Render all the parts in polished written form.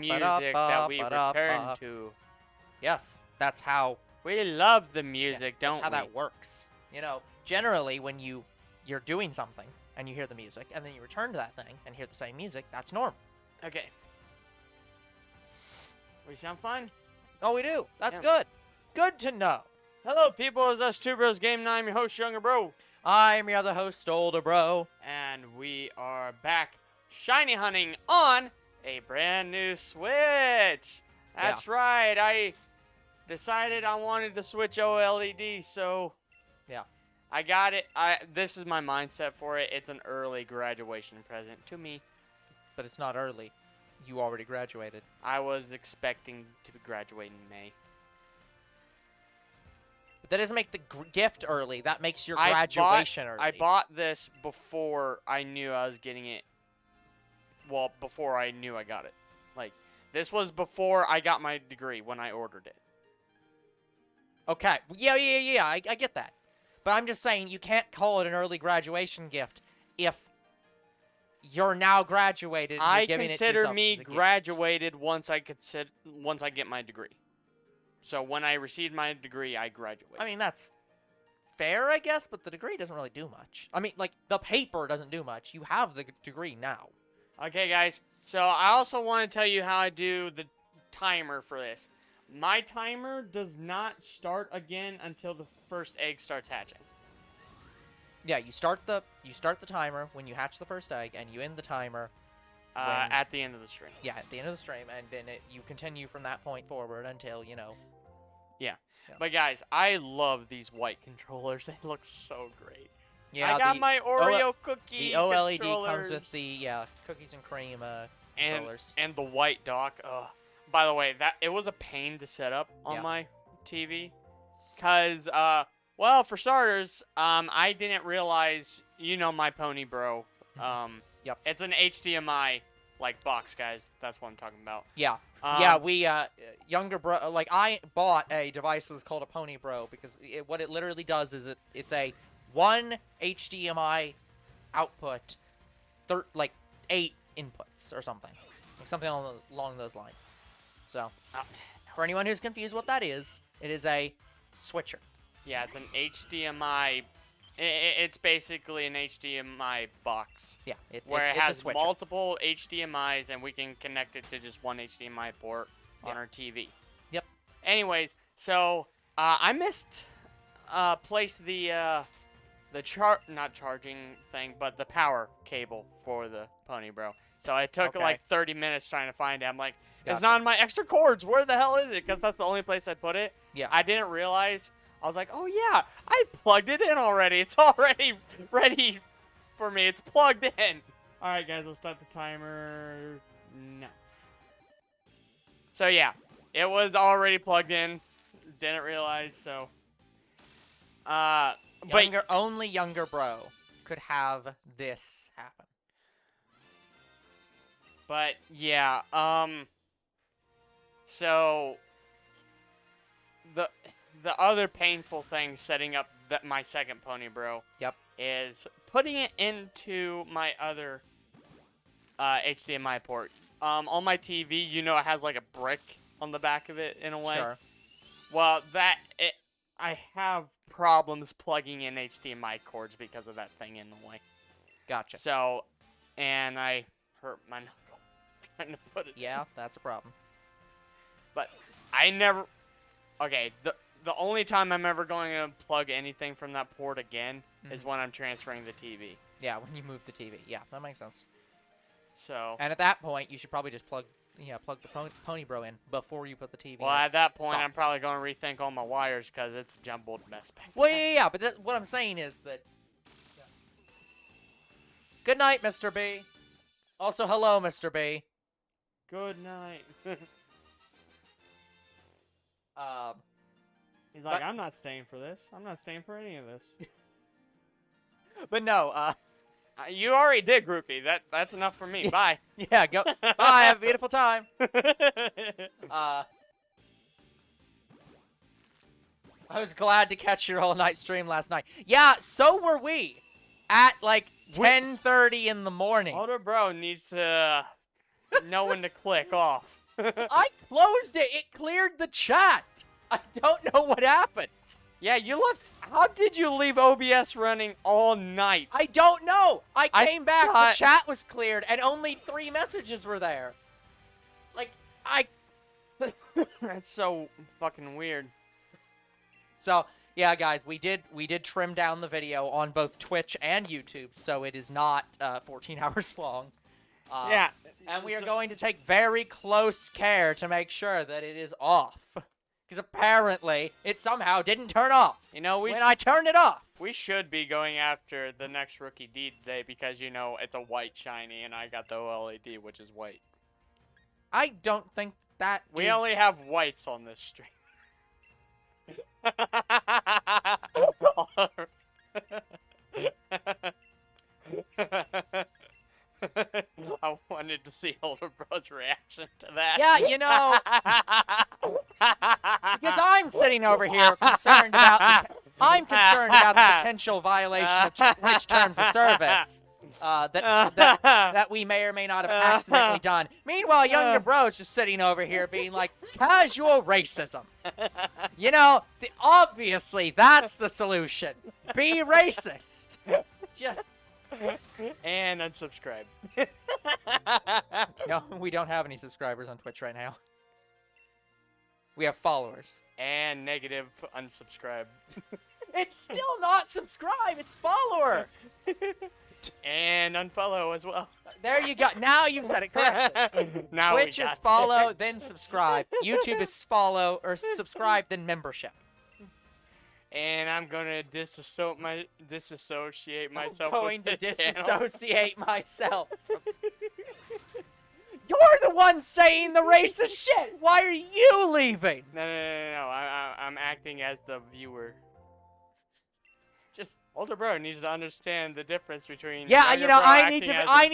the music that we return to. Yes, that's how. We love the music, don't we? That's how that works. You know, generally when you're doing something and you hear the music, and then you return to that thing and hear the same music, that's normal. Okay. We sound fine? Oh, we do. That's good. Good to know. Hello, people. It's us, Two Bros Game, and I'm your host, Younger Bro. I'm your other host, Older Bro. And we are back shiny hunting on a brand new Switch. That's right. I decided I wanted the Switch OLED, so yeah, I got it. This is my mindset for it. It's an early graduation present to me. But it's not early. You already graduated. I was expecting to graduate in May. But that doesn't make the gift early. That makes your graduation early. I bought this before I knew I was getting it. Well, before I knew I got it. Like, this was before I got my degree when I ordered it. Okay. Yeah. I get that. But I'm just saying you can't call it an early graduation gift if you're now graduated. And you're giving consider it me as a graduated once I get my degree. So when I received my degree, I graduated. I mean, that's fair, I guess, but the degree doesn't really do much. I mean, like, the paper doesn't do much. You have the degree now. Okay, guys. So I also want to tell you how I do the timer for this. My timer does not start again until the first egg starts hatching. Yeah, you start the timer when you hatch the first egg, and you end the timer at the end of the stream. Yeah, at the end of the stream, and then you continue from that point forward until, you know. Yeah. But guys, I love these white controllers. They look so great. Yeah, I got my Oreo cookie. The OLED comes with the cookies and cream controllers. And the white dock. By the way, it was a pain to set up on my TV, cause well, for starters, I didn't realize, my Pony Bro. Yep. It's an HDMI like box, guys. That's what I'm talking about. Yeah. We Younger Bro, like, I bought a device that's called a Pony Bro because what it literally does is it's a one HDMI output, 8 inputs or something, like something along those lines. So, for anyone who's confused what that is, it is a switcher. Yeah, it's an HDMI. It's basically an HDMI box. Yeah, it has multiple HDMIs, and we can connect it to just one HDMI port on our TV. Yep. Anyways, so I placed the not charging thing, but the power cable for the Pony Bro. So it took like 30 minutes trying to find it. I'm like, it's not in my extra cords. Where the hell is it? Because that's the only place I put it. Yeah. I didn't realize. I was like, oh yeah, I plugged it in already. It's already ready for me. It's plugged in. All right, guys, let's start the timer now. So yeah, it was already plugged in. Didn't realize, so. Only Younger Bro could have this happen. But yeah, so the other painful thing setting up my second Pony Bro is putting it into my other HDMI port. On my TV, it has like a brick on the back of it in a way. Sure. Well, I have problems plugging in HDMI cords because of that thing in the way. Gotcha. So, and I hurt my knuckle trying to put it in. Yeah, that's a problem. But I never... Okay, the only time I'm ever going to plug anything from that port again is when I'm transferring the TV. Yeah, when you move the TV. Yeah, that makes sense. So... And at that point, you should probably just plug the Pony Bro in before you put the TV in. Well, at that point, I'm probably going to rethink all my wires because it's a jumbled mess back there. Well, yeah, but what I'm saying is that... Yeah. Good night, Mr. B. Also, hello, Mr. B. Good night. He's like, I'm not staying for this. I'm not staying for any of this. But no, you already did, Grookey. That's enough for me. Bye. Yeah, go. Bye. Have a beautiful time. I was glad to catch your all-night stream last night. Yeah, so were we. At like 10:30 in the morning. Older Bro needs to know when to click off. I closed it. It cleared the chat. I don't know what happened. Yeah, you left. How did you leave OBS running all night? I don't know. I I came back. thought- The chat was cleared, and only 3 messages were there. Like, That's so fucking weird. So, yeah, guys, we did trim down the video on both Twitch and YouTube, so it is not 14 hours long. Yeah. And we are going to take very close care to make sure that it is off. Because apparently, it somehow didn't turn off. You know, when I turned it off. We should be going after the next Rookie D today because, you know, it's a white shiny and I got the OLED, which is white. I don't think that We is... only have whites on this stream. I wanted to see Older Bro's reaction to that. Yeah, you know... Because I'm sitting over here concerned about... I'm concerned about the potential violation of Twitch terms of service. That we may or may not have accidentally done. Meanwhile, younger bro's just sitting over here being like, casual racism. You know, obviously that's the solution. Be racist. Just. And unsubscribe. No, we don't have any subscribers on Twitch right now. We have followers. And negative unsubscribe. It's still not subscribe, it's follower. And unfollow as well. There you go. Now you've said it correctly. Now Twitch is follow, then subscribe. YouTube is follow or subscribe, then membership. And I'm gonna disassociate myself. I'm going with to this channel. disassociate myself. You're the one saying the racist shit. Why are you leaving? No. I'm acting as the viewer. Just Older Bro needs to understand the difference between. Yeah, Younger you know, Bro I acting need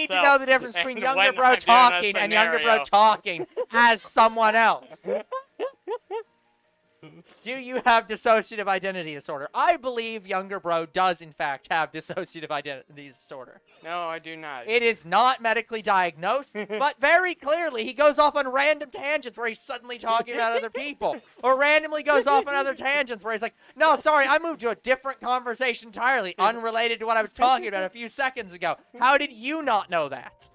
to as know the difference himself between and younger when bro I'm doing a talking and younger bro scenario. talking as someone else. Do you have dissociative identity disorder? I believe younger bro does in fact have dissociative identity disorder. No, I do not. It is not medically diagnosed, but very clearly he goes off on random tangents where he's suddenly talking about other people. Or randomly goes off on other tangents where he's like, no, sorry, I moved to a different conversation entirely, unrelated to what I was talking about a few seconds ago. How did you not know that?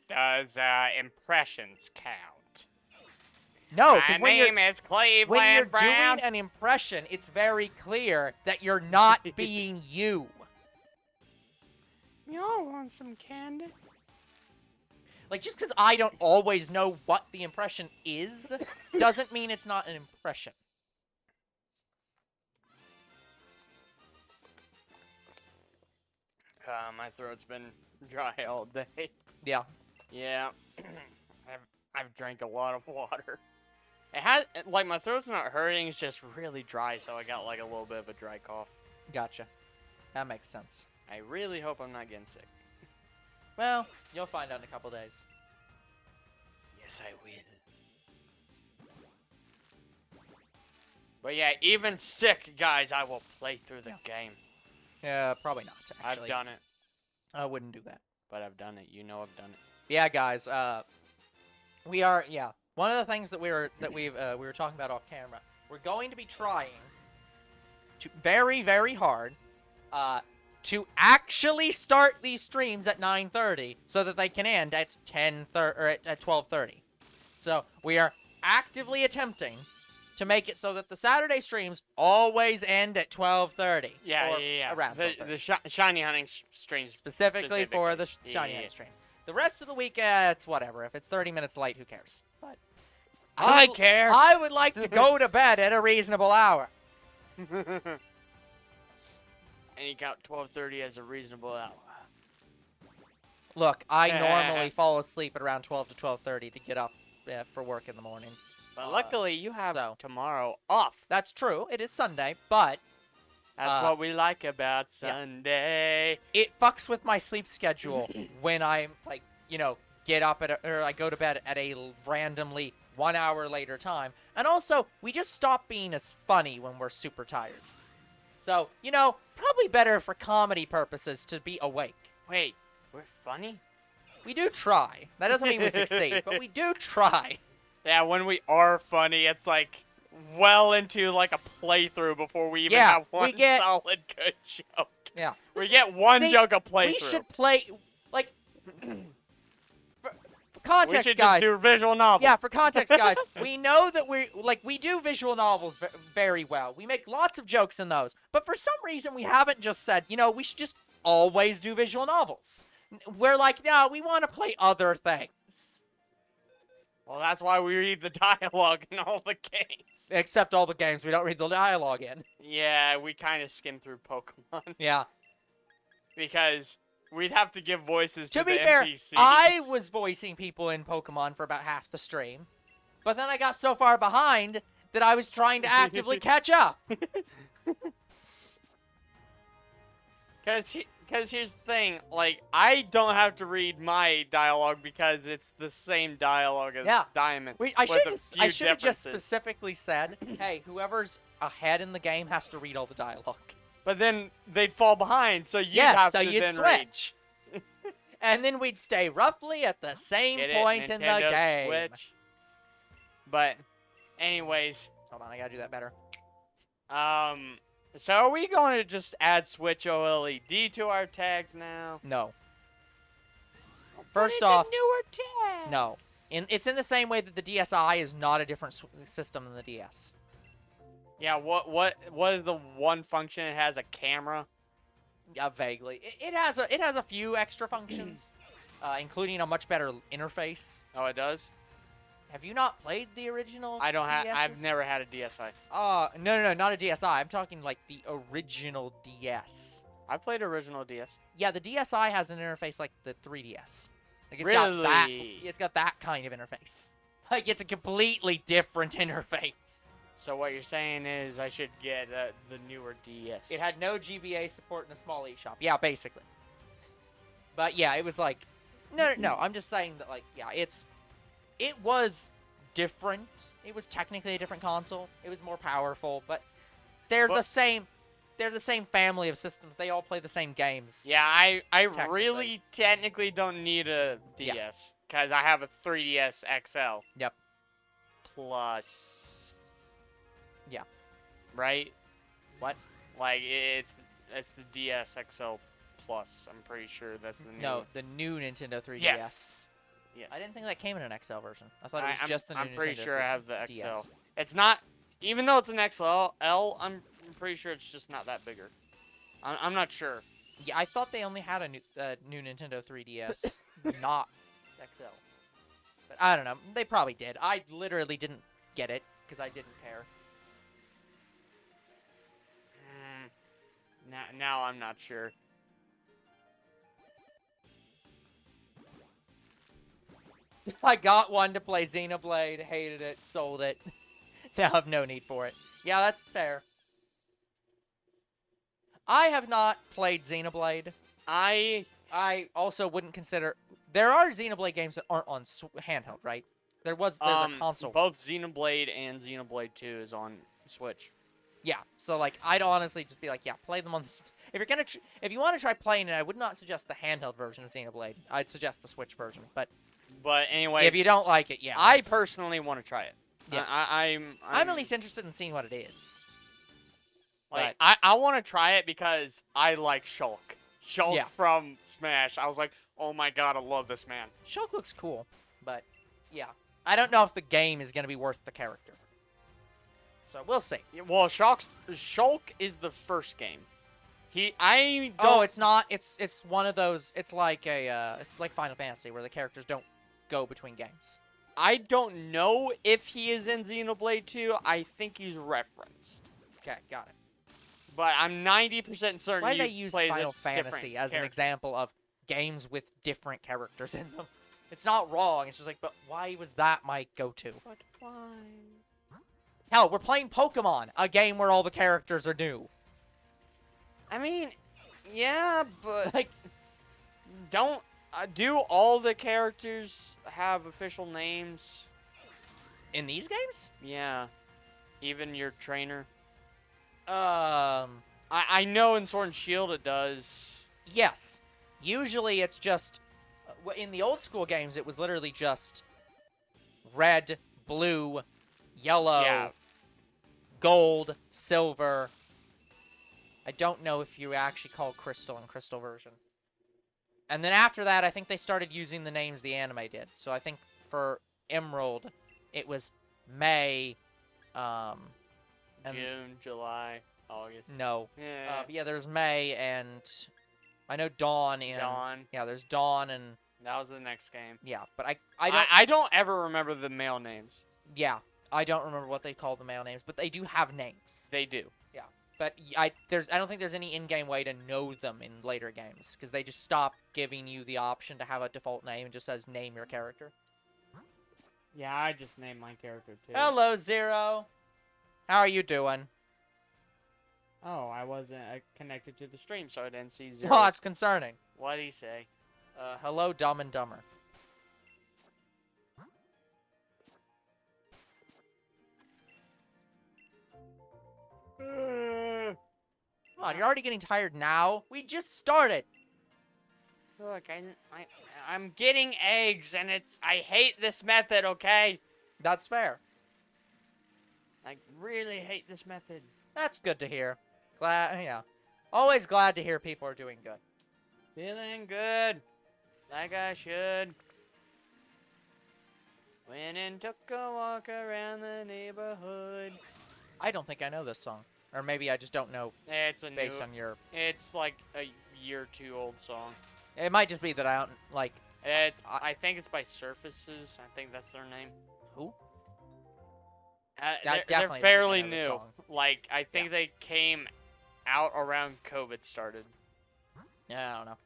Does impressions count? No, My because when name is Cleveland you're Brown. doing an impression, it's very clear that you're not being you. Y'all want some candy? Like, just because I don't always know what the impression is, doesn't mean it's not an impression. My throat's been dry all day. Yeah. Yeah. I've drank a lot of water. It has, like, my throat's not hurting, it's just really dry, so I got, like, a little bit of a dry cough. Gotcha. That makes sense. I really hope I'm not getting sick. Well, you'll find out in a couple days. Yes, I will. But yeah, even sick, guys, I will play through the game. Yeah, probably not, actually. I've done it. I wouldn't do that. But I've done it. You know I've done it. Yeah, guys, we are, one of the things that we were talking about off camera, we're going to be trying to very, very hard to actually start these streams at 9:30 so that they can end at 10:30 or at 12:30. So we are actively attempting to make it so that the Saturday streams always end at 12:30. Yeah, or yeah. around 12:30. The shiny hunting streams Specifically for the shiny Yeah. hunting streams. The rest of the week, it's whatever. If it's 30 minutes late, who cares? But I care. I would like to go to bed at a reasonable hour. And you count 12:30 as a reasonable hour. Look, I normally fall asleep at around 12 to 12:30 to get up for work in the morning. But luckily, you have so- tomorrow off. That's true. It is Sunday, but That's what we like about Sunday. it fucks with my sleep schedule when I'm like, get up or I go to bed at a randomly 1 hour later time. And also, we just stop being as funny when we're super tired. So, probably better for comedy purposes to be awake. Wait, we're funny? We do try. That doesn't mean we succeed, but we do try. Yeah, when we are funny, it's like well into like a playthrough before we even Yeah, have we one get- solid good joke. Yeah. We get one joke a playthrough. We should play, like, for We context, should guys. just do visual novels. Yeah, for context, guys, we know that we do visual novels very well. We make lots of jokes in those. But for some reason, we haven't just said, we should just always do visual novels. We're like, no, we want to play other things. Well, that's why we read the dialogue in all the games. Except all the games we don't read the dialogue in. Yeah, we kind of skim through Pokemon. Yeah. Because we'd have to give voices to To be the fair, NPCs. I was voicing people in Pokemon for about half the stream. But then I got so far behind that I was trying to actively catch up. Because here's the thing, like, I don't have to read my dialogue because it's the same dialogue as Yeah. Diamond. I with a should few have just differences. specifically said, hey, whoever's ahead in the game has to read all the dialogue. But then they'd fall behind, so you'd Yes, have so to you'd then switch. And then we'd stay roughly at the same read. point in the Nintendo game. Switch. But, anyways, Hold on, I gotta do that better. so are we going to just add Switch OLED to our tags now? No. But First it's off, a newer tag. no. It's in the same way that the DSi is not a different system than the DS. Yeah, what is the one function? It has a camera. Yeah, vaguely. It has a few extra functions, including a much better interface. Oh, it does? Have you not played the original? I don't have. I've DSs? never had a DSi. No, not a DSi. I'm talking like the original DS. I've played original DS. Yeah, the DSi has an interface like the 3DS. Like it's Really? it's got that kind of interface. Like it's a completely different interface. So what you're saying is I should get the newer DS. It had no GBA support in a small eShop. Yeah, basically. But yeah, it was like no. I'm just saying that like yeah, it was different. It was technically a different console. It was more powerful, but they're the same. They're the same family of systems. They all play the same games. Yeah, I Technically. really technically don't need a DS because I have a 3DS XL. Yep. Plus. Yeah. Right? What? Like it's the DS XL Plus. I'm pretty sure that's the new. No, the new Nintendo 3DS. Yes. Yes. I didn't think that came in an XL version. I thought it was I'm, just the new I'm pretty Nintendo sure I have the 3DS. XL. It's not, even though it's an XL, I'm pretty sure it's just not that bigger. I'm not sure. Yeah, I thought they only had a new Nintendo 3DS, not XL. But I don't know. They probably did. I literally didn't get it because I didn't care. Now I'm not sure. I got one to play Xenoblade, hated it, sold it. Now I have no need for it. Yeah, that's fair. I have not played Xenoblade. I also wouldn't consider... There are Xenoblade games that aren't on handheld, right? There's a console. Both Xenoblade and Xenoblade 2 is on Switch. Yeah, so like I'd honestly just be like, yeah, play them on. If you want to try playing it, I would not suggest the handheld version of Xenoblade. I'd suggest the Switch version. But anyway, if you don't like it, yeah, I personally want to try it. Yeah. I'm at least interested in seeing what it is. Like I want to try it because I like Shulk. Shulk Yeah. from Smash. I was like, oh my god, I love this man. Shulk looks cool, but yeah, I don't know if the game is gonna be worth the character. So we'll see. Yeah, well, Shulk is the first game. I don't. Oh, it's not. It's one of those. It's like it's like Final Fantasy where the characters don't go between games. I don't know if he is in Xenoblade 2. I think he's referenced. Okay, got it. But I'm 90% certain Why did I he use plays a Final Fantasy different as an character. example of games with different characters in them? It's not wrong. It's just like, but why was that my go-to? But why? Hell, we're playing Pokémon, a game where all the characters are new. I mean, yeah, but like, don't do all the characters have official names? In these games? Yeah, even your trainer. Um, I know in Sword and Shield it does. yes. Usually it's just in the old school games, it was literally just red, blue, yellow, Yeah. gold, silver. I don't know if you actually call crystal in crystal version. And then after that, I think they started using the names the anime did. So I think for Emerald, it was May, and June, July, August. no. Yeah. But yeah, there's May, and I know Dawn in... Dawn. Yeah, there's Dawn, and... That was the next game. Yeah, but I I don't ever remember the male names. Yeah, I don't remember what they call the male names, but they do have names. They do. Yeah, but I don't think there's any in-game way to know them in later games, because they just stop giving you the option to have a default name. It just says name your character. Yeah, I just named my character too. Hello, Zero. How are you doing? Oh, I wasn't connected to the stream, so I didn't see Zero. Well, that's concerning. What'd he say? Hello, Dumb and Dumber. Come on, you're already getting tired now? We just started. Look, I'm getting eggs, and I hate this method, okay? That's fair. I really hate this method. That's good to hear. Yeah. Always glad to hear people are doing good. Feeling good, like I should. Went and took a walk around the neighborhood. I don't think I know this song. Or maybe I just don't know It's a based new, on your... It's like a year or two old song. It might just be that I don't, like... I think it's by Surfaces. I think that's their name. Who? They're definitely fairly doesn't know the new. song. Like, I think they came out around COVID started. Yeah, I don't know.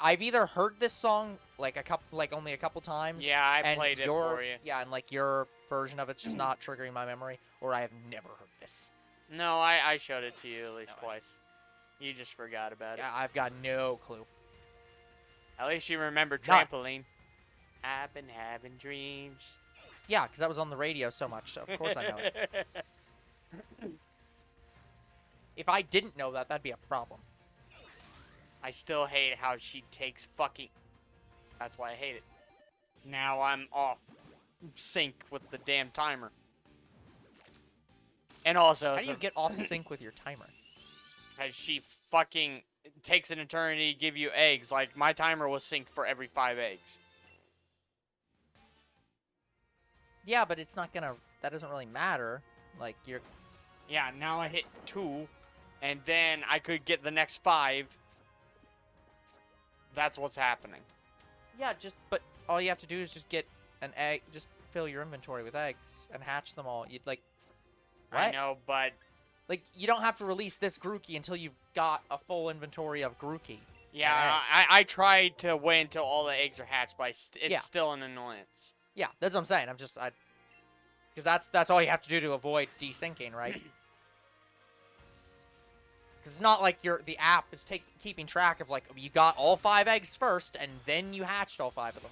I've either heard this song only a couple times. Yeah, I and played it for you. Yeah, and like your version of it's just not triggering my memory, or I have never heard this. No, I showed it to you at least No, twice. You just forgot about it. Yeah, I've got no clue. At least you remember None. Trampoline. I've been having dreams. Yeah, because that was on the radio so much, so of course I know it. If I didn't know that, that'd be a problem. I still hate how she takes fucking... That's why I hate it. Now I'm off sync with the damn timer. And also... How do you get off sync with your timer? Because she fucking takes an eternity to give you eggs. Like, my timer was synced for every 5 eggs. Yeah, but it's not gonna... That doesn't really matter. Like, you're... Yeah, now I hit 2, and then I could get the next 5. That's what's happening. Yeah, but all you have to do is just get an egg, just fill your inventory with eggs and hatch them all. You'd like... What? I know, but... Like, you don't have to release this Grookey until you've got a full inventory of Grookey. Yeah, I tried to wait until all the eggs are hatched, but it's still an annoyance. Yeah, that's what I'm saying. Because that's all you have to do to avoid desyncing, right? Because it's not like the app is keeping track of, like, you got all 5 eggs first, and then you hatched all 5 of them.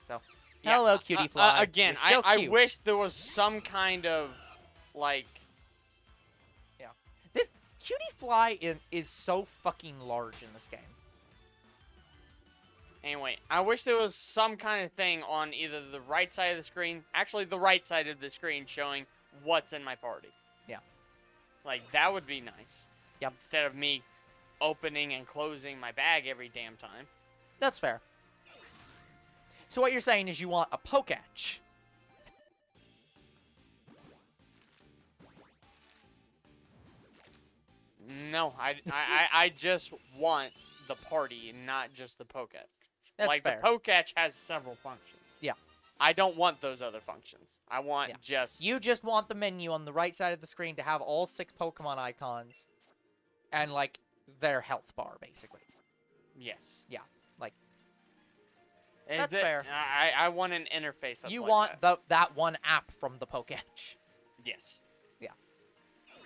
So, Yeah, hello, cutie fly. Again, You're still I cute. wish there was some kind of, like... Yeah. This cutie fly is so fucking large in this game. Anyway, I wish there was some kind of thing on either the right side of the screen, actually the right side of the screen, showing what's in my party. Yeah. Like, that would be nice. Yep. Instead of me opening and closing my bag every damn time. That's fair. So what you're saying is you want a Poketch. No, I just want the party, not just the Poketch. That's like, fair. the Poketch has several functions. Yeah. I don't want those other functions. I want just... You just want the menu on the right side of the screen to have all 6 Pokemon icons and, like, their health bar, basically. Yes. Yeah, like... That's Is it- fair. I want an interface that's You like want that. that one app from the Poketch. Yes. Yeah.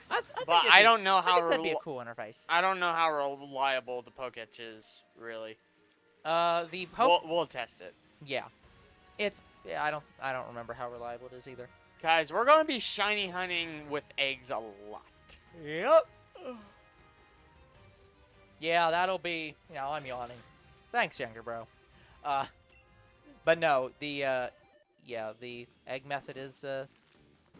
I think But it'd I be- don't know I how... think that'd be a cool interface. I don't know how reliable the Poketch is, really. The We'll test it. Yeah. It's... Yeah, I don't remember how reliable it is either. Guys, we're going to be shiny hunting with eggs a lot. Yep. Yeah, that'll be... I'm yawning. Thanks, younger bro. Uh, but no, the egg method is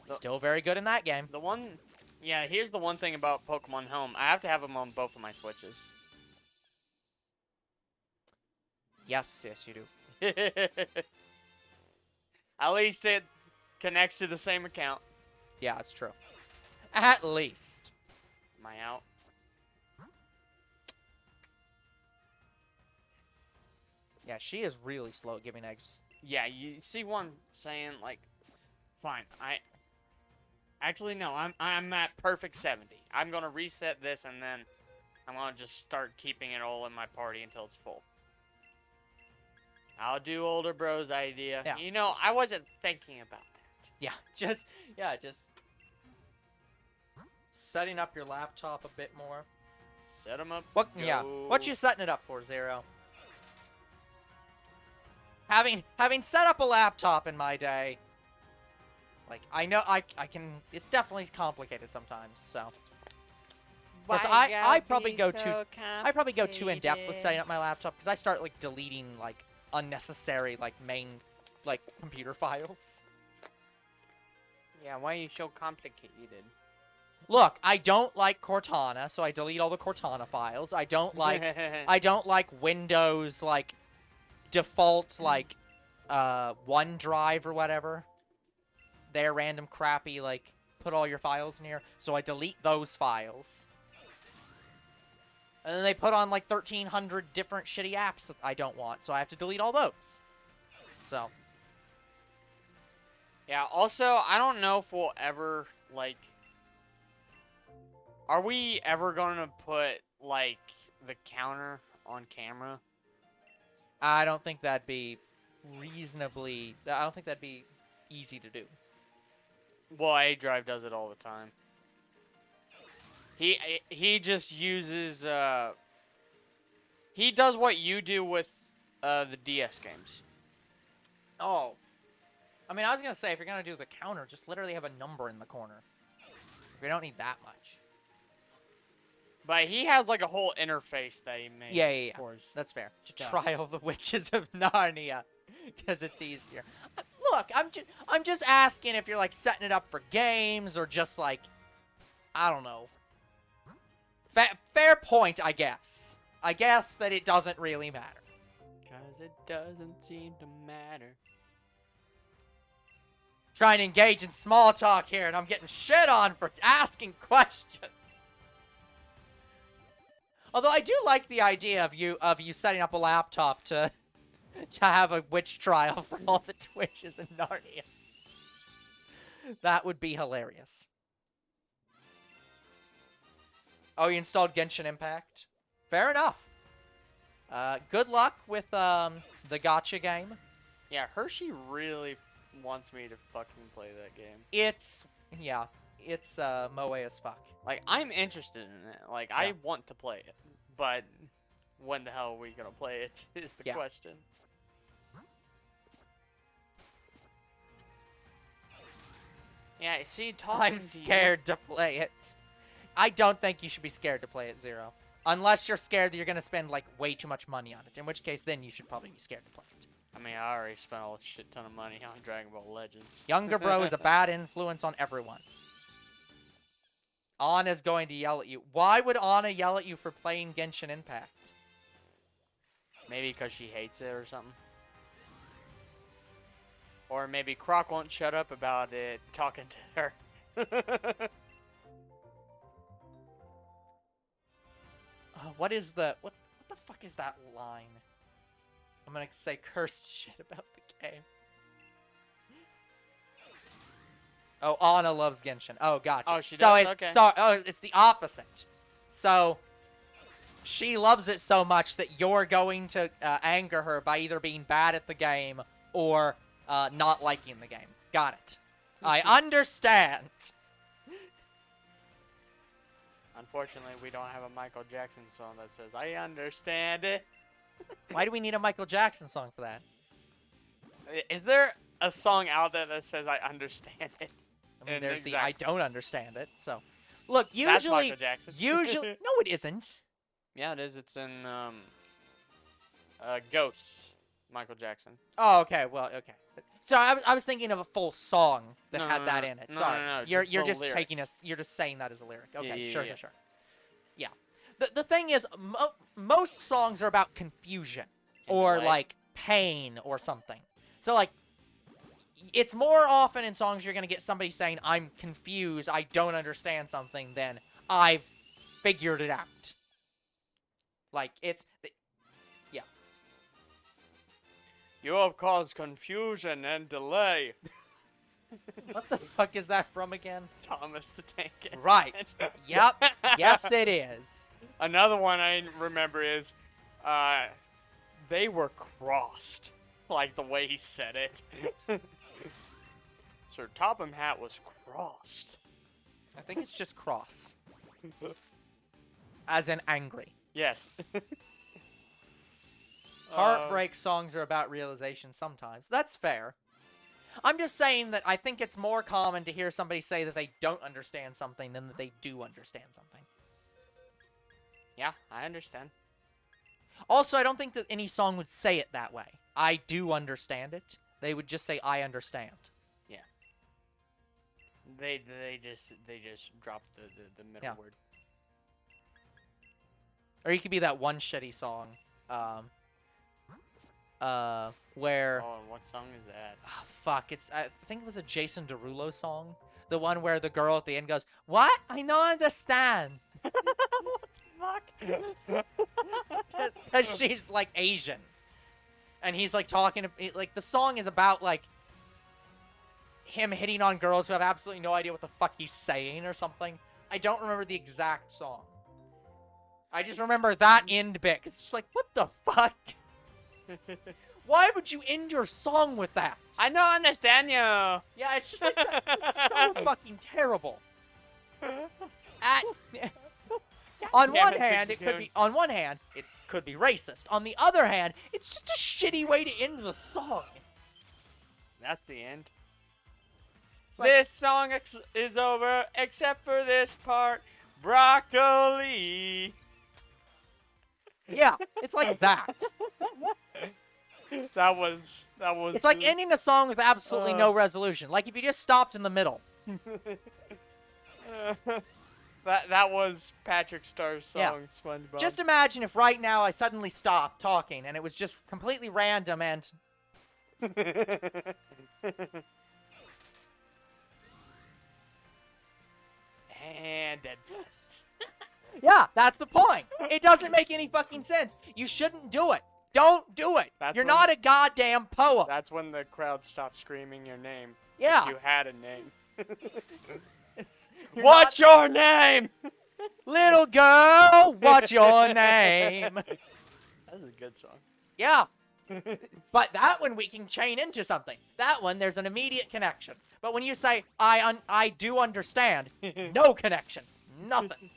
still very good in that game. The one, yeah, here's the one thing about Pokemon Home. I have to have them on both of my Switches. Yes, you do. At least it connects to the same account. Yeah, it's true. At least. Am I out? Yeah, she is really slow at giving eggs. Yeah, you see what I'm saying? Like, fine. Actually, no, I'm at perfect 70. I'm gonna reset this and then I'm gonna just start keeping it all in my party until it's full. I'll do older bro's idea. Yeah. You know, I wasn't thinking about that. Yeah, just setting up your laptop a bit more. Set them up. What? Go. Yeah. What you setting it up for, Zero? Having set up a laptop in my day, like I know I can. It's definitely complicated sometimes. So. Plus, I probably go too in depth with setting up my laptop because I start like deleting like unnecessary like main like computer files. Yeah, why are you so complicated? Look, I don't like Cortana, so I delete all the Cortana files. I don't like Windows like default like OneDrive or whatever. Their random crappy like put all your files in here. So I delete those files. And then they put on like 1,300 different shitty apps that I don't want, so I have to delete all those. So. Yeah, also, I don't know if we'll ever, like... Are we ever gonna put, like, the counter on camera? I don't think that'd be reasonably... I don't think that'd be easy to do. Well, A-Drive does it all the time. He just uses, he does what you do with, the DS games. Oh. I mean, I was gonna say, if you're gonna do the counter, just literally have a number in the corner. We don't need that much. But he has, like, a whole interface that he made. Yeah. For his That's fair. Just stuff. Trial the Witches of Narnia, because it's easier. Look, I'm just asking if you're, like, setting it up for games, or just, like, I don't know. Fair point, I guess. I guess that it doesn't really matter. Because it doesn't seem to matter. Trying to engage in small talk here, and I'm getting shit on for asking questions. Although I do like the idea of you setting up a laptop to have a witch trial for all the Twitches in Narnia. That would be hilarious. Oh, you installed Genshin Impact? Fair enough. Good luck with the gacha game. Yeah, Hershey really wants me to fucking play that game. It's moe as fuck. Like, I'm interested in it. Like, Yeah. I want to play it. But when the hell are we gonna play it is the question. Yeah, see, talking I'm scared to play it. I don't think you should be scared to play it, Zero. Unless you're scared that you're gonna spend, like, way too much money on it. In which case, then you should probably be scared to play it. I mean, I already spent a shit ton of money on Dragon Ball Legends. Younger bro is a bad influence on everyone. Anna's going to yell at you. Why would Anna yell at you for playing Genshin Impact? Maybe because she hates it or something. Or maybe Croc won't shut up about it talking to her. What is the... What the fuck is that line? I'm gonna say cursed shit about the game. Oh, Anna loves Genshin. Oh, gotcha. Oh, she does? Okay. It's the opposite. So, she loves it so much that you're going to anger her by either being bad at the game or not liking the game. Got it. I understand. Unfortunately, we don't have a Michael Jackson song that says, I understand it. Why do we need a Michael Jackson song for that? Is there a song out there that says, I understand it? I mean, there's the I don't understand it, so... Look, That's usually... Michael Jackson. Usually... No, it isn't. Yeah, it is. It's in, Ghosts. Michael Jackson. Oh, okay. Well, okay. So I was thinking of a full song that No, had no, that no. in it. No, Sorry, no, you're just the just taking lyrics. you're just saying that as a lyric. Okay, Yeah, sure, yeah. sure, sure. Yeah. The thing is, most songs are about confusion or delay. like pain or something. So like, it's more often in songs you're gonna get somebody saying, "I'm confused, I don't understand something," than "I've figured it out." Like yeah. You have caused confusion and delay. What the fuck is that from again? Thomas the Tank Engine. Right. Yep. Yes, it is. Another one I remember is, they were crossed. Like the way he said it. Sir Topham Hatt was crossed. I think it's just cross. As in angry. Yes. Heartbreak songs are about realization sometimes. That's fair. I'm just saying that I think it's more common to hear somebody say that they don't understand something than that they do understand something. Yeah, I understand. Also, I don't think that any song would say it that way. I do understand it. They would just say, I understand. Yeah. They just dropped the middle Yeah. word. Or you could be that one shitty song, where... Oh, what song is that? Oh, fuck, I think it was a Jason Derulo song. The one where the girl at the end goes, "What? I don't understand." What the fuck? Because she's, like, Asian. And he's, like, talking... Like, the song is about, like, him hitting on girls who have absolutely no idea what the fuck he's saying or something. I don't remember the exact song. I just remember that end bit. It's just like, what the fuck? Why would you end your song with that? I don't understand you. Yeah, it's just like, it's so fucking terrible. On one hand, it could be racist. On the other hand, it's just a shitty way to end the song. That's the end. It's like, This song is over, except for this part. Broccoli. yeah, it's like that. That was. It's like ending a song with absolutely no resolution. Like if you just stopped in the middle. That was Patrick Star's song, Yeah. SpongeBob. Just imagine if right now I suddenly stopped talking and it was just completely random and... And dead silence. Yeah, that's the point. It doesn't make any fucking sense. You shouldn't do it. Don't do it. That's You're when- not a goddamn poem. That's when the crowd stopped screaming your name. Yeah. If you had a name. You're What's your name? Little girl, what's your name? That's a good song. Yeah. But that one we can chain into something. That one, there's an immediate connection. But when you say, I do understand, no connection. Nothing.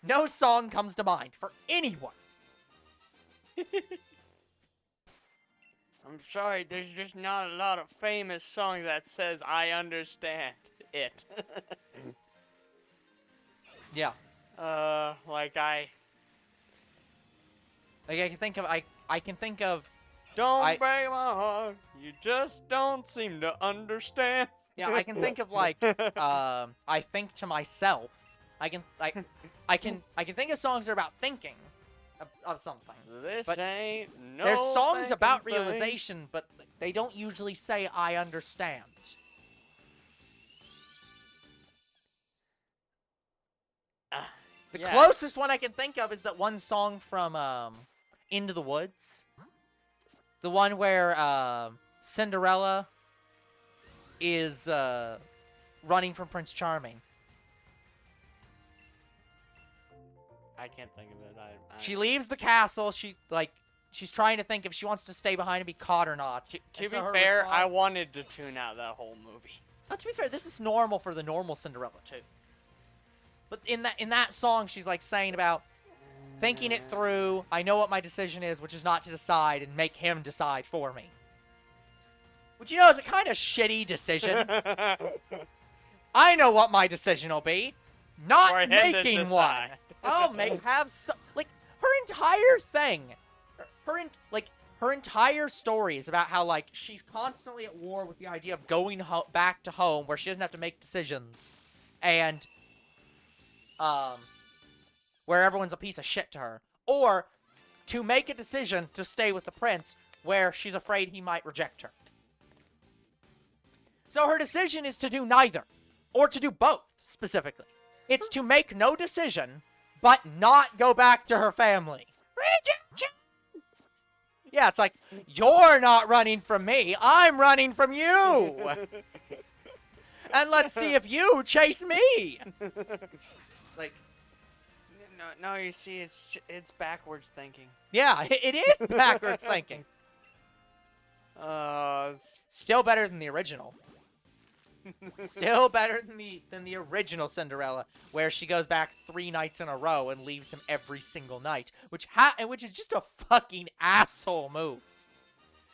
No song comes to mind for anyone. I'm sorry, there's just not a lot of famous songs that says I understand it. Yeah. Like I can think of I can think of don't I- break my heart. You just don't seem to understand. yeah, I can think of like I think to myself. I can think of songs that are about thinking of something. This But ain't no There's songs about thinking thing. realization, but they don't usually say I understand. The Yeah. closest one I can think of is that one song from Into the Woods. The one where Cinderella is running from Prince Charming. I can't think of it. She leaves the castle. She's trying to think if she wants to stay behind and be caught or not. To And be so her fair, I response- wanted to tune out that whole movie. Oh, to be fair, this is normal for the normal Cinderella too. But in that song, she's like saying about thinking it through. I know what my decision is, which is not to decide and make him decide for me. Which you know is a kind of shitty decision. I know what my decision will be. Not For him to making one. decide. I'll have some like her entire thing, her entire story is about how, like, she's constantly at war with the idea of going back to home where she doesn't have to make decisions, and, where everyone's a piece of shit to her. Or to make a decision to stay with the prince where she's afraid he might reject her. So her decision is to do neither. Or to do both, specifically. It's to make no decision, but not go back to her family. Rejection! Yeah, it's like, you're not running from me, I'm running from you! And let's see if you chase me! Like... No, you see, it's backwards thinking. Yeah, it is backwards thinking. Still better than the original. Still better than the original Cinderella, where she goes back 3 nights in a row and leaves him every single night, which is just a fucking asshole move.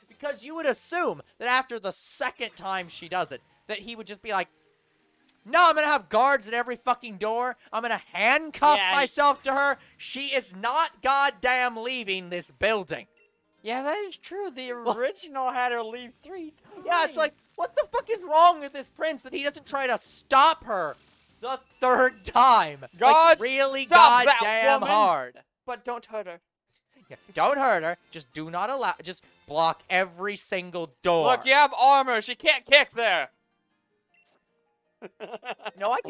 Because you would assume that after the second time she does it, that he would just be like, no, I'm gonna have guards at every fucking door. I'm gonna handcuff myself to her. She is not goddamn leaving this building. Yeah, that is true. The original had her leave 3 times. Yeah, it's like, what the fuck is wrong with this prince that he doesn't try to stop her the 3rd time? God, like, really stop that goddamn woman. hard. But don't hurt her. Yeah, don't hurt her. Just do not allow. Just block every single door. Look, you have armor. She can't kick there. No, I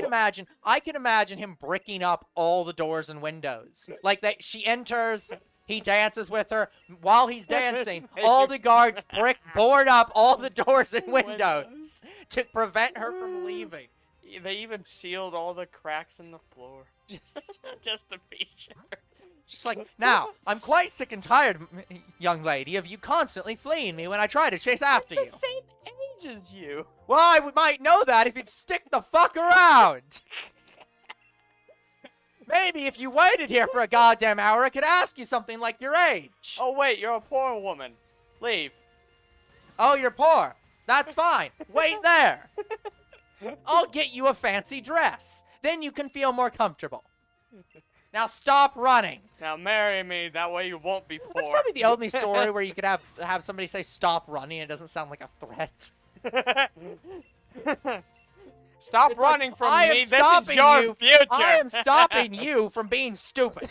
can imagine him bricking up all the doors and windows. Like that, she enters, he dances with her. While he's dancing, all the guards board up all the doors and windows to prevent her from leaving. They even sealed all the cracks in the floor. Just to be sure. Just like, now, I'm quite sick and tired, young lady, of you constantly fleeing me when I try to chase after you. I'm the same age as you. Well, I might know that if you'd stick the fuck around. Maybe if you waited here for a goddamn hour, I could ask you something like your age. Oh, wait, you're a poor woman. Leave. Oh, you're poor. That's fine. Wait there. I'll get you a fancy dress. Then you can feel more comfortable. Now stop running. Now marry me, that way you won't be poor. That's probably the only story where you could have somebody say stop running. It doesn't sound like a threat. Stop running from me. This is your future. I am stopping you from being stupid.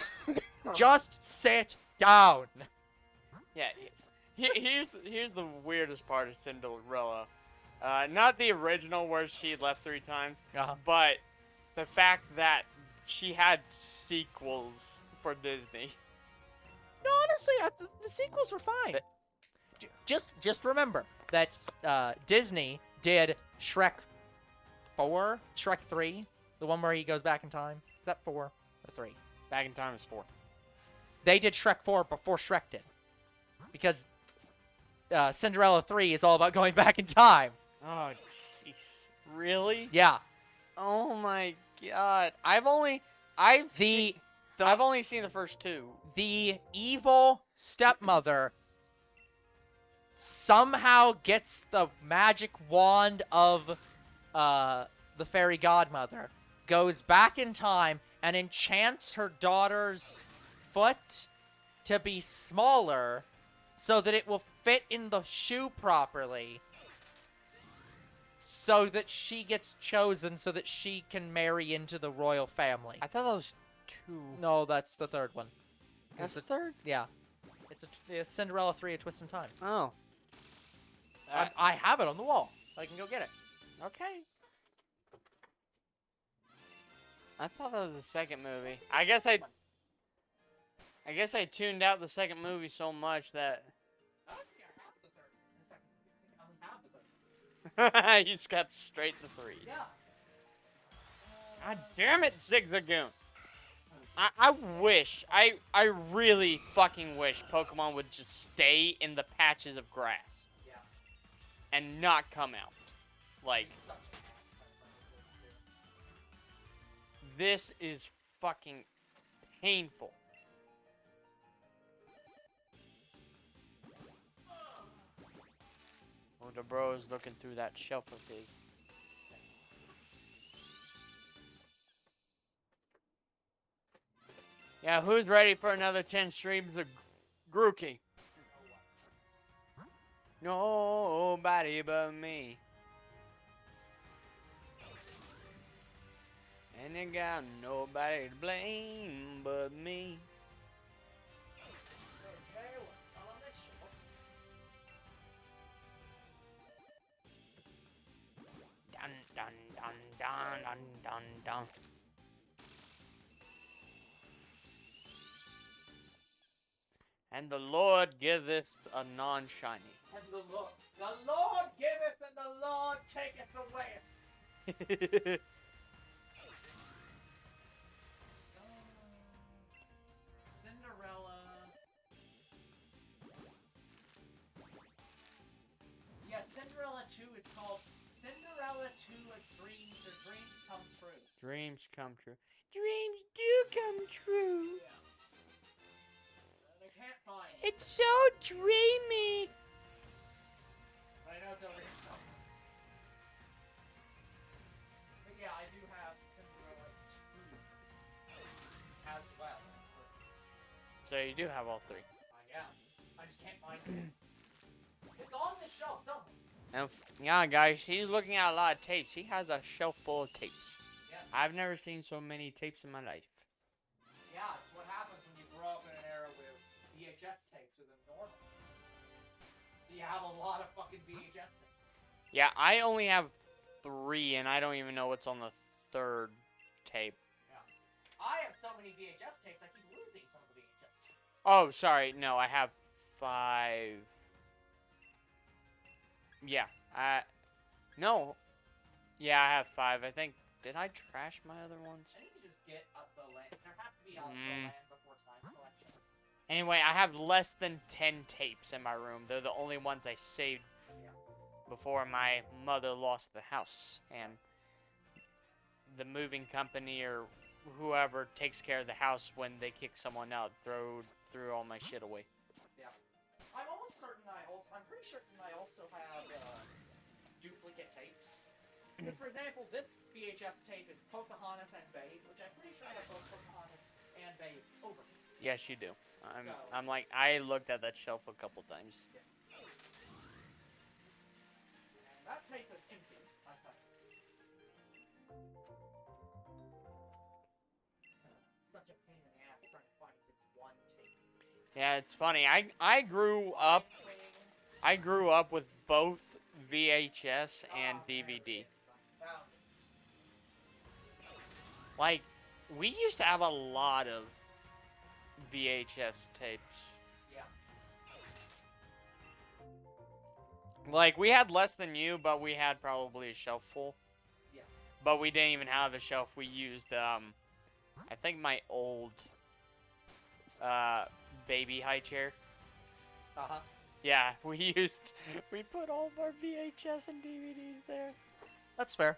Just sit down. Yeah, here's the weirdest part of Cinderella. Not the original where she left 3 times, but the fact that she had sequels for Disney. No, honestly, the sequels were fine. Just remember that Disney did Shrek 4, Shrek 3, the one where he goes back in time. Is that 4 or 3? Back in time is 4. They did Shrek 4 before Shrek did. Because Cinderella 3 is all about going back in time. Oh, jeez. Really? Yeah. Oh my god. I've only seen the first 2. The evil stepmother somehow gets the magic wand of the fairy godmother, goes back in time, and enchants her daughter's foot to be smaller so that it will fit in the shoe properly, so that she gets chosen so that she can marry into the royal family. I thought that was 2. No, that's the 3rd one. That's the 3rd? Yeah. It's Cinderella 3, A Twist in Time. Oh. I have it on the wall. I can go get it. Okay. I thought that was the 2nd movie. I guess I tuned out the 2nd movie so much that... You skipped straight to 3. Yeah. God damn it, Zigzagoon. I really fucking wish Pokemon would just stay in the patches of grass. Yeah. And not come out. Like, this is fucking painful. Oh, the bro is looking through that shelf of his. Yeah, who's ready for another 10 streams of Grookey? Nobody but me. And you got nobody to blame but me. Dun dun dun dun dun dun dun. And the Lord giveth a non-shiny. And the Lord giveth and the Lord taketh away. Cinderella. Yeah, Cinderella 2 is called Cinderella 2 A Dreams or Dreams Come True. Dreams come true. Dreams do come true. Yeah. I can't find it. It's so dreamy. I know it's over here somewhere. But yeah, I do have Cinderella 2 as well. So you do have all three. I guess. I just can't find it. It's on the shelf somewhere. And yeah, guys, he's looking at a lot of tapes. He has a shelf full of tapes. Yes. I've never seen so many tapes in my life. Yeah, it's what happens when you grow up in an era where VHS tapes are the normal. So you have a lot of fucking VHS tapes. Yeah, I only have 3, and I don't even know what's on the 3rd tape. Yeah. I have so many VHS tapes, I keep losing some of the VHS tapes. Oh, sorry. No, I have 5. Yeah. No. Yeah, I have 5. I think. Did I trash my other ones? I need to just get up the land. There has to be a land before time selection. Anyway, I have less than 10 tapes in my room. They're the only ones I saved before my mother lost the house. And the moving company or whoever takes care of the house when they kick someone out threw all my shit away. Yeah. I'm almost certain I'm pretty certain I also have duplicate tapes. For example, this VHS tape is Pocahontas and Babe, which I'm pretty sure I have both Pocahontas and Babe over. Yes, you do. I'm like, I looked at that shelf a couple times. Yeah. And that tape is empty, I think. Such a pain in the ass trying to find this one tape. Yeah, it's funny. I grew up with both VHS and DVD. Like, we used to have a lot of VHS tapes. Yeah. Like, we had less than you, but we had probably a shelf full. Yeah. But we didn't even have a shelf. We used, I think my old, baby high chair. Uh-huh. Yeah, we put all of our VHS and DVDs there. That's fair.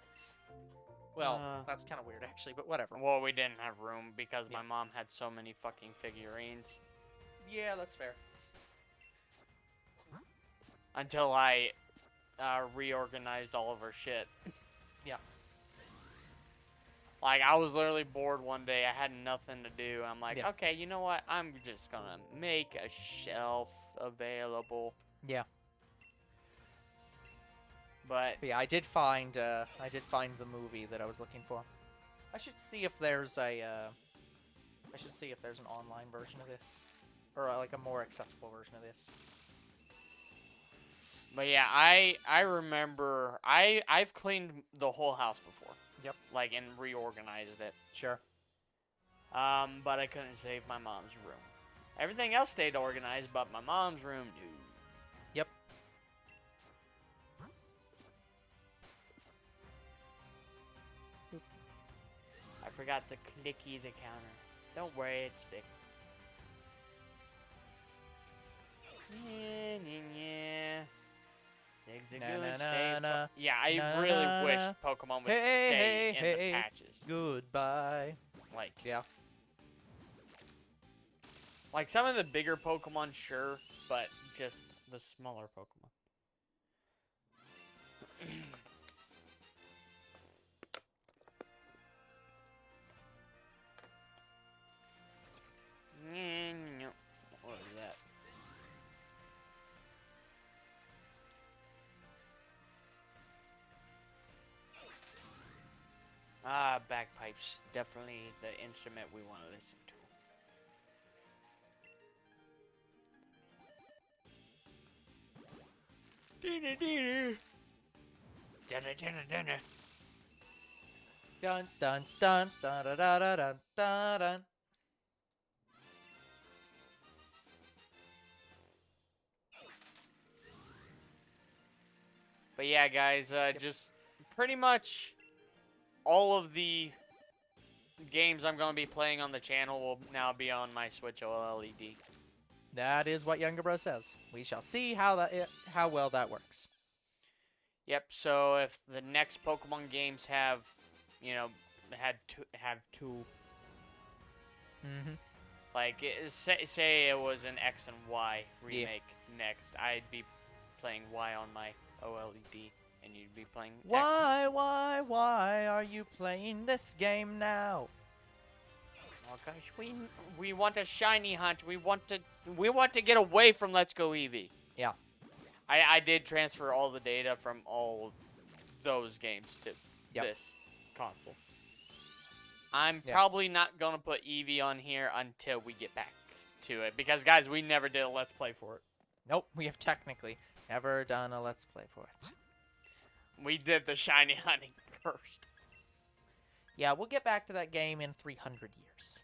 Well, that's kind of weird, actually, but whatever. Well, we didn't have room because my mom had so many fucking figurines. Yeah, that's fair. Until I reorganized all of her shit. Yeah. Like, I was literally bored one day. I had nothing to do. I'm like, Yeah. okay, you know what? I'm just gonna make a shelf available. Yeah. But yeah, I did find the movie that I was looking for. I should see if there's an online version of this, or like a more accessible version of this. But yeah, I remember I've cleaned the whole house before. Yep. Like, and reorganized it. Sure. But I couldn't save my mom's room. Everything else stayed organized, but my mom's room, no. Yep. I forgot to clicky the counter. Don't worry, it's fixed. Yeah. Zigzagoon, stay. Yeah, I really wish Pokemon would stay in the patches. Goodbye. Like, Yeah. Like some of the bigger Pokemon, sure, but just the smaller Pokemon. bagpipes. Definitely the instrument we want to listen to. Dinner, dinner. Dinner, dinner, dinner. Dun dun dun dun dun dun dun dun dun. But yeah, guys, just pretty much all of the games I'm going to be playing on the channel will now be on my Switch OLED. That is what Younger Bro says. We shall see how well that works. Yep. So if the next Pokemon games have, have two, Mm-hmm. like say it was an X and Y remake next, I'd be playing Y on my OLED, and you'd be playing X. Why are you playing this game now? Oh gosh, we want a shiny hunt. We want to get away from Let's Go Eevee. Yeah. I did transfer all the data from all those games to this console. I'm probably not gonna put Eevee on here until we get back to it, because guys, we never did a Let's Play for it. Nope, we have technically never done a Let's Play for it. We did the shiny hunting first. Yeah, we'll get back to that game in 300 years.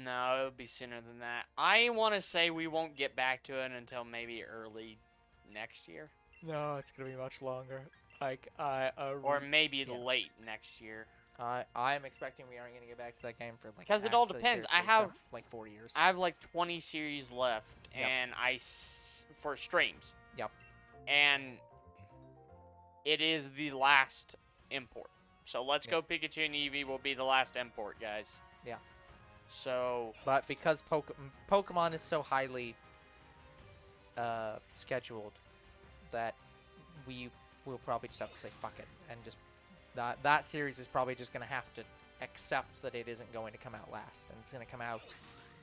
No, it'll be sooner than that. I want to say we won't get back to it until maybe early next year. No, it's gonna be much longer. Or maybe late next year. I'm expecting we aren't gonna get back to that game for like. Because it all depends. I have like 4 years. I have like 20 series left, and for streams. Yep. And it is the last import. So Let's Go Pikachu and Eevee will be the last import, guys. Yeah. So. But because Pokemon is so highly scheduled, that we will probably just have to say fuck it, and just that series is probably just gonna have to accept that it isn't going to come out last, and it's gonna come out,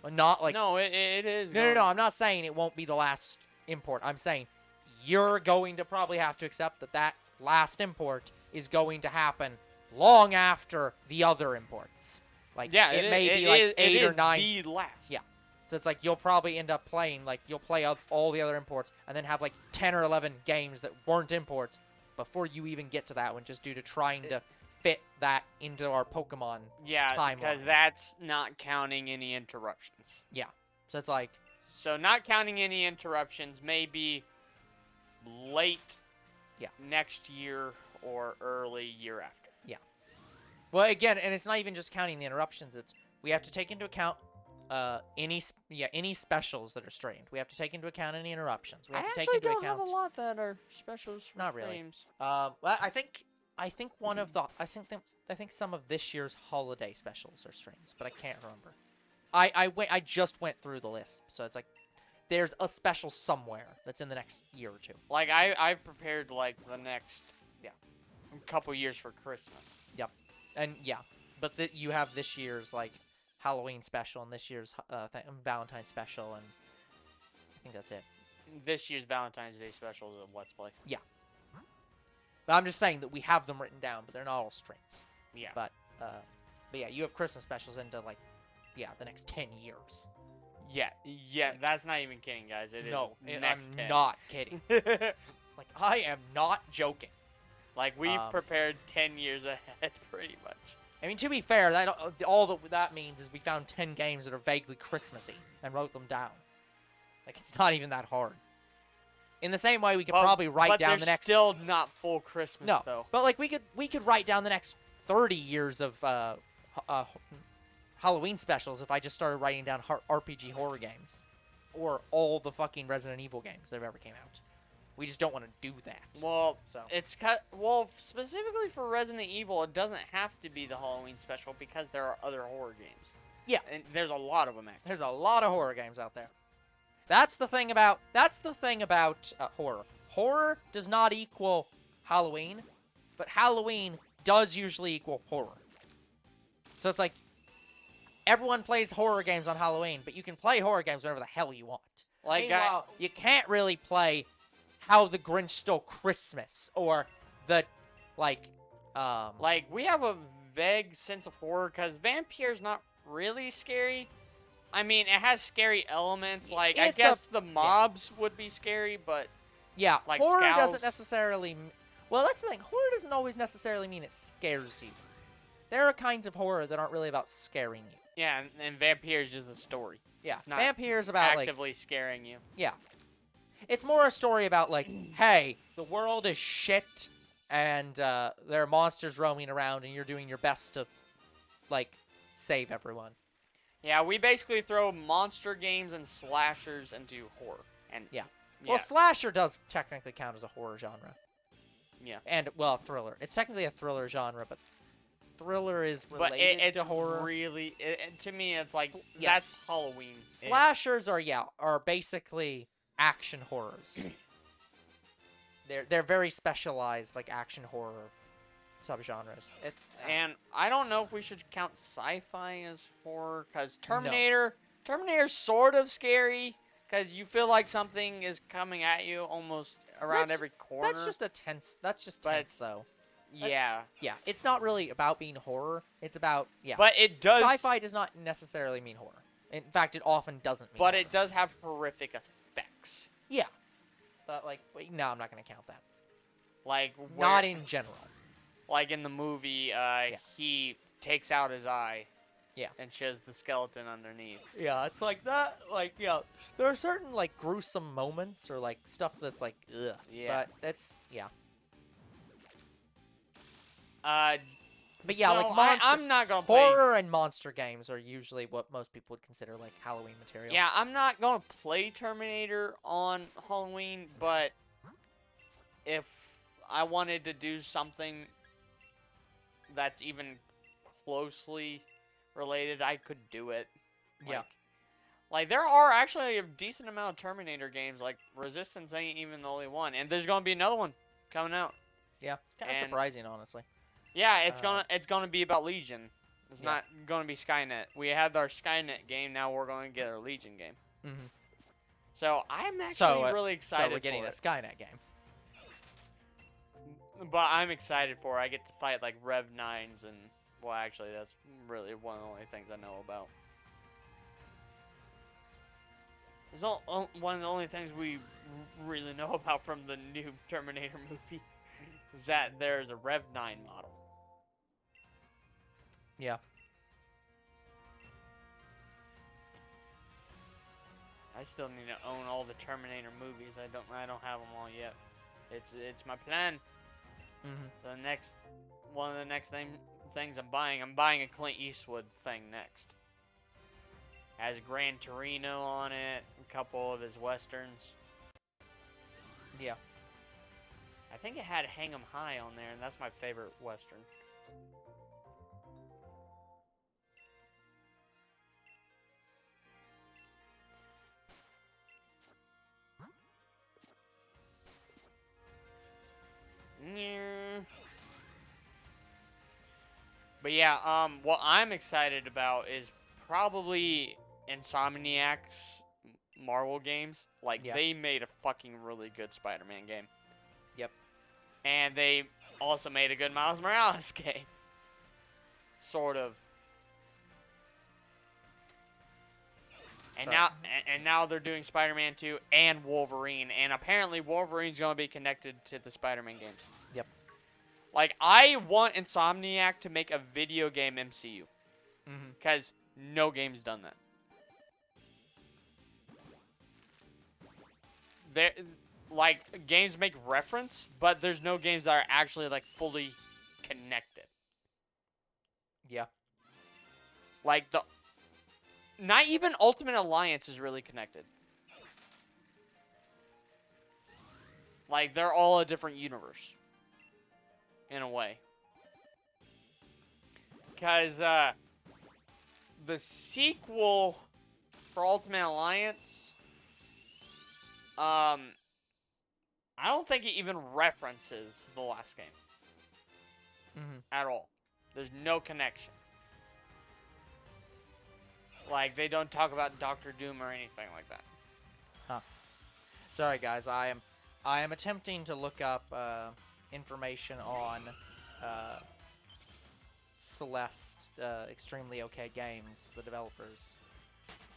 well, not like. No, it is. No. I'm not saying it won't be the last import. I'm saying you're going to probably have to accept that last import is going to happen long after the other imports. Like, it may be like 8 or 9. The last. Yeah. So it's like you'll probably end up playing, like, you'll play all the other imports and then have like 10 or 11 games that weren't imports before you even get to that one, just due to trying to fit that into our Pokemon timeline. Because that's not counting any interruptions. Yeah. So it's like. So not counting any interruptions, maybe late next year or early year after. Yeah. Well, again, and it's not even just counting the interruptions. It's we have to take into account any specials that are streamed. We have to take into account any interruptions. We have to take into account. I actually don't have a lot that are specials for not really. streams. Well, I think one of the I think some of this year's holiday specials are streams, but I can't remember. I just went through the list, so it's like there's a special somewhere that's in the next year or two. Like I've prepared like the next couple years for Christmas. Yep, and but you have this year's like Halloween special and this year's Valentine's special, and I think that's it. This year's Valentine's Day special is a Let's Play. Yeah. But I'm just saying that we have them written down, but they're not all strings. Yeah. But yeah, you have Christmas specials into like, the next 10 years. Yeah, that's not even kidding, guys. It is next I'm 10. not kidding. Like, I am not joking. Like, we prepared 10 years ahead, pretty much. I mean, to be fair, all that means is we found 10 games that are vaguely Christmassy and wrote them down. Like, it's not even that hard. In the same way, we could probably write down the next. But they're still not full Christmas, though. But like we could write down the next 30 years of Halloween specials if I just started writing down RPG horror games, or all the fucking Resident Evil games that have ever came out. We just don't want to do that. Well, specifically for Resident Evil, it doesn't have to be the Halloween special because there are other horror games. Yeah, and there's a lot of them. Actually, there's a lot of horror games out there. That's the thing about horror. Horror does not equal Halloween, but Halloween does usually equal horror. So it's like everyone plays horror games on Halloween, but you can play horror games whenever the hell you want. Like, meanwhile, you can't really play How the Grinch Stole Christmas or the like we have a vague sense of horror because Vampire's not really scary. I mean, it has scary elements. Like, I guess the mobs would be scary, but yeah, like horror Scows, doesn't necessarily. Well, that's the thing. Horror doesn't always necessarily mean it scares you. There are kinds of horror that aren't really about scaring you. Yeah, and Vampire is just a story. Yeah, it's not Vampire is about actively scaring you. Yeah, it's more a story about like, hey, the world is shit, and there are monsters roaming around, and you're doing your best to, like, save everyone. Yeah, we basically throw monster games and slashers into horror. And yeah. Well, slasher does technically count as a horror genre. Yeah. And, well, thriller. It's technically a thriller genre, but thriller is related to horror. Really, to me, it's like, that's Halloween. Slashers are basically action horrors. They're very specialized, like, action horror subgenres. And I don't know if we should count sci-fi as horror, because Terminator's sort of scary, because you feel like something is coming at you almost around every corner. That's just tense, though. Yeah. Yeah, it's not really about being horror. It's about, But it does... Sci-fi does not necessarily mean horror. In fact, it often doesn't mean But horror. it does have horrific effects. Yeah. But, like, no, I'm not going to count that. Like, not in general. Like in the movie, he takes out his eye. Yeah. And shows the skeleton underneath. Yeah, it's like that. Like, yeah, there are certain, like, gruesome moments or, like, stuff that's, like, ugh. Yeah. But that's, yeah. But yeah, like, monster... I'm not gonna play... Horror and monster games are usually what most people would consider, like, Halloween material. Yeah, I'm not gonna play Terminator on Halloween, but if I wanted to do something that's even closely related, I could do it. Like, there are actually a decent amount of Terminator games. Like, Resistance ain't even the only one, and there's gonna be another one coming out. Yeah, kind of surprising, honestly. Yeah, it's gonna be about Legion. It's not gonna be Skynet. We had our Skynet game. Now we're gonna get our Legion game. Mm-hmm. So I'm actually really excited. So we're getting a Skynet game. But I'm excited for it. I get to fight like Rev 9s and, well, actually, that's really one of the only things I know about. It's one of the only things we really know about from the new Terminator movie is that there's a Rev 9 model. Yeah. I still need to own all the Terminator movies. I don't have them all yet. It's my plan. Mm-hmm. So one of the next things I'm buying a Clint Eastwood thing next. Has Gran Torino on it, a couple of his westerns. Yeah. I think it had Hang 'em High on there, and that's my favorite western. Yeah. But yeah, what I'm excited about is probably Insomniac's Marvel games. Like, they made a fucking really good Spider-Man game. Yep. And they also made a good Miles Morales game. Sort of. And now they're doing Spider-Man 2 and Wolverine, and apparently Wolverine's going to be connected to the Spider-Man games. Yep. Like, I want Insomniac to make a video game MCU. Because no game's done that. Like, games make reference, but there's no games that are actually, like, fully connected. Yeah. Like, not even Ultimate Alliance is really connected. Like, they're all a different universe. In a way. Because, the sequel for Ultimate Alliance, I don't think it even references the last game. At all. There's no connection. Like, they don't talk about Doctor Doom or anything like that. Huh. Sorry, guys. I am attempting to look up information on Celeste, extremely okay games, the developers.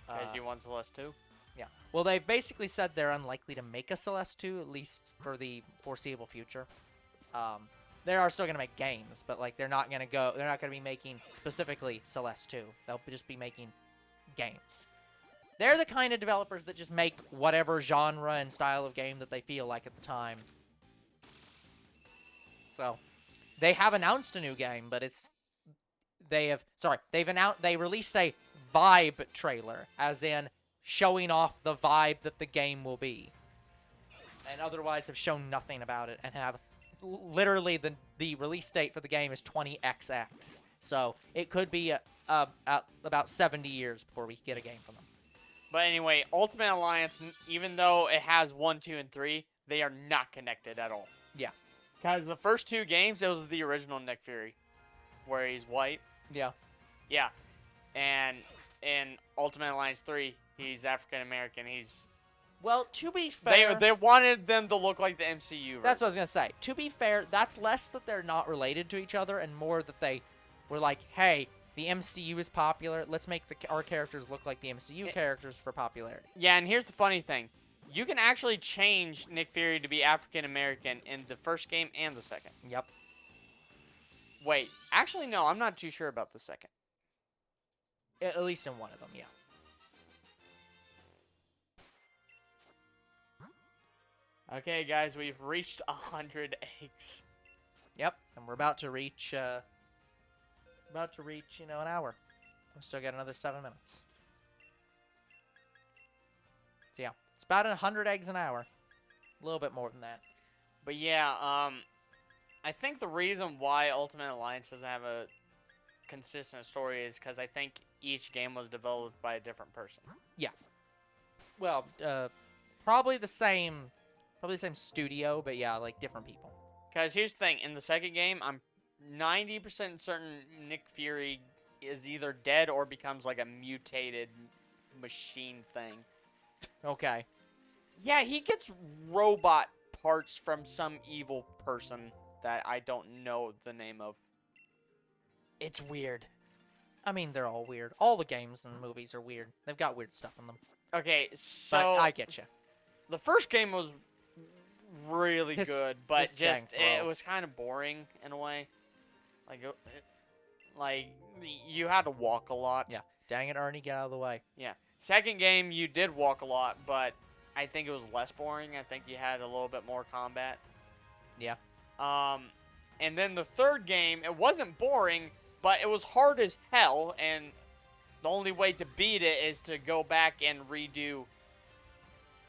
Guys, do you want Celeste 2? Yeah. Well, they've basically said they're unlikely to make a Celeste 2, at least for the foreseeable future. They are still gonna make games, but like they're not gonna be making specifically Celeste 2. They'll just be making games. They're the kind of developers that just make whatever genre and style of game that they feel like at the time. So, they have announced a new game, but they released a vibe trailer, as in showing off the vibe that the game will be. And otherwise have shown nothing about it and have literally the release date for the game is 20XX. So, it could be about 70 years before we get a game from them. But anyway, Ultimate Alliance, even though it has 1, 2, and 3, they are not connected at all. Yeah. Because the first 2 games, it was the original Nick Fury, where he's white. Yeah. Yeah. And in Ultimate Alliance 3, he's African American. Well, to be fair... They wanted them to look like the MCU version. That's what I was going to say. To be fair, that's less that they're not related to each other and more that they were like, hey... The MCU is popular. Let's make our characters look like the MCU characters for popularity. Yeah, and here's the funny thing. You can actually change Nick Fury to be African-American in the first game and the second. Yep. Wait, actually, no, I'm not too sure about the second. At least in one of them, yeah. Okay, guys, we've reached 100 eggs. Yep, and we're about to reach... an hour. We still got another 7 minutes. So yeah, it's about 100 eggs an hour. A little bit more than that. But yeah, I think the reason why Ultimate Alliance doesn't have a consistent story is because I think each game was developed by a different person. Yeah. Well, probably the same studio, but yeah, like different people. Because here's the thing, in the second game, I'm 90% certain Nick Fury is either dead or becomes like a mutated machine thing. Okay. Yeah, he gets robot parts from some evil person that I don't know the name of. It's weird. I mean, they're all weird. All the games and movies are weird. They've got weird stuff in them. Okay, so... But I get you. The first game was really good, but it was kind of boring in a way. Like, you had to walk a lot. Yeah. Dang it, Ernie, get out of the way. Yeah. Second game, you did walk a lot, but I think it was less boring. I think you had a little bit more combat. Yeah. And then the third game, it wasn't boring, but it was hard as hell, and the only way to beat it is to go back and redo,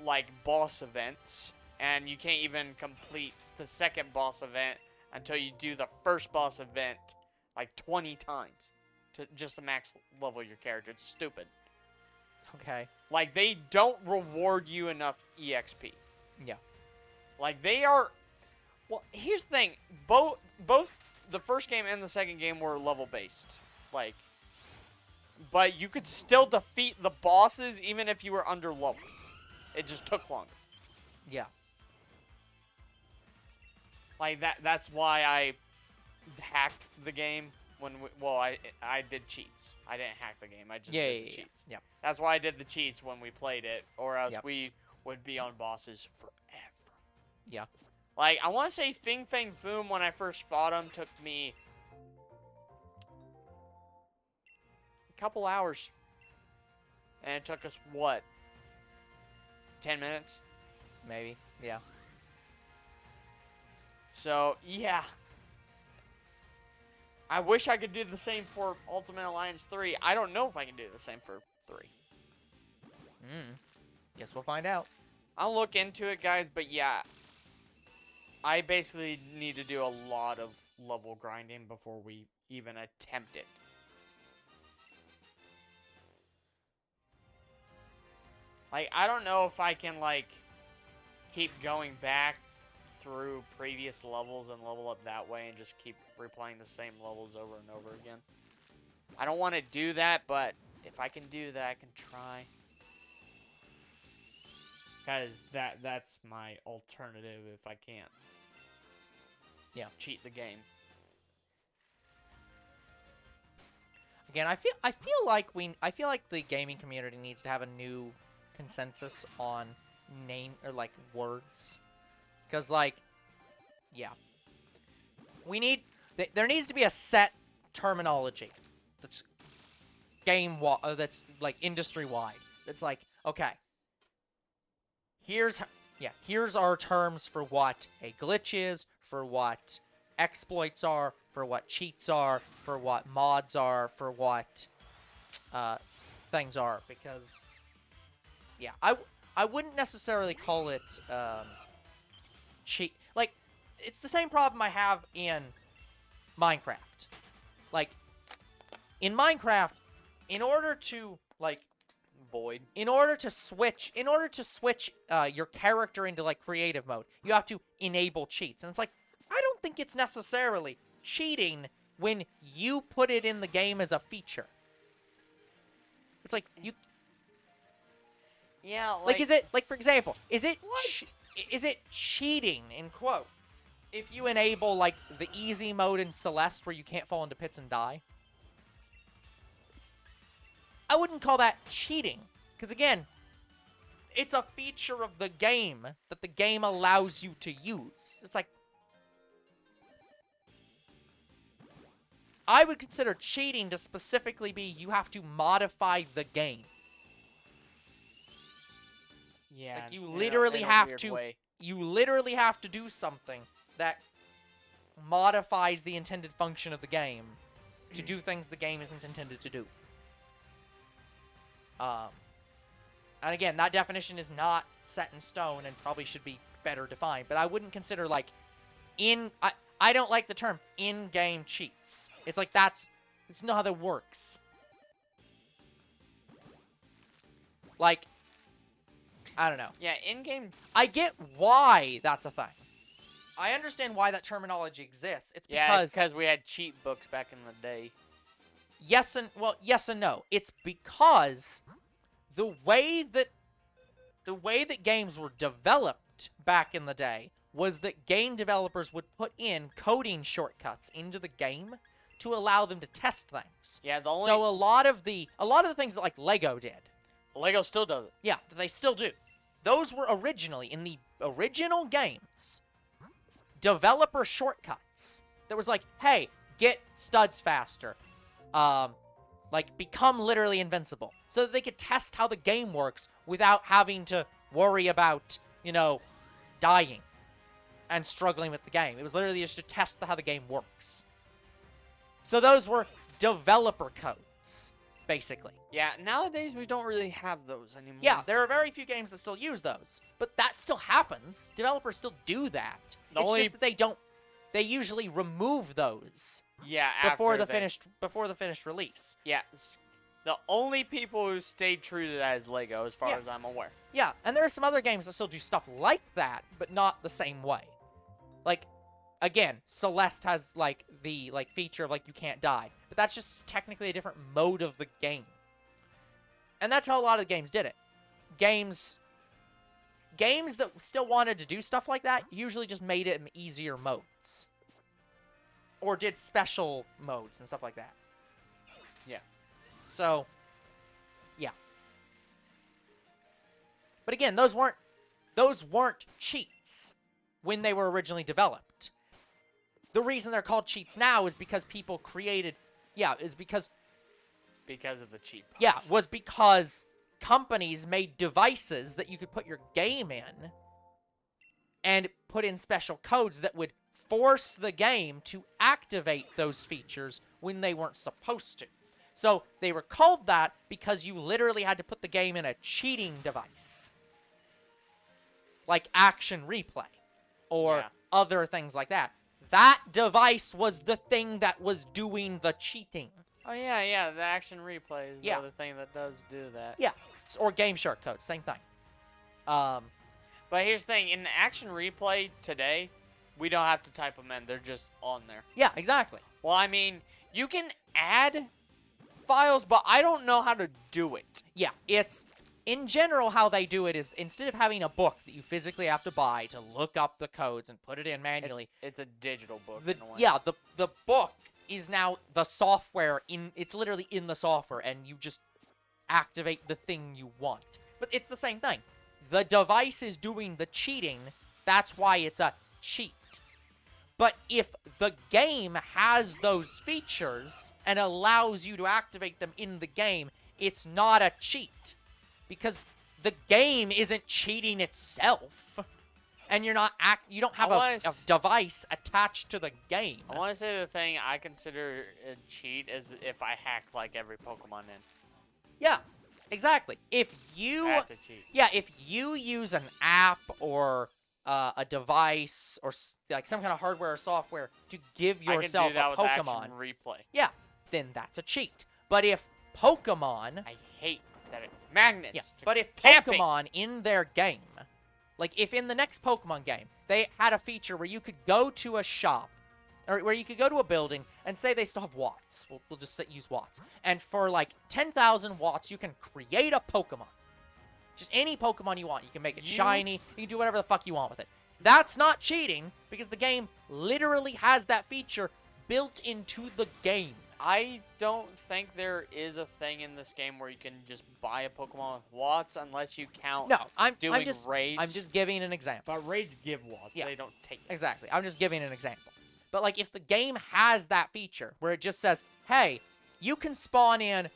like, boss events. And you can't even complete the second boss event until you do the first boss event like 20 times to max level your character. It's stupid. Okay. Like, they don't reward you enough EXP. Yeah. Like, they are... Well, here's the thing. Both the first game and the second game were level-based. Like... But you could still defeat the bosses even if you were under-leveled. It just took longer. Yeah. Like, that's why I hacked the game when I did cheats. I didn't hack the game. I just did the cheats. Yeah. That's why I did the cheats when we played it, or else Yep. we would be on bosses forever. Yeah. Like, I want to say Fing Fang Foom, when I first fought him, took me a couple hours. And it took us, what, 10 minutes? Maybe. Yeah. So, yeah. I wish I could do the same for Ultimate Alliance 3. I don't know if I can do the same for 3. Guess we'll find out. I'll look into it, guys, but yeah. I basically need to do a lot of level grinding before we even attempt it. Like, I don't know if I can, like, keep going back through previous levels and level up that way and just keep replaying the same levels over and over again. I don't want to do that, but if I can do that, I can try. Because that's my alternative if I can't. Yeah. Cheat the game. again, I feel like the gaming community needs to have a new consensus on name or like words, because like, yeah, there needs to be a set terminology that's that's like industry wide. That's like, okay, here's our terms for what a glitch is, for what exploits are, for what cheats are, for what mods are, for what things are, because yeah, I wouldn't necessarily call it cheat. Like, it's the same problem I have in Minecraft. Like, in Minecraft, in order to switch your character into like creative mode, you have to enable cheats, and it's like, I don't think it's necessarily cheating when you put it in the game as a feature. It's like, you... Yeah, like, is it, like, for example, is it cheating, in quotes, if you enable, like, the easy mode in Celeste where you can't fall into pits and die? I wouldn't call that cheating, because, again, it's a feature of the game that the game allows you to use. It's like, I would consider cheating to specifically be you have to modify the game. Yeah, like, you literally have to way. you literally have to do something that modifies the intended function of the game to do things the game isn't intended to do. And again, that definition is not set in stone and probably should be better defined, but I wouldn't consider, like, I don't like the term in-game cheats. It's like, it's not how that works. Like, I don't know. Yeah, in-game... I get why that's a thing. I understand why that terminology exists. It's because... Yeah, because we had cheat books back in the day. Yes and no. It's because the way that games were developed back in the day was that game developers would put in coding shortcuts into the game to allow them to test things. Yeah, So a lot of the things that, like, Lego did. Lego still does it. Yeah, they still do. Those were originally, in the original games, developer shortcuts. That was like, hey, get studs faster. Like, become literally invincible. So that they could test how the game works without having to worry about, dying and struggling with the game. It was literally just to test how the game works. So those were developer codes, basically. Yeah, nowadays we don't really have those anymore. Yeah, there are very few games that still use those. But that still happens. Developers still do that. It's just that they usually remove those. Yeah, before the finished release. Yeah, the only people who stayed true to that is Lego, as far as I'm aware. Yeah, and there are some other games that still do stuff like that, but not the same way. Like, again, Celeste has, like, the, like, feature of, like, you can't die. But that's just technically a different mode of the game. And that's how a lot of the games did it. Games that still wanted to do stuff like that usually just made it in easier modes. Or did special modes and stuff like that. Yeah. So, yeah. But again, those weren't cheats when they were originally developed. The reason they're called cheats now is because people created... Yeah, is because... Because of the cheat box. Yeah, was because companies made devices that you could put your game in and put in special codes that would force the game to activate those features when they weren't supposed to. So they were called that because you literally had to put the game in a cheating device. Like Action Replay. Or other things like that. That device was the thing that was doing the cheating. Oh, yeah, the Action Replay is the other thing that does do that. Yeah, or Game Shark codes, same thing. But here's the thing, in the Action Replay today, we don't have to type them in, they're just on there. Yeah, exactly. Well, I mean, you can add files, but I don't know how to do it. Yeah, it's... In general, how they do it is, instead of having a book that you physically have to buy to look up the codes and put it in manually... It's a digital book. The book is now the software it's literally in the software, and you just activate the thing you want. But it's the same thing. The device is doing the cheating. That's why it's a cheat. But if the game has those features and allows you to activate them in the game, it's not a cheat. Because the game isn't cheating itself. And you don't have a device attached to the game. I want to say the thing I consider a cheat is if I hack like every Pokemon in. Yeah, exactly. That's a cheat. Yeah, if you use an app or a device or like some kind of hardware or software to give yourself a Pokemon, action replay. yeah, then that's a cheat. But if Pokemon, I hate that magnets. yeah, but if camping. Pokemon in their game, like if in the next Pokemon game they had a feature where you could go to a shop or where you could go to a building and say they still have watts. We'll just use watts. And for like 10,000 watts, you can create a Pokemon. Just any Pokemon you want. You can make it shiny. You can do whatever the fuck you want with it. That's not cheating because the game literally has that feature built into the game. I don't think there is a thing in this game where you can just buy a Pokemon with watts unless you count I'm raids. I'm just giving an example. But raids give watts. Yeah. They don't take it. Exactly. I'm just giving an example. But like if the game has that feature where it just says, hey, you can spawn in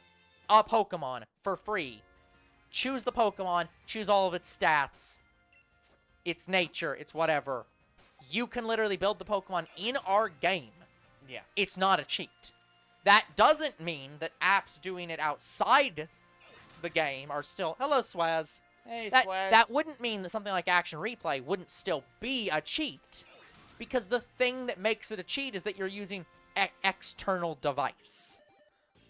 a Pokemon for free. Choose the Pokemon, choose all of its stats, its nature, its whatever. You can literally build the Pokemon in our game. Yeah. It's not a cheat. That doesn't mean that apps doing it outside the game are still... Hello, Swaz. Hey, Swaz. That wouldn't mean that something like Action Replay wouldn't still be a cheat. Because the thing that makes it a cheat is that you're using an external device.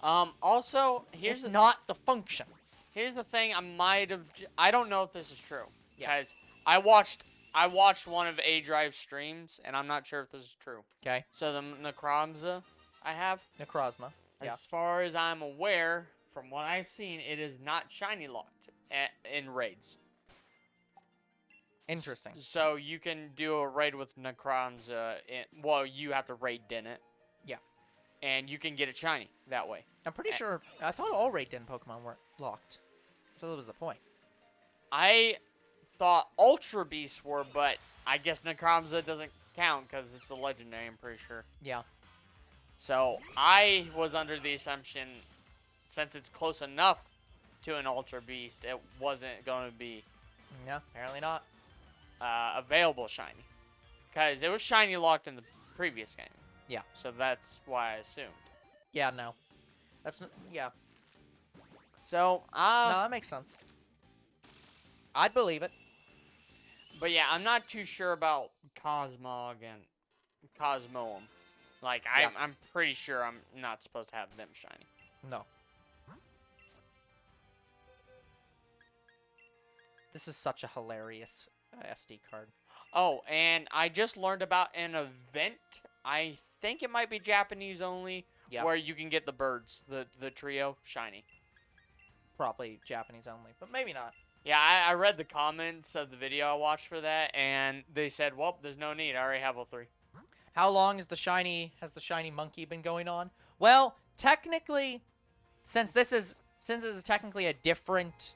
Also, It's not the functions. Here's the thing. I don't know if this is true. Yeah. Because I watched one of A-Drive's streams, and I'm not sure if this is true. Okay. So the Necromza I have, Necrozma. Yeah. as far as I'm aware, from what I've seen, it is not shiny locked in raids. Interesting. So you can do a raid with Necromza. Well, you have to raid in it. Yeah. And you can get it shiny that way. I'm pretty sure... I thought all raid den Pokemon were locked. So that was the point. I thought Ultra Beasts were, but I guess Necromza doesn't count because it's a legendary, I'm pretty sure. Yeah. So I was under the assumption, since it's close enough to an Ultra Beast, it wasn't going to be... Yeah, apparently not. Available shiny. Because it was shiny locked in the previous game. Yeah. So that's why I assumed. Yeah, no. That's... Yeah. So, No, that makes sense. I'd believe it. But yeah, I'm not too sure about Cosmog and Cosmoem. Like, Yeah. I'm pretty sure I'm not supposed to have them shiny. No. This is such a hilarious SD card. Oh, and I just learned about an event. I think it might be Japanese only, Yeah. where you can get the birds, the trio, shiny. Probably Japanese only, but maybe not. Yeah, I read the comments of the video I watched for that, and they said, well, there's no need. I already have all three. How long has the shiny monkey been going on? Well, technically, since this is technically a different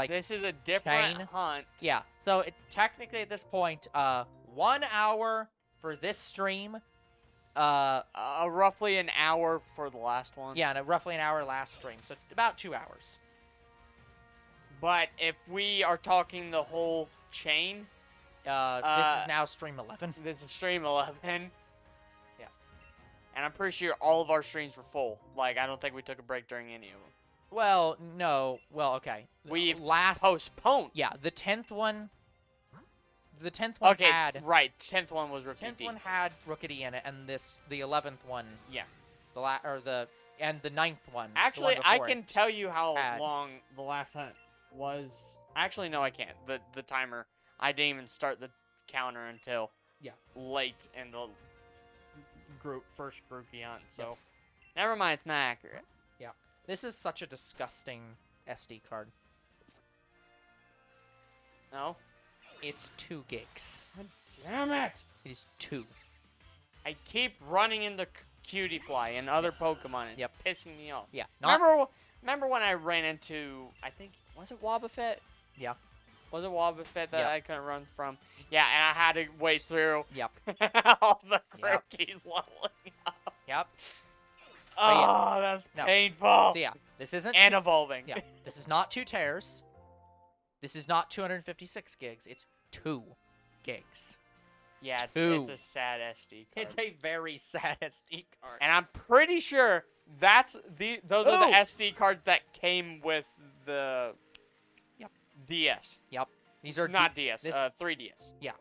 This is a different chain. hunt. Yeah. So technically at this point, 1 hour for this stream. Roughly an hour for the last one. Yeah, and roughly an hour last stream, so about 2 hours. But if we are talking the whole chain, This is now stream 11. this is stream 11. Yeah. And I'm pretty sure all of our streams were full. Like, I don't think we took a break during any of them. Well, no. Well, okay. We've last postponed. Yeah, the 10th one. The 10th one Okay, had right. 10th one was Rookie 10th D. one had Rookity in it, and the 11th one. Yeah. And the 9th one. Actually, the one I before can it. tell you how had. long the last hunt was. Actually, no, I can't. The timer. I didn't even start the counter until late in the first Grookey hunt. So, never mind. It's not accurate. Yeah. This is such a disgusting SD card. No. It's 2 gigs. God damn it! It is 2. I keep running into Cutie-Fly and other Pokemon, and Yep. it's pissing me off. Yeah. Not. Remember when I ran into, I think, was it Wobbuffet? Yeah. Was it Wobbuffet that Yep. I couldn't run from? Yeah, and I had to wait through Yep. all the Yep. Grookeys leveling up. Yep. Oh, that's No. painful. So yeah, this isn't. And evolving. Yeah. This is not 2 tears. This is not 256 gigs. It's 2 gigs. Yeah, Two. it's a sad SD card. It's a very sad SD card. And I'm pretty sure those are the SD cards that came with the Yep. DS. Yep. These are Not DS, this- 3DS. Yeah.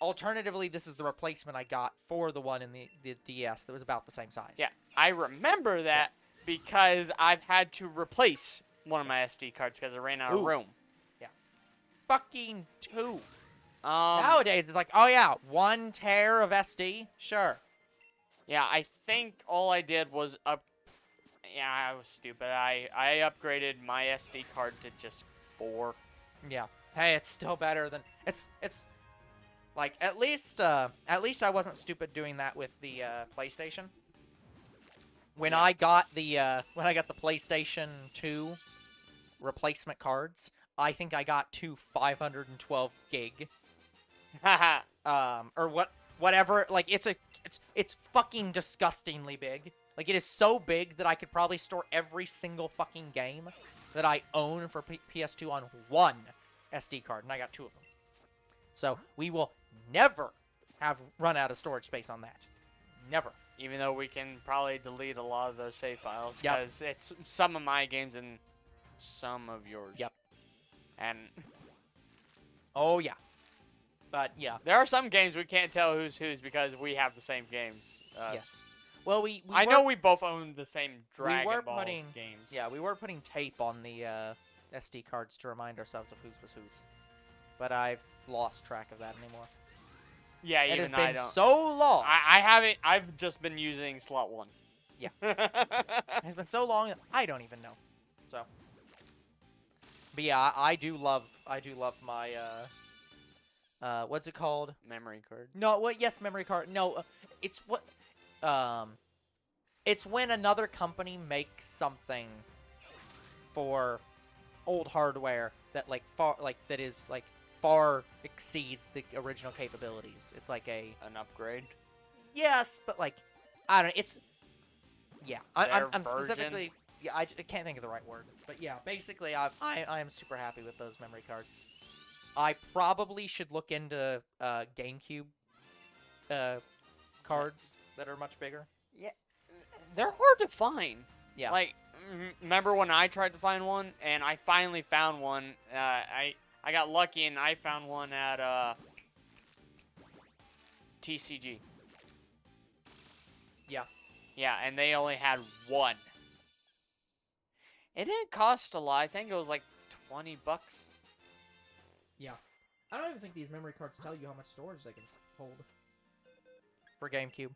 Alternatively, this is the replacement I got for the one in the DS that was about the same size. Yeah, I remember that because I've had to replace one of my SD cards because it ran out of Ooh. room. Fucking 2. Um, Nowadays, it's like, oh yeah, 1 tear of SD? Sure. Yeah, I think all I did was Yeah, I was stupid. I upgraded my SD card to just 4. Yeah. Hey, it's still better than it's like at least I wasn't stupid doing that with the PlayStation. When I got the PlayStation 2 replacement cards, I think I got 2 512 gig Haha. or whatever, like it's fucking disgustingly big. Like it is so big that I could probably store every single fucking game that I own for PS2 on 1 SD card, and I got 2 of them. So we will never have run out of storage space on that. Never. Even though we can probably delete a lot of those save files Yep. because it's some of my games and some of yours. Yep. And Oh yeah. But yeah. there are some games we can't tell who's because we have the same games. Yes. Well, I know we both own the same Dragon were Ball putting- games. Yeah, we were putting tape on the SD cards to remind ourselves of whose was whose. But I've lost track of that anymore. Yeah, It even has I been don't. so long. I haven't. I've just been using slot 1. Yeah. It has been so long that I don't even know. So. But yeah, I do love my what's it called? Memory card. No, what? Yes, memory card. No, it's what. It's when another company makes something for old hardware that far exceeds the original capabilities. It's like An upgrade. yes, but like I don't know. It's yeah. I'm Their specifically yeah. I can't think of the right word, but yeah. Basically, I am super happy with those memory cards. I probably should look into GameCube cards that are much bigger. Yeah, they're hard to find. Yeah. Like, remember when I tried to find one, and I finally found one. I got lucky and I found one at TCG. Yeah. Yeah, and they only had one. It didn't cost a lot. I think it was like $20. Yeah. I don't even think these memory cards tell you how much storage they can hold. For GameCube.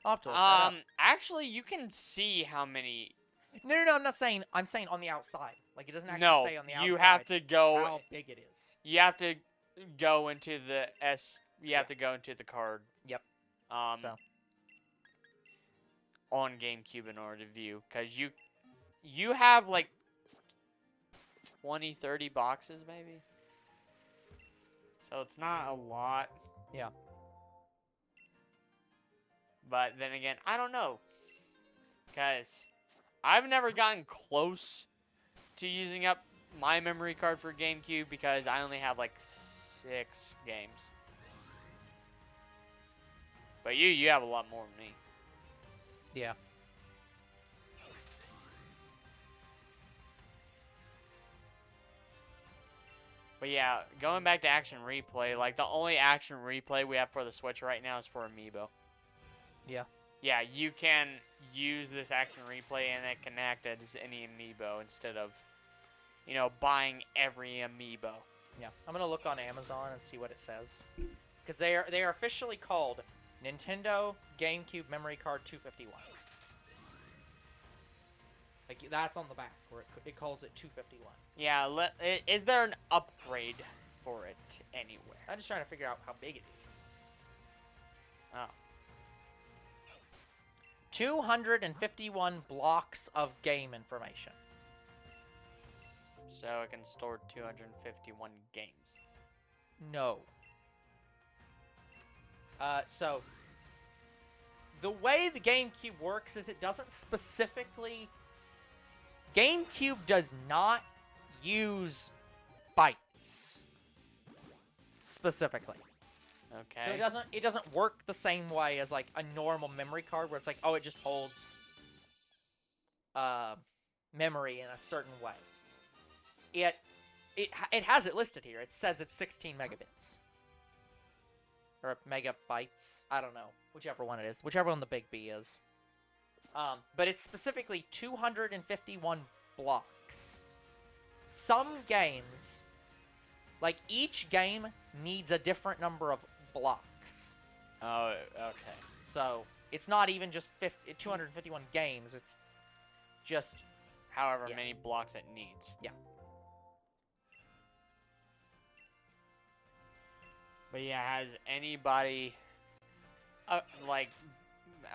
I'll have to look that up. Actually, you can see how many. No, I'm not saying. I'm saying on the outside. Like, it doesn't actually No, say on the outside you have to go. how big it is. You have to go into the You have to go into the card. Yep. So. On GameCube in order to view, because you have like 20, 30 boxes maybe. So it's not a lot. Yeah. But then again, I don't know. Because I've never gotten close to using up my memory card for GameCube because I only have like 6 games. But you have a lot more than me. Yeah. But yeah, going back to action replay, like the only action replay we have for the Switch right now is for Amiibo. Yeah. Yeah, you can use this action replay and it can act as any Amiibo instead of, buying every Amiibo. Yeah. I'm gonna look on Amazon and see what it says, because they are officially called Nintendo GameCube Memory Card 251. Like, that's on the back where it calls it 251. Yeah, is there an upgrade for it anywhere? I'm just trying to figure out how big it is. Oh. 251 blocks of game information. So it can store 251 games. No. So the way the GameCube works is it doesn't specifically... GameCube does not use bytes specifically. Okay. So it doesn't work the same way as like a normal memory card where it's like, oh, it just holds memory in a certain way. It has it listed here. It says it's 16 megabits. Or megabytes. I don't know. Whichever one it is. Whichever one the big B is. But it's specifically 251 blocks. Some games, like each game needs a different number of blocks. Oh, okay. So it's not even just 251 games. It's just however many blocks it needs. Yeah. But yeah, has anybody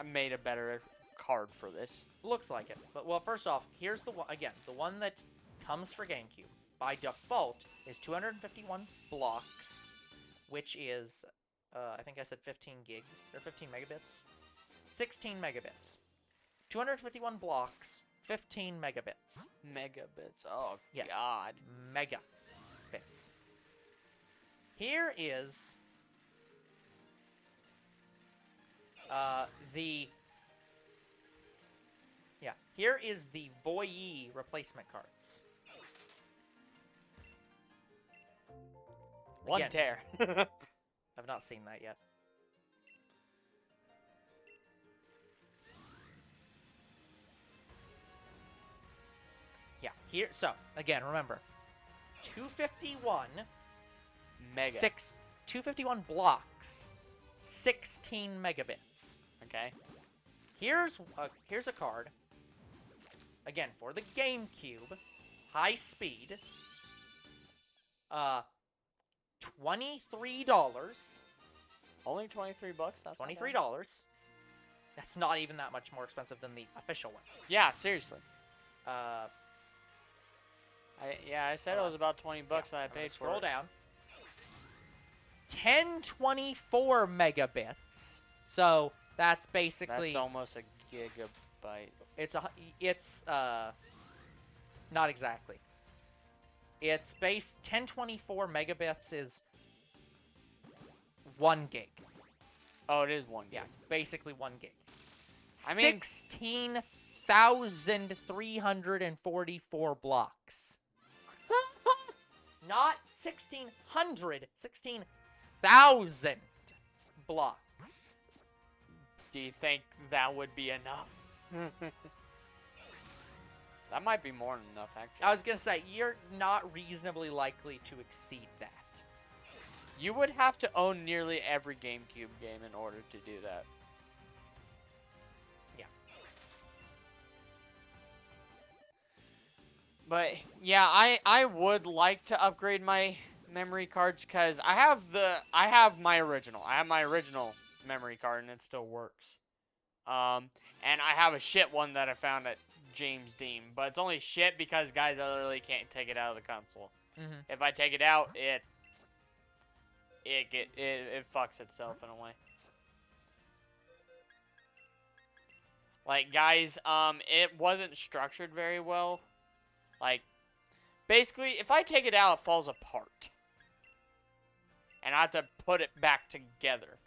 made a better card for this? Looks like it. But well, first off, here's the one again. The one that comes for GameCube by default is 251 blocks, which is I think I said 15 gigs or 15 megabits. 16 megabits. 251 blocks, 15 megabits. Megabits. Oh, yes. God. Megabits. Here is here is the Voyee replacement cards. One Again, tear. I've not seen that yet. Yeah, here, so, again, remember, 251 Mega. 251 blocks, 16 megabits. Okay. Here's a card. Again, for the GameCube, high speed. $23. Only $23? That's $23. That's not even that much more expensive than the official ones. Yeah, seriously. Uh, I said it was about $20 that I paid for. Scroll down. 1024 megabits. So that's basically that's almost a gigabyte. It's not exactly. It's 1024 megabits is 1 gig. Oh, it is 1 gig. Yeah, it's basically 1 gig. I mean, 16,344 blocks. Not 1,600, 16,000 blocks. do you think that would be enough? That might be more than enough, actually. I was gonna say, you're not reasonably likely to exceed that. You would have to own nearly every GameCube game in order to do that. Yeah. But yeah, I would like to upgrade my memory cards because I have my original. I have my original memory card and it still works. And I have a shit one that I found at James Dean, but it's only shit because guys, I literally can't take it out of the console. Mm-hmm. If I take it out, it fucks itself in a way. Like, guys, it wasn't structured very well. Like, basically, if I take it out, it falls apart. And I have to put it back together.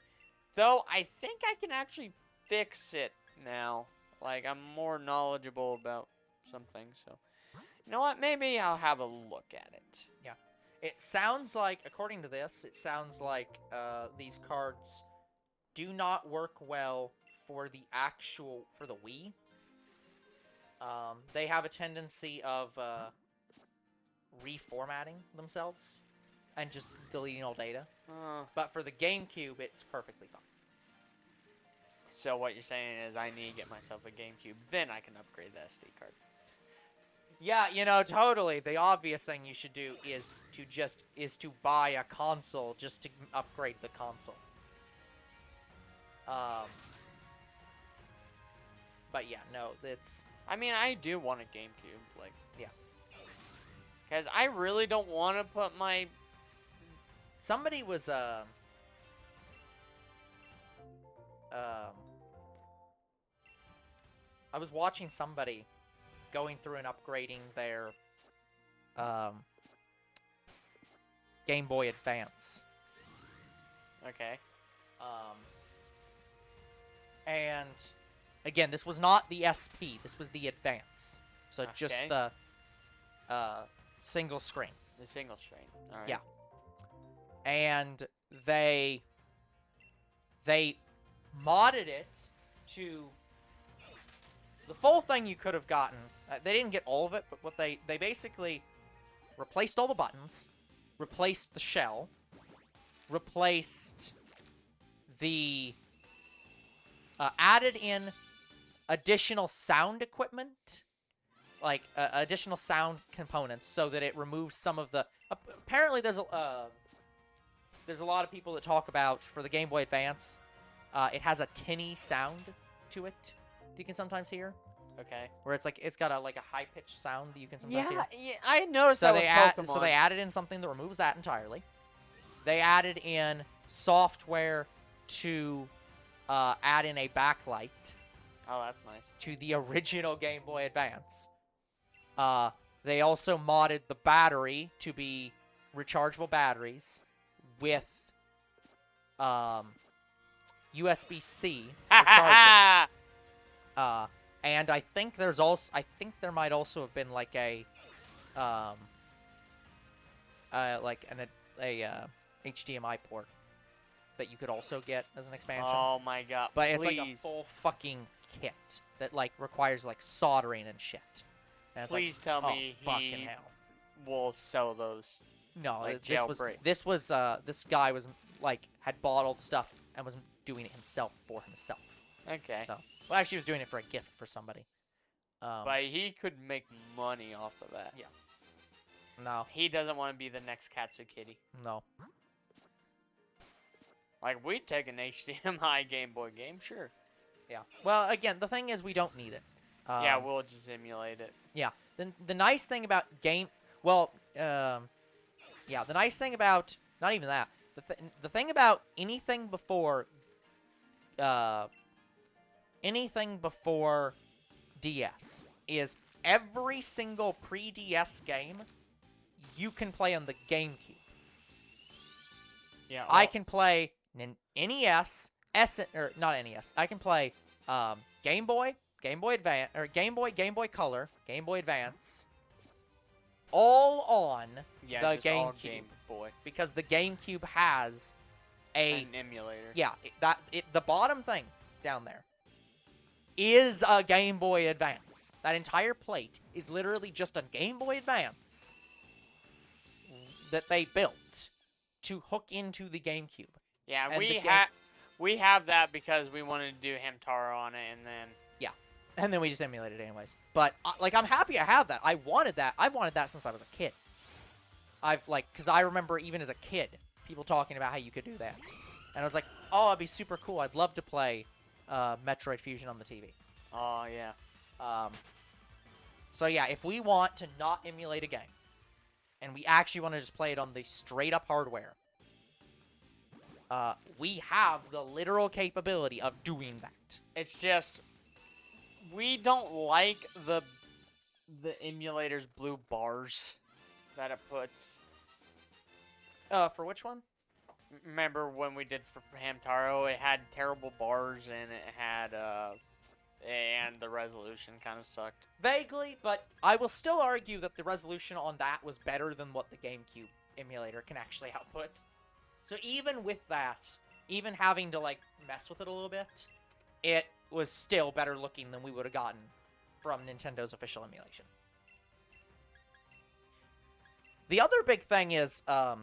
Though, I think I can actually fix it now. Like, I'm more knowledgeable about some things, so... You know what? Maybe I'll have a look at it. Yeah. It sounds like, according to this, it sounds like these cards do not work well for the Wii. They have a tendency of reformatting themselves and just deleting all data. But for the GameCube, it's perfectly fine. So what you're saying is I need to get myself a GameCube, then I can upgrade the SD card. Yeah, you know, totally. The obvious thing you should do is to buy a console just to upgrade the console. But yeah, no, it's I mean, I do want a GameCube, like, yeah. because I really don't want to put my. Somebody was I was watching somebody going through and upgrading their Game Boy Advance. Okay. And again, this was not the SP. This was the Advance. So just Okay. the single screen. The single screen. All right. Yeah. And they modded it to the full thing you could have gotten. They didn't get all of it, but what they basically replaced all the buttons, replaced the shell, replaced the added in additional sound equipment, like additional sound components, so that it removes some of the. Apparently, there's a lot of people that talk about for the Game Boy Advance. It has a tinny sound to it. You can sometimes hear, Okay. where it's got a high pitched sound that you can sometimes hear. Yeah, I noticed So that they with Pokemon. so they added in something that removes that entirely. They added in software to add in a backlight Oh, that's nice. to the original Game Boy Advance. They also modded the battery to be rechargeable batteries with USB-C for charging. And I think there might also have been like a HDMI port that you could also get as an expansion. Oh my god! But please. it's like a full fucking kit that requires soldering and shit. And it's Please tell me fucking he hell. will sell those. No, like this guy was had bought all the stuff and was doing it himself for himself. Okay. So, well, actually, he was doing it for a gift for somebody. But he could make money off of that. Yeah. No, He doesn't want to be the next Katsu Kitty. no. Like, we'd take an HDMI Game Boy game, sure. Yeah. Well, again, the thing is, we don't need it. Yeah, we'll just emulate it. Yeah. The nice thing about the nice thing about not even that. The thing about anything before DS is every single pre-DS game you can play on the GameCube. Yeah. I can play NES, or not NES. I can play Game Boy, Game Boy Advance, or Game Boy Color, Game Boy Advance, all on the just all GameCube. Game Boy. Because the GameCube has An emulator. yeah, the bottom thing down there is a Game Boy Advance. That entire plate is literally just a Game Boy Advance that they built to hook into the GameCube. Yeah, And we have that because we wanted to do Hamtaro on it, and then And then we just emulated it anyways. But, I'm happy I have that. I wanted that. I've wanted that since I was a kid. Because I remember even as a kid, people talking about how you could do that. And I was like, oh, it'd be super cool. I'd love to play Metroid Fusion on the TV. oh yeah. So yeah, if we want to not emulate a game, and we actually want to just play it on the straight-up hardware, we have the literal capability of doing that. It's just we don't like the emulator's blue bars that it puts. For which one? Remember when we did for Hamtaro? It had terrible bars and it had and the resolution kind of sucked. Vaguely, but I will still argue that the resolution on that was better than what the GameCube emulator can actually output. So even with that, even having to mess with it a little bit, it was still better looking than we would have gotten from Nintendo's official emulation. The other big thing is, a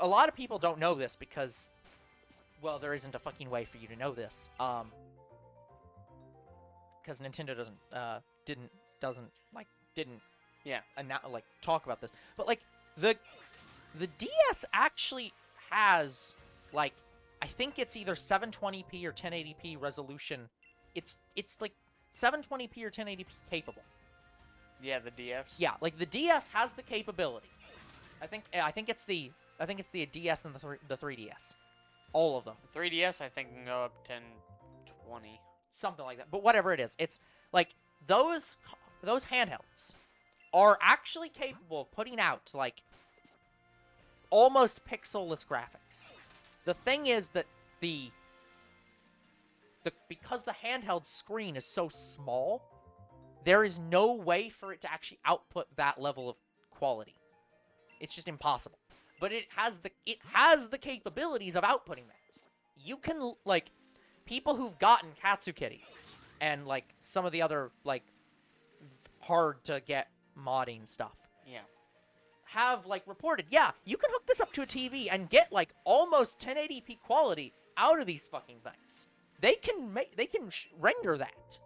lot of people don't know this because, well, there isn't a fucking way for you to know this. Because Nintendo didn't talk about this. But the DS actually has I I think it's either 720p or 1080p resolution. It's like 720p or 1080p capable. Yeah, the DS. Yeah, like the DS has the capability. I think it's the DS and the 3DS. All of them. The 3DS, I think, can go up 1020. Something like that. But whatever it is, it's like those handhelds are actually capable of putting out like almost pixelless graphics. The thing is that because the handheld screen is so small, there is no way for it to actually output that level of quality. It's just impossible. But it has the capabilities of outputting that. You can like people who've gotten Katsu Kitties and like some of the other like hard to get modding stuff. Yeah. Have like reported, yeah, you can hook this up to a TV and get like almost 1080p quality out of these fucking things. They can render that.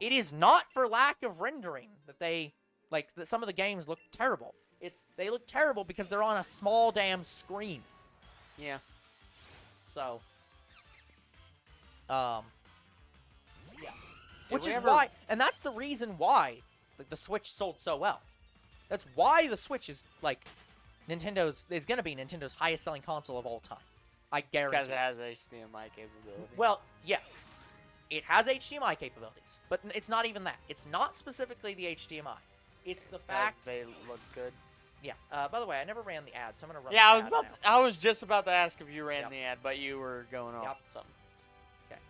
It is not for lack of rendering that that some of the games look terrible. They look terrible because they're on a small damn screen. Yeah. So, yeah. Which is why, and that's the reason why the Switch sold so well. That's why the Switch is like is gonna be Nintendo's highest selling console of all time. I guarantee. Because it has HDMI capability. Well, yes, it has HDMI capabilities, but it's not even that. It's not specifically the HDMI. It's the fact they look good. Yeah. By the way, I never ran the ad, so I'm gonna run. Yeah, the ad now. I was just about to ask if you ran the ad, but you were going off something. Okay.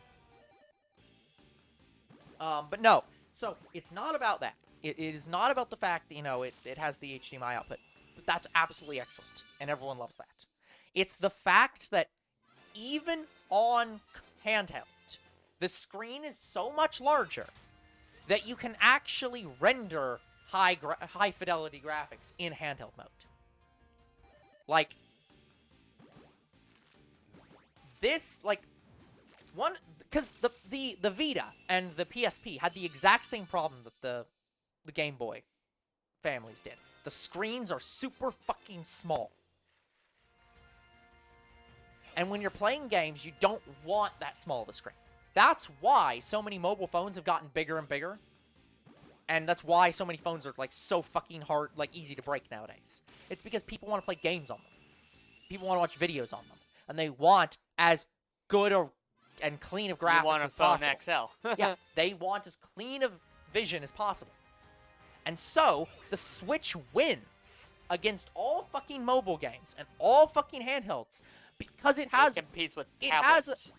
But no. So it's not about that. It is not about the fact that it has the HDMI output. But that's absolutely excellent, and everyone loves that. It's the fact that even on handheld, the screen is so much larger that you can actually render high fidelity graphics in handheld mode. Like this, because the Vita and the PSP had the exact same problem that the Game Boy families did. The screens are super fucking small. And when you're playing games, you don't want that small of a screen. That's why so many mobile phones have gotten bigger and bigger. And that's why so many phones are so fucking hard, easy to break nowadays. It's because people want to play games on them. People want to watch videos on them. And they want as good and clean of graphics as possible. You want a phone XL. Yeah, they want as clean of vision as possible. And so, the Switch wins against all fucking mobile games and all fucking handhelds because it competes with tablets.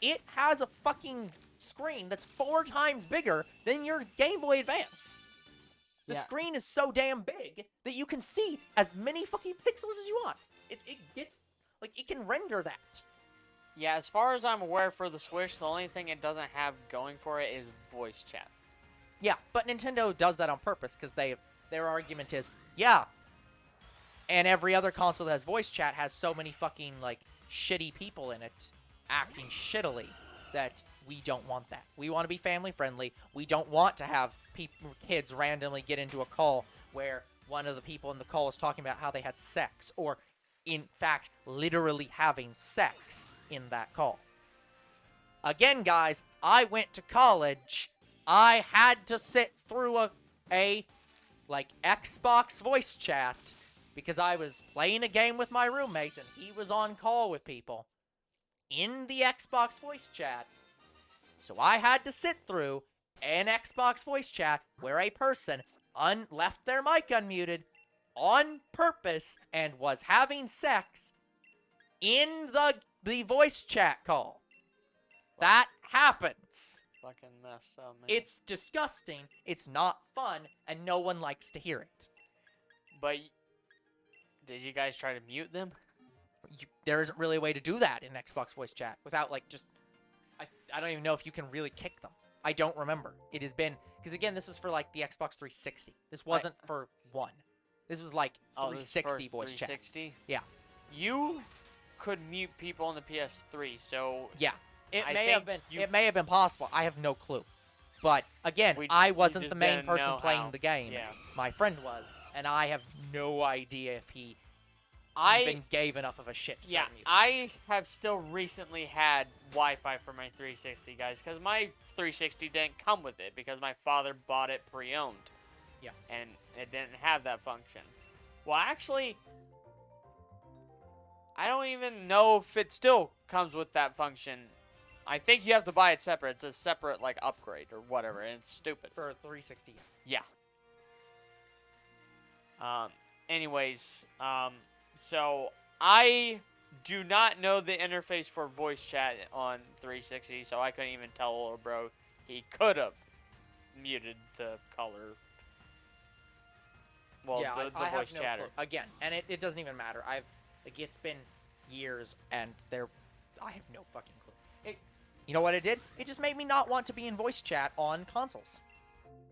It has a fucking screen that's 4 times bigger than your Game Boy Advance. The screen is so damn big that you can see as many fucking pixels as you want. It can render that. Yeah, as far as I'm aware for the Switch, the only thing it doesn't have going for it is voice chat. Yeah, but Nintendo does that on purpose because their argument is, yeah, and every other console that has voice chat has so many fucking, shitty people in it acting shittily that we don't want that. We want to be family friendly. We don't want to have kids randomly get into a call where one of the people in the call is talking about how they had sex or, in fact, literally having sex in that call. Again, guys, I went to college. I had to sit through a Xbox voice chat because I was playing a game with my roommate and he was on call with people in the Xbox voice chat. So I had to sit through an Xbox voice chat where a person left their mic unmuted on purpose and was having sex in the voice chat call. That happens. Fucking messed up, man. It's disgusting, it's not fun, and no one likes to hear it. But did you guys try to mute them? There isn't really a way to do that in Xbox voice chat without, I don't even know if you can really kick them. I don't remember. It has been, because again, this is for, the Xbox 360. This wasn't for One. This was, 360 voice 360? chat. Yeah. You could mute people on the PS3, so... Yeah. It may have been possible. I have no clue. But again, I wasn't the main person playing the game. Yeah. My friend was, and I have no idea if he been gave enough of a shit to Yeah, try to mute. I have still recently had Wi-Fi for my 360, guys, because my 360 didn't come with it because my father bought it pre-owned. Yeah. And it didn't have that function. Well, actually, I don't even know if it still comes with that function. I think you have to buy it separate. It's a separate, like, upgrade or whatever, and it's stupid. For 360. Yeah. Anyways, so I do not know the interface for voice chat on 360, so I couldn't even tell little bro he could have muted the color. Well, yeah, the I voice have no chatter. clue. Again, and it doesn't even matter. It's been years, and I have no fucking clue. You know what it did? It just made me not want to be in voice chat on consoles.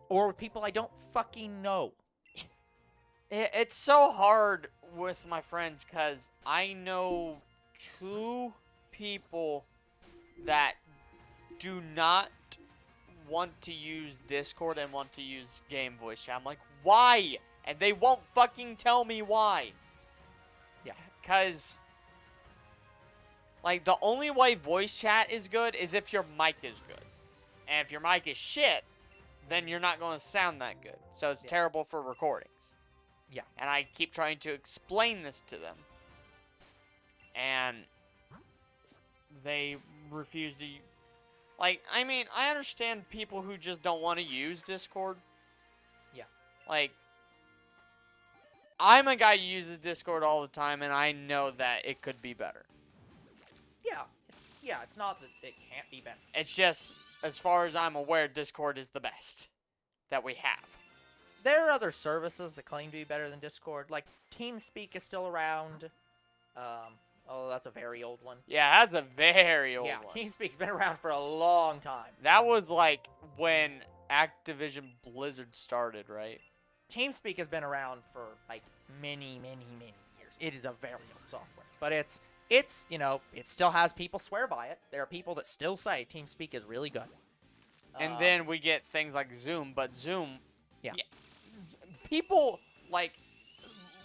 Or with people I don't fucking know. It's so hard with my friends because I know 2 people that do not want to use Discord and want to use game voice chat. I'm like, why? And they won't fucking tell me why. Yeah. Because, like, the only way voice chat is good is if your mic is good. And if your mic is shit, then you're not going to sound that good. So it's terrible for recordings. Yeah. And I keep trying to explain this to them. And they refuse to. Like, I mean, I understand people who just don't want to use Discord. Yeah. Like, I'm a guy who uses Discord all the time, and I know that it could be better. Yeah. Yeah, it's not that it can't be better. It's just, as far as I'm aware, Discord is the best that we have. There are other services that claim to be better than Discord. Like, TeamSpeak is still around. Oh, that's a very old one. Yeah, that's a very old one. Yeah, TeamSpeak's been around for a long time. That was like when Activision Blizzard started, right? TeamSpeak has been around for like many, many, many years. It is a very old software, but it's you know, it still has people swear by it. There are people that still say TeamSpeak is really good. And then we get things like Zoom, but Zoom, yeah, people like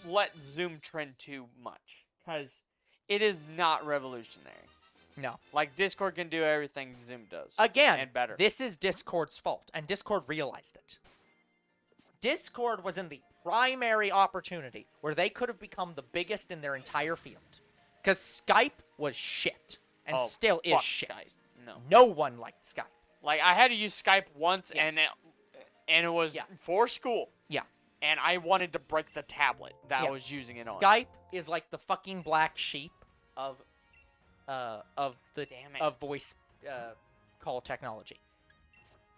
let Zoom trend too much because it is not revolutionary. No. Like, Discord can do everything Zoom does. Again, and better. This is Discord's fault, and Discord realized it. Discord was in the primary opportunity where they could have become the biggest in their entire field. Because Skype was shit, and still is shit. Skype. No one liked Skype. Like, I had to use Skype once, and it was for school. Yeah. And I wanted to break the tablet that I was using it on. Skype is like the fucking black sheep of voice call technology.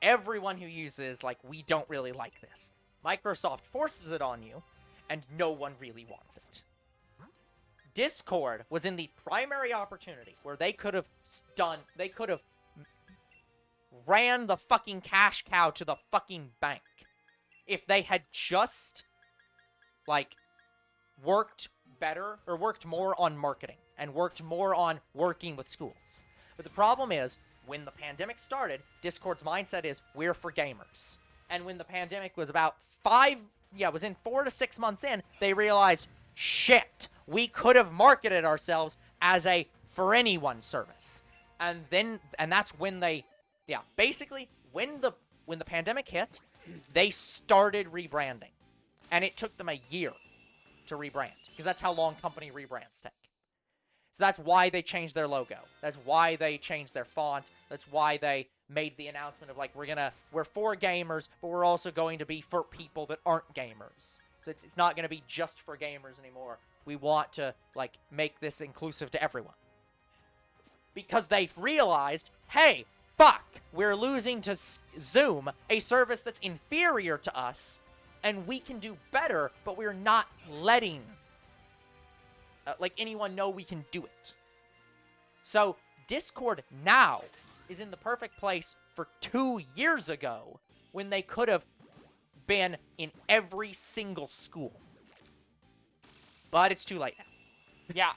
Everyone who uses, like, we don't really like this. Microsoft forces it on you, and no one really wants it. Discord was in the primary opportunity where they could have ran the fucking cash cow to the fucking bank if they had just, like, worked better or worked more on marketing and worked more on working with schools. But the problem is, when the pandemic started, Discord's mindset is, we're for gamers. And when the pandemic was about 4 to 6 months in, they realized, shit, we could have marketed ourselves as a for anyone service. And that's when they, basically, when the pandemic hit, they started rebranding. And it took them a year to rebrand, because that's how long company rebrands take. So that's why they changed their logo. That's why they changed their font. That's why they made the announcement of, like, we're for gamers, but we're also going to be for people that aren't gamers. So it's not going to be just for gamers anymore. We want to, like, make this inclusive to everyone. Because they've realized, hey, fuck, we're losing to Zoom, a service that's inferior to us, and we can do better, but we're not letting anyone know we can do it. So Discord now is in the perfect place for 2 years ago when they could have been in every single school. But it's too late now. Yeah,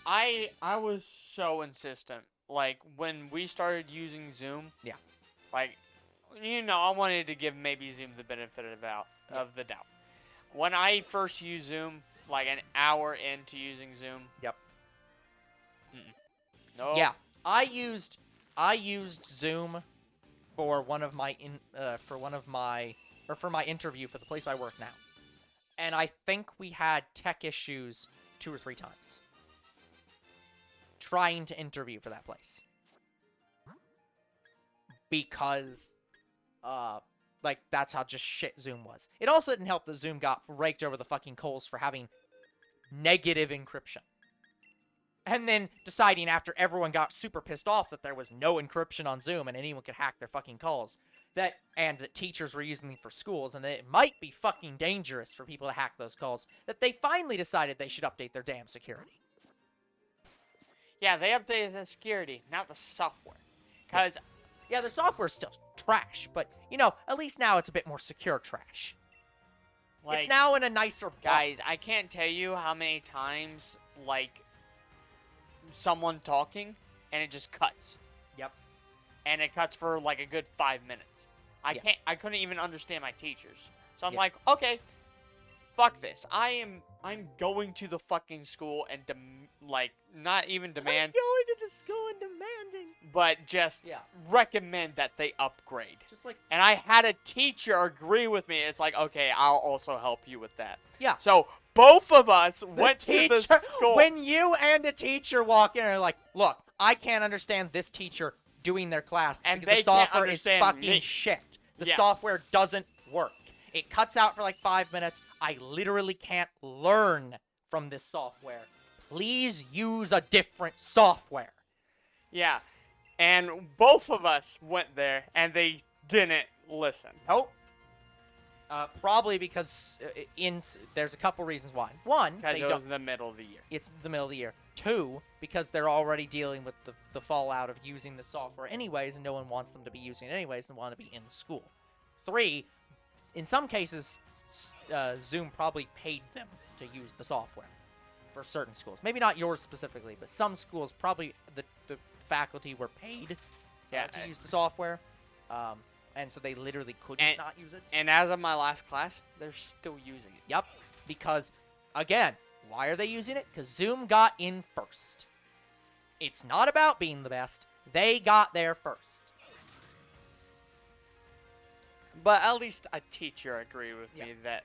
I was so insistent. Like, when we started using Zoom, like, I wanted to give maybe Zoom the benefit of the doubt. When I first used Zoom, like an hour into using Zoom. Yep. No. Yeah, I used Zoom for for my interview for the place I work now, and I think we had tech issues 2 or 3 times trying to interview for that place because, like that's how just shit Zoom was. It also didn't help that Zoom got raked over the fucking coals for having negative encryption. And then deciding after everyone got super pissed off that there was no encryption on Zoom and anyone could hack their fucking calls, that teachers were using them for schools and that it might be fucking dangerous for people to hack those calls, that they finally decided they should update their damn security. Yeah, they updated the security, not the software. Because, yeah, the software's still trash, but, you know, at least now it's a bit more secure trash. like, It's now in a nicer box. guys, I can't tell you how many times, like, someone talking, and it just cuts. Yep. And it cuts for, like, a good 5 minutes. I couldn't even understand my teachers. So I'm like, okay, fuck this. I'm going to the fucking school and, not even demand, going to the school and demanding. but just recommend that they upgrade. Just like, And I had a teacher agree with me. It's like, okay, I'll also help you with that. yeah. So both of us went to the school. When you and a teacher walk in and are like, look, I can't understand this teacher doing their class And because they the software can't is understand fucking me. shit. The Yeah. software doesn't work. It cuts out for like 5 minutes. I literally can't learn from this software. Please use a different software. Yeah. And both of us went there, and they didn't listen. Nope. Probably because there's a couple reasons why. One, Because they it was don't. the middle of the year. It's the middle of the year. 2, because they're already dealing with the fallout of using the software anyways, and no one wants them to be using it anyways and want to be in school. 3, in some cases, Zoom probably paid them to use the software for certain schools. Maybe not yours specifically, but some schools probably the faculty were paid to use the software. And so they literally couldn't not use it. And as of my last class, they're still using it. Yep. Because, again, why are they using it? Because Zoom got in first. It's not about being the best. They got there first. But at least a teacher agreed with me that...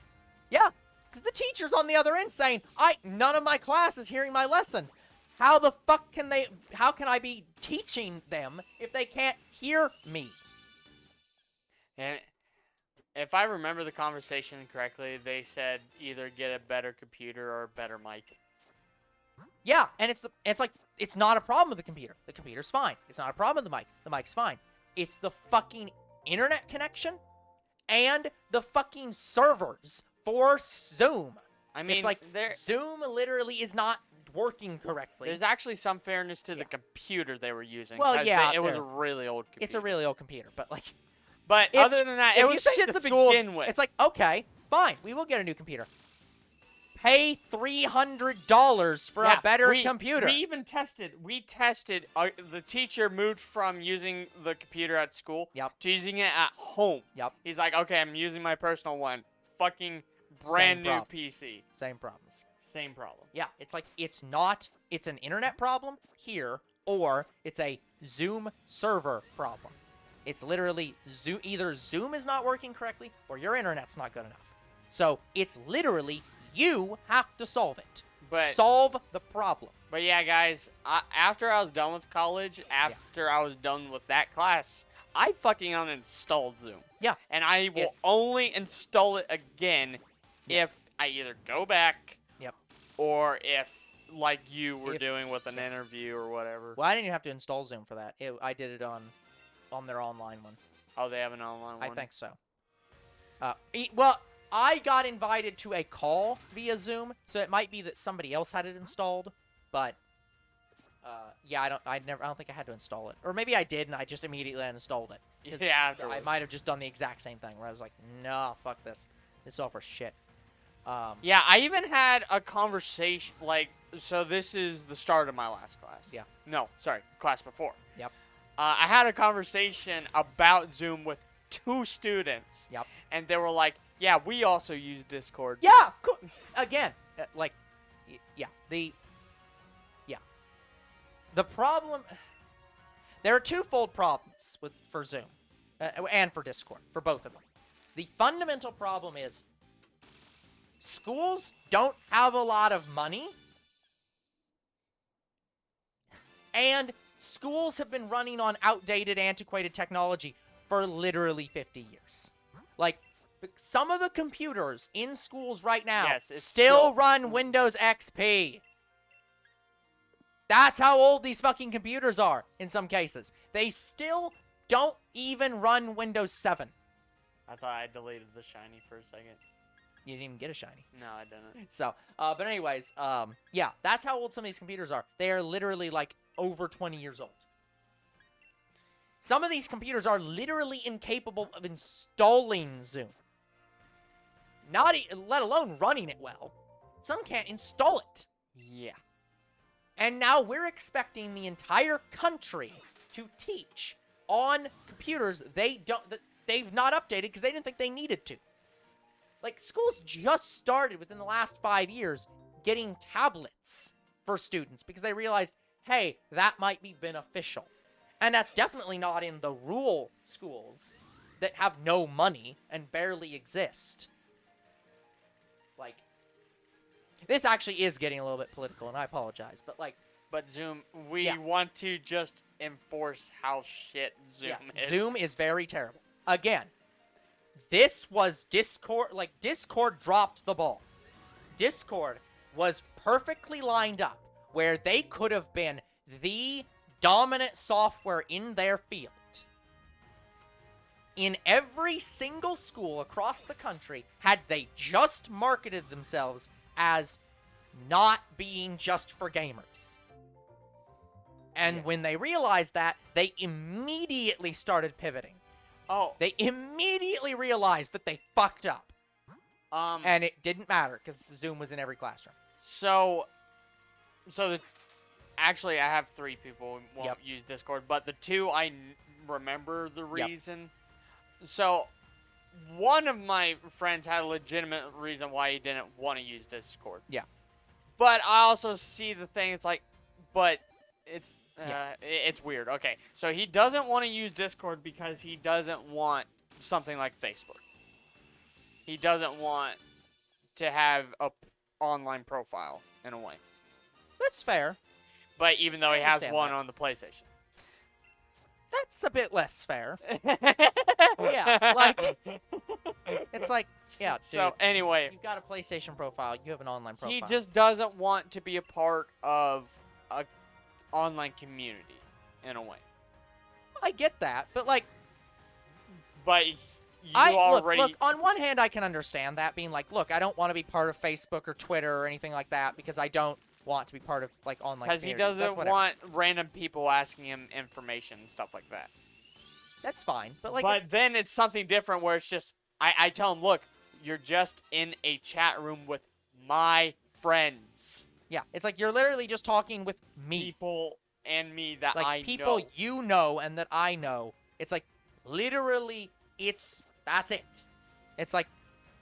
Yeah. Because the teacher's on the other end saying, none of my class is hearing my lessons. How the fuck how can I be teaching them if they can't hear me? And if I remember the conversation correctly, they said either get a better computer or a better mic. Yeah, and it's not a problem with the computer. The computer's fine. It's not a problem with the mic. The mic's fine. It's the fucking internet connection and the fucking servers for Zoom. I mean, it's like Zoom literally is not working correctly. There's actually some fairness to the computer they were using. Well, yeah, it was a really old computer. It's a really old computer, but like... But other than that, it was shit to begin with. It's like, okay, fine, we will get a new computer. Pay $300 for a better computer. We even tested. The teacher moved from using the computer at school to using it at home. Yep. He's like, okay, I'm using my personal one. Fucking brand new PC. Same problems. Same problem. Yeah, it's like, it's an internet problem here, or it's a Zoom server problem. It's literally either Zoom is not working correctly or your internet's not good enough. So it's literally you have to solve it. Solve the problem. But yeah, guys, after I was done with college, after I was done with that class, I fucking uninstalled Zoom. Yeah. And I will only install it again if I either go back or if, like you were doing with an interview or whatever. Well, I didn't even have to install Zoom for that. I did it on their online one. Oh, they have an online one? I think so. Well, I got invited to a call via Zoom, so it might be that somebody else had it installed, but yeah, I don't think I had to install it. Or maybe I did and I just immediately uninstalled it. Yeah, I might have just done the exact same thing where I was like, "No, fuck this. This software's shit." Yeah, I even had a conversation so this is the start of my last class. Yeah. No, sorry, class before. Yep. I had a conversation about Zoom with 2 students. Yep. And they were like, yeah, we also use Discord. Yeah, cool. Again, The problem, there are twofold problems for Zoom and for Discord, for both of them. The fundamental problem is schools don't have a lot of money, and schools have been running on outdated, antiquated technology for literally 50 years. Like, some of the computers in schools right now still run Windows XP. That's how old these fucking computers are in some cases. They still don't even run Windows 7. I thought I deleted the shiny for a second. You didn't even get a shiny. No, I didn't. So, but anyways, yeah, that's how old some of these computers are. They are literally, like, over 20 years old. Some of these computers are literally incapable of installing Zoom. Let alone running it well. Some can't install it. Yeah. And now we're expecting the entire country to teach on computers that they've not updated because they didn't think they needed to. Like, schools just started within the last 5 years getting tablets for students because they realized, hey, that might be beneficial. And that's definitely not in the rural schools that have no money and barely exist. Like, this actually is getting a little bit political, and I apologize, but, like... But Zoom, we want to just enforce how shit Zoom is. Zoom is very terrible. Again, this was Discord... Like, Discord dropped the ball. Discord was perfectly lined up where they could have been the dominant software in their field. In every single school across the country, had they just marketed themselves as not being just for gamers. And when they realized that, they immediately started pivoting. Oh. They immediately realized that they fucked up. And it didn't matter, because Zoom was in every classroom. Actually, I have 3 people who won't use Discord, but the 2 I remember the reason. So, one of my friends had a legitimate reason why he didn't want to use Discord. Yeah. But I also see the thing, it's like, but it's weird. Okay, so he doesn't want to use Discord because he doesn't want something like Facebook. He doesn't want to have a online profile, in a way. That's fair. But even though he has one on the PlayStation. That's a bit less fair. Yeah, like, it's like, yeah, dude, so anyway, you've got a PlayStation profile, you have an online profile. He just doesn't want to be a part of a online community, in a way. I get that, but like, but already look, on one hand, I can understand that, being like, look, I don't want to be part of Facebook or Twitter or anything like that because I don't want to be part of, like, online because he doesn't want random people asking him information and stuff like that. That's fine, but like... But then it's something different where it's just... I tell him, look, you're just in a chat room with my friends. Yeah, it's like you're literally just talking with me. People and me that like, I know. people you know and that I know. It's like, literally, that's it. It's like,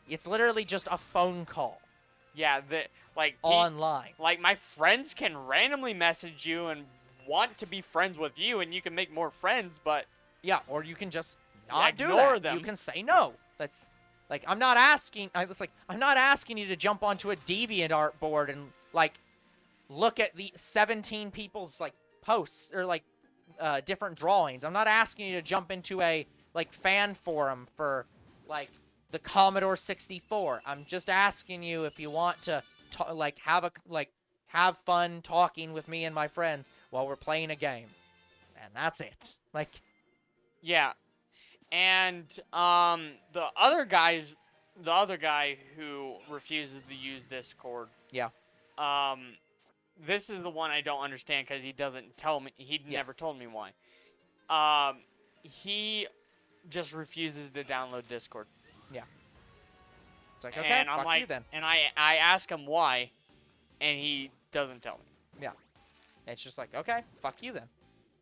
it's literally just a phone call. Yeah, online. Like, my friends can randomly message you and want to be friends with you, and you can make more friends, but... Yeah, or you can just not do ignore that. them. You can say no. That's, like, I'm not asking you to jump onto a DeviantArt board and, like, look at the 17 people's, like, posts, or, like, different drawings. I'm not asking you to jump into a, like, fan forum for, like, the Commodore 64. I'm just asking you if you want to, have fun talking with me and my friends while we're playing a game. And that's it. Like... Yeah. And, the other guy who refuses to use Discord. Yeah. This is the one I don't understand because he doesn't tell me. He never told me why. He just refuses to download Discord. Yeah. It's like, okay, and I'm fuck like, you then. And I ask him why, and he doesn't tell me. Yeah. It's just like, okay, fuck you then.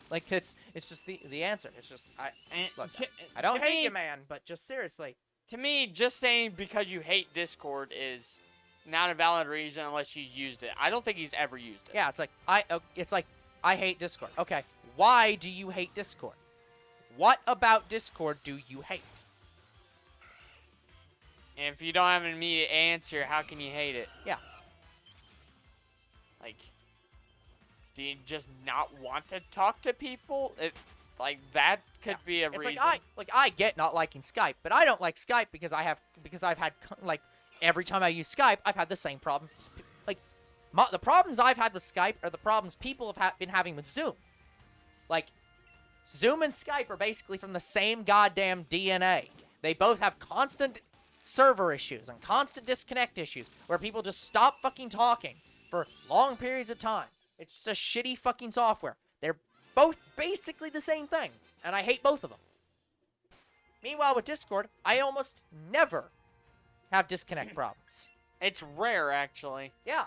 Like, it's just the answer. It's just, I don't hate you, man, but just seriously. To me, just saying because you hate Discord is not a valid reason unless he's used it. I don't think he's ever used it. Yeah, it's like I hate Discord. Okay, why do you hate Discord? What about Discord do you hate? And if you don't have an immediate answer, how can you hate it? Yeah. Like, do you just not want to talk to people? That could be a reason. It's I get not liking Skype, but I don't like Skype because I've had like every time I use Skype, I've had the same problems. Like the problems I've had with Skype are the problems people have been having with Zoom. Like Zoom and Skype are basically from the same goddamn DNA. They both have constant server issues and constant disconnect issues where people just stop fucking talking for long periods of time. It's just a shitty fucking software. They're both basically the same thing, and I hate both of them. Meanwhile, with Discord, I almost never have disconnect problems. It's rare, actually. Yeah.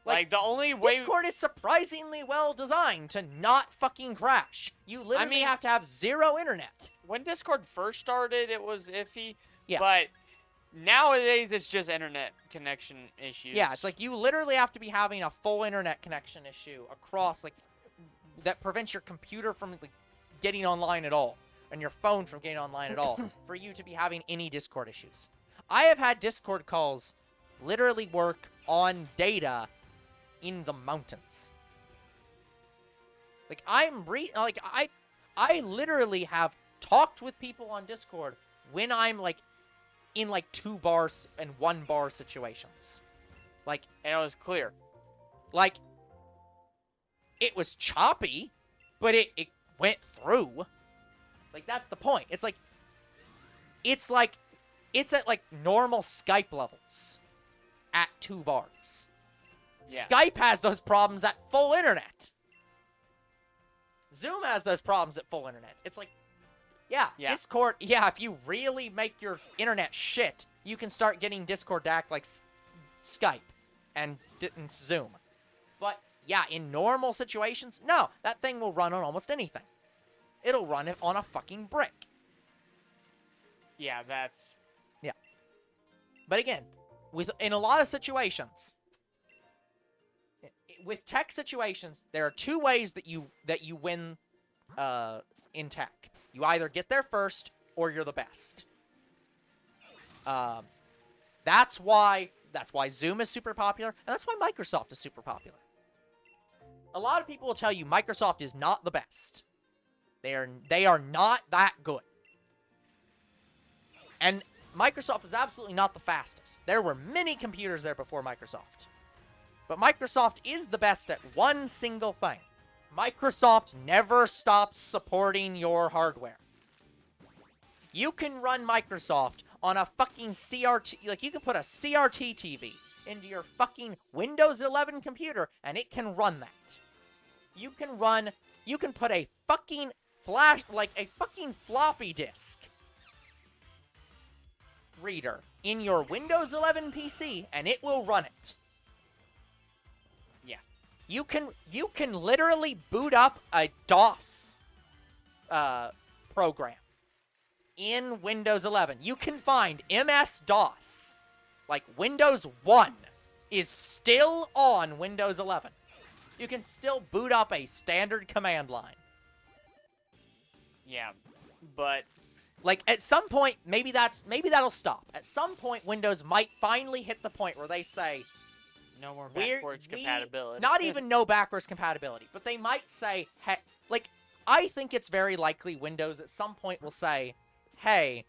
Like the only way Discord is surprisingly well designed to not fucking crash. You literally have to have zero internet. When Discord first started, it was iffy. Yeah. But nowadays, it's just internet connection issues. Yeah, it's like you literally have to be having a full internet connection issue across, like, that prevents your computer from like, getting online at all, and your phone from getting online at all, for you to be having any Discord issues. I have had Discord calls literally work on data in the mountains. Like, I literally have talked with people on Discord when I'm, like, in, like, 2 bars and 1 bar situations. Like... And it was clear. Like... It was choppy, but it went through. Like, that's the point. It's at, like, normal Skype levels at 2 bars. Yeah. Skype has those problems at full internet. Zoom has those problems at full internet. It's like, yeah, Discord, if you really make your internet shit, you can start getting Discord to act like Skype and Zoom. But, yeah, in normal situations, no, that thing will run on almost anything. It'll run it on a fucking brick. Yeah, that's... Yeah. But again, in a lot of situations, with tech situations, there are 2 ways that you win in tech. You either get there first, or you're the best. That's why Zoom is super popular, and that's why Microsoft is super popular. A lot of people will tell you Microsoft is not the best. They are not that good. And Microsoft was absolutely not the fastest. There were many computers there before Microsoft. But Microsoft is the best at one single thing. Microsoft never stops supporting your hardware. You can run Microsoft on a fucking CRT, like you can put a CRT TV into your fucking Windows 11 computer and it can run that. You can put a fucking a fucking floppy disk reader in your Windows 11 PC and it will run it. You can literally boot up a DOS program in Windows 11. You can find MS-DOS. Like, Windows 1 is still on Windows 11. You can still boot up a standard command line. Yeah, but... Like, at some point, maybe that'll stop. At some point, Windows might finally hit the point where they say... No more backwards compatibility. Not even no backwards compatibility, but they might say, hey, like, I think it's very likely Windows at some point will say, hey,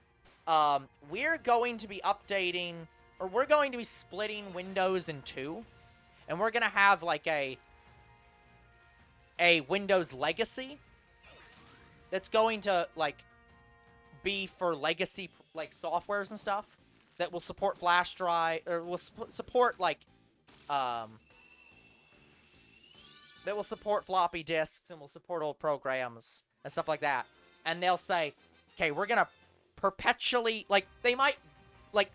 we're going to be updating, or we're going to be splitting Windows in 2, and we're going to have, like, a Windows Legacy that's going to, like, be for legacy, like, softwares and stuff that will support flash drive, or will support, like, that will support floppy disks and will support old programs and stuff like that. And they'll say, okay, we're gonna perpetually, like, they might, like,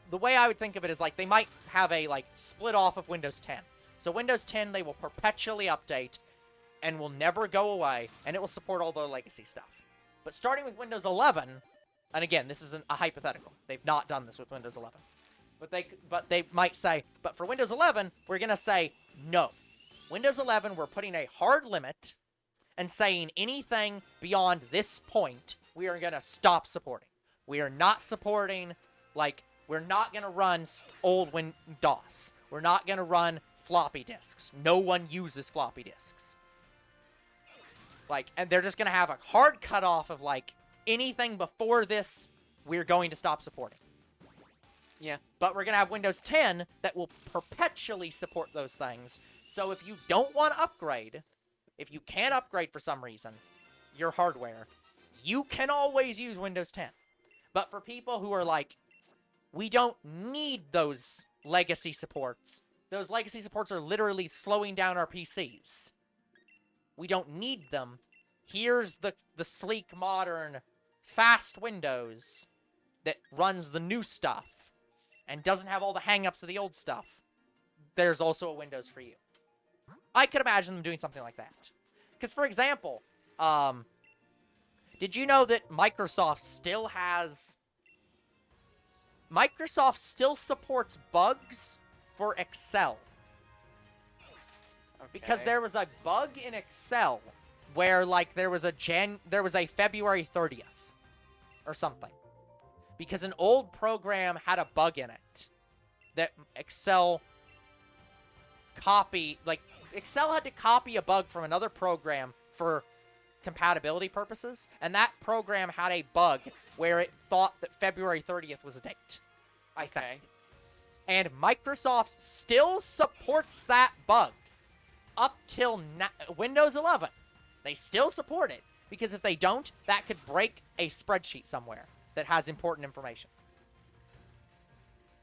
the way I would think of it is, like, they might have a, like, split off of Windows 10. So Windows 10, they will perpetually update and will never go away, and it will support all the legacy stuff. But starting with Windows 11, and again, this is a hypothetical. They've not done this with Windows 11. But they might say, but for Windows 11, we're gonna say no. Windows 11, we're putting a hard limit and saying anything beyond this point, we are gonna stop supporting. We are not supporting, like, we're not gonna run old DOS. We're not gonna run floppy disks. No one uses floppy disks. Like, and they're just gonna have a hard cutoff of, like, anything before this, we're going to stop supporting. Yeah. But we're going to have Windows 10 that will perpetually support those things. So if you don't want to upgrade, if you can't upgrade for some reason, your hardware, you can always use Windows 10. But for people who are like, we don't need those legacy supports. Those legacy supports are literally slowing down our PCs. We don't need them. Here's the sleek, modern, fast Windows that runs the new stuff and doesn't have all the hang-ups of the old stuff. There's also a Windows for you. I could imagine them doing something like that. Because, for example, did you know that Microsoft still supports bugs for Excel? Okay. Because there was a bug in Excel where, like, there was a February 30th or something. Because an old program had a bug in it that Excel had to copy a bug from another program for compatibility purposes, and that program had a bug where it thought that February 30th was a date, I think. And Microsoft still supports that bug up till Windows 11. They still support it, because if they don't, that could break a spreadsheet somewhere that has important information.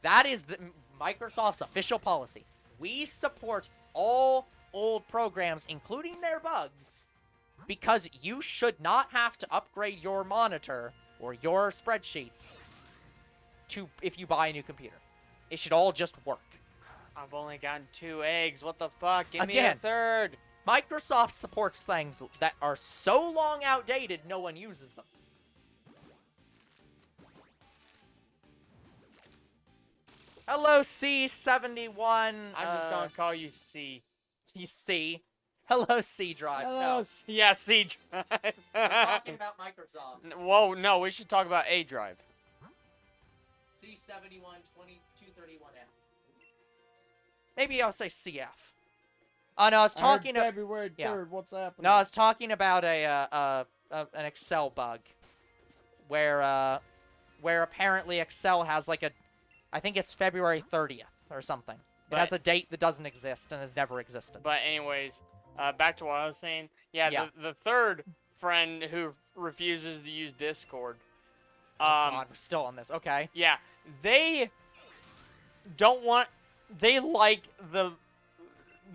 That is Microsoft's official policy. We support all old programs, including their bugs, because you should not have to upgrade your monitor or your spreadsheets if you buy a new computer. It should all just work. I've only gotten 2 eggs. What the fuck? Give me Again, a third. Microsoft supports things that are so long outdated, no one uses them. Hello, C71. I'm just gonna call you C. C. Hello, C Drive. Hello, yeah, C Drive. Talking about Microsoft. Whoa, no, we should talk about A Drive. C71-2231F. Maybe I'll say CF. Oh, no, I was talking about February 3rd. What's happening? No, I was talking about an Excel bug where apparently Excel has like I think it's February 30th or something. It has a date that doesn't exist and has never existed. But anyways, back to what I was saying. Yeah. The third friend who refuses to use Discord. God, we're still on this. Okay. Yeah, they don't want. They like the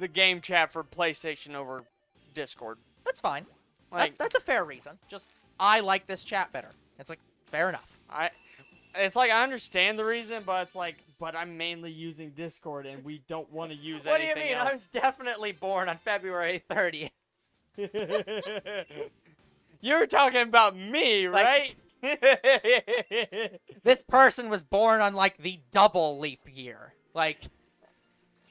game chat for PlayStation over Discord. That's fine. Like, that's a fair reason. Just I like this chat better. It's like fair enough. It's like I understand the reason, but it's like, but I'm mainly using Discord, and we don't want to use what anything do you mean? else. I was definitely born on February 30th. You're talking about me, right? This person was born on like the double leap year. Like,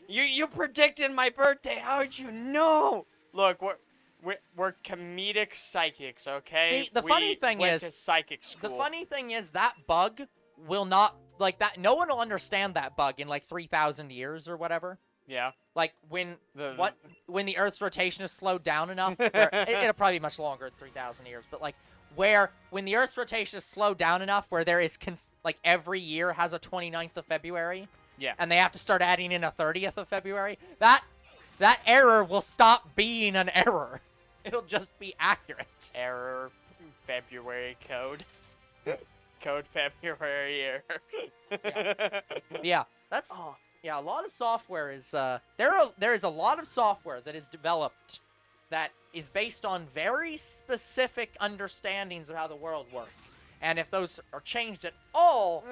you predicted my birthday. How did you know? Look, we're comedic psychics, okay? See, the funny thing went is, to psychic school. the funny thing is that bug will not, like that, no one will understand that bug in like 3,000 years or whatever. Yeah. Like when the Earth's rotation is slowed down enough, where, it'll probably be much longer than 3,000 years, but like when the Earth's rotation is slowed down enough where there is like every year has a 29th of February. Yeah. And they have to start adding in a 30th of February. That error will stop being an error. It'll just be accurate. Error February code. Code February error. Yeah. That's yeah, a lot of software is there is a lot of software that is developed that is based on very specific understandings of how the world works. And if those are changed at all,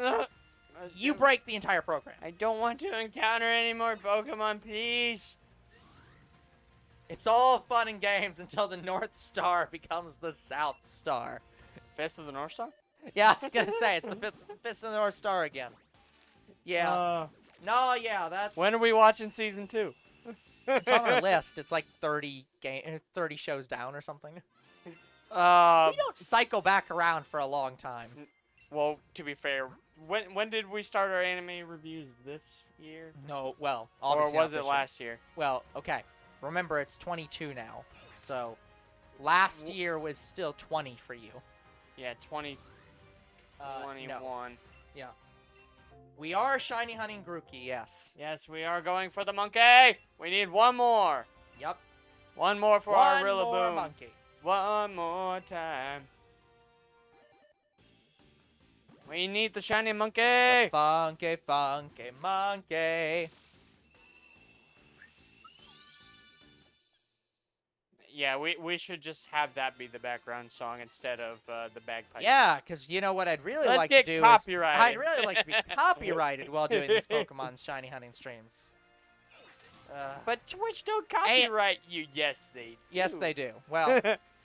you break the entire program. I don't want to encounter any more Pokemon, please. It's all fun and games until the North Star becomes the South Star. Fist of the North Star? Yeah, I was gonna say, it's the Fist of the North Star again. Yeah. No, yeah, that's... When are we watching season 2? It's on our list. It's like 30 shows down or something. We don't cycle back around for a long time. Well, to be fair, when did we start our anime reviews this year? No, well, Or obviously was not it this year. last year? Well, okay. Remember, it's 22 now. So, last year was still 20 for you. Yeah, 2021. No. Yeah. We are shiny hunting Grookey, yes. Yes, we are going for the monkey. We need one more. Yep. One more for our One more Rillaboom. monkey. One more time. We need the shiny monkey. Funky, funky monkey. Yeah, we should just have that be the background song instead of the bagpipe. Yeah, because you know what I'd really Let's like get to do copyrighted. is... I'd really like to be copyrighted while doing these Pokemon shiny hunting streams. But Twitch don't copyright you. Yes, they do. Yes, they do. Well...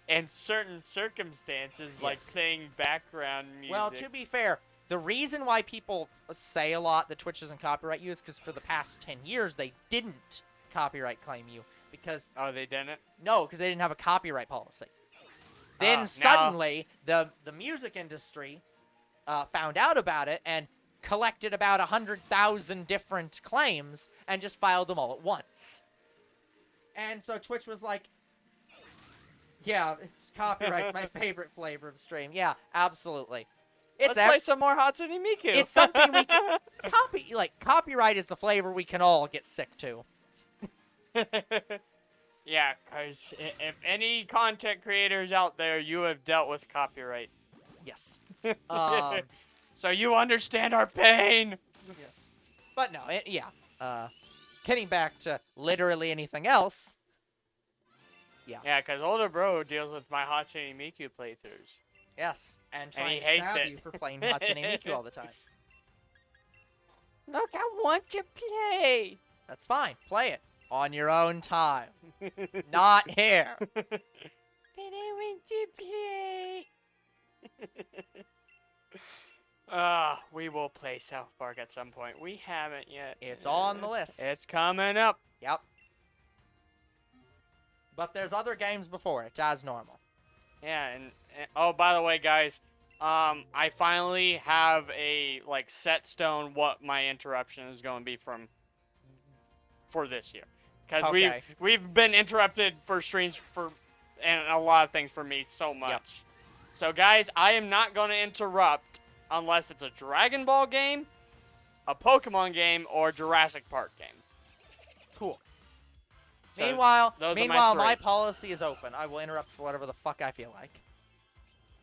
In certain circumstances, like Yes. saying background music. Well, to be fair, the reason why people say a lot that Twitch doesn't copyright you is because for the past 10 years, they didn't copyright claim you. Because... Oh, they didn't? No, because they didn't have a copyright policy. Then now- suddenly, the music industry found out about it and collected about 100,000 different claims and just filed them all at once. And so Twitch was like, yeah, copyright's my favorite flavor of stream. Yeah, absolutely. Let's play some more Hatsune Miku. It's something we can copyright is the flavor we can all get sick to. Yeah, because if any content creators out there, you have dealt with copyright. Yes. So you understand our pain. Yes. But no, getting back to literally anything else. Yeah, because older bro deals with my Hatsune Miku playthroughs. Yes. And he trying to hates stab it. you for playing Hatsune Miku all the time. Look, I want to play. That's fine. Play it. On your own time. Not here. But I want to play. We will play South Park at some point. We haven't yet. It's on the list. It's coming up. Yep. But there's other games before it, as normal. Yeah, and oh, by the way, guys, I finally have a set stone what my interruption is going to be for this year, because Okay. we've been interrupted for streams and a lot of things for me so much. Yep. So guys, I am not going to interrupt unless it's a Dragon Ball game, a Pokemon game, or Jurassic Park game. Cool. So Meanwhile, those are my three. policy is open. I will interrupt for whatever the fuck I feel like.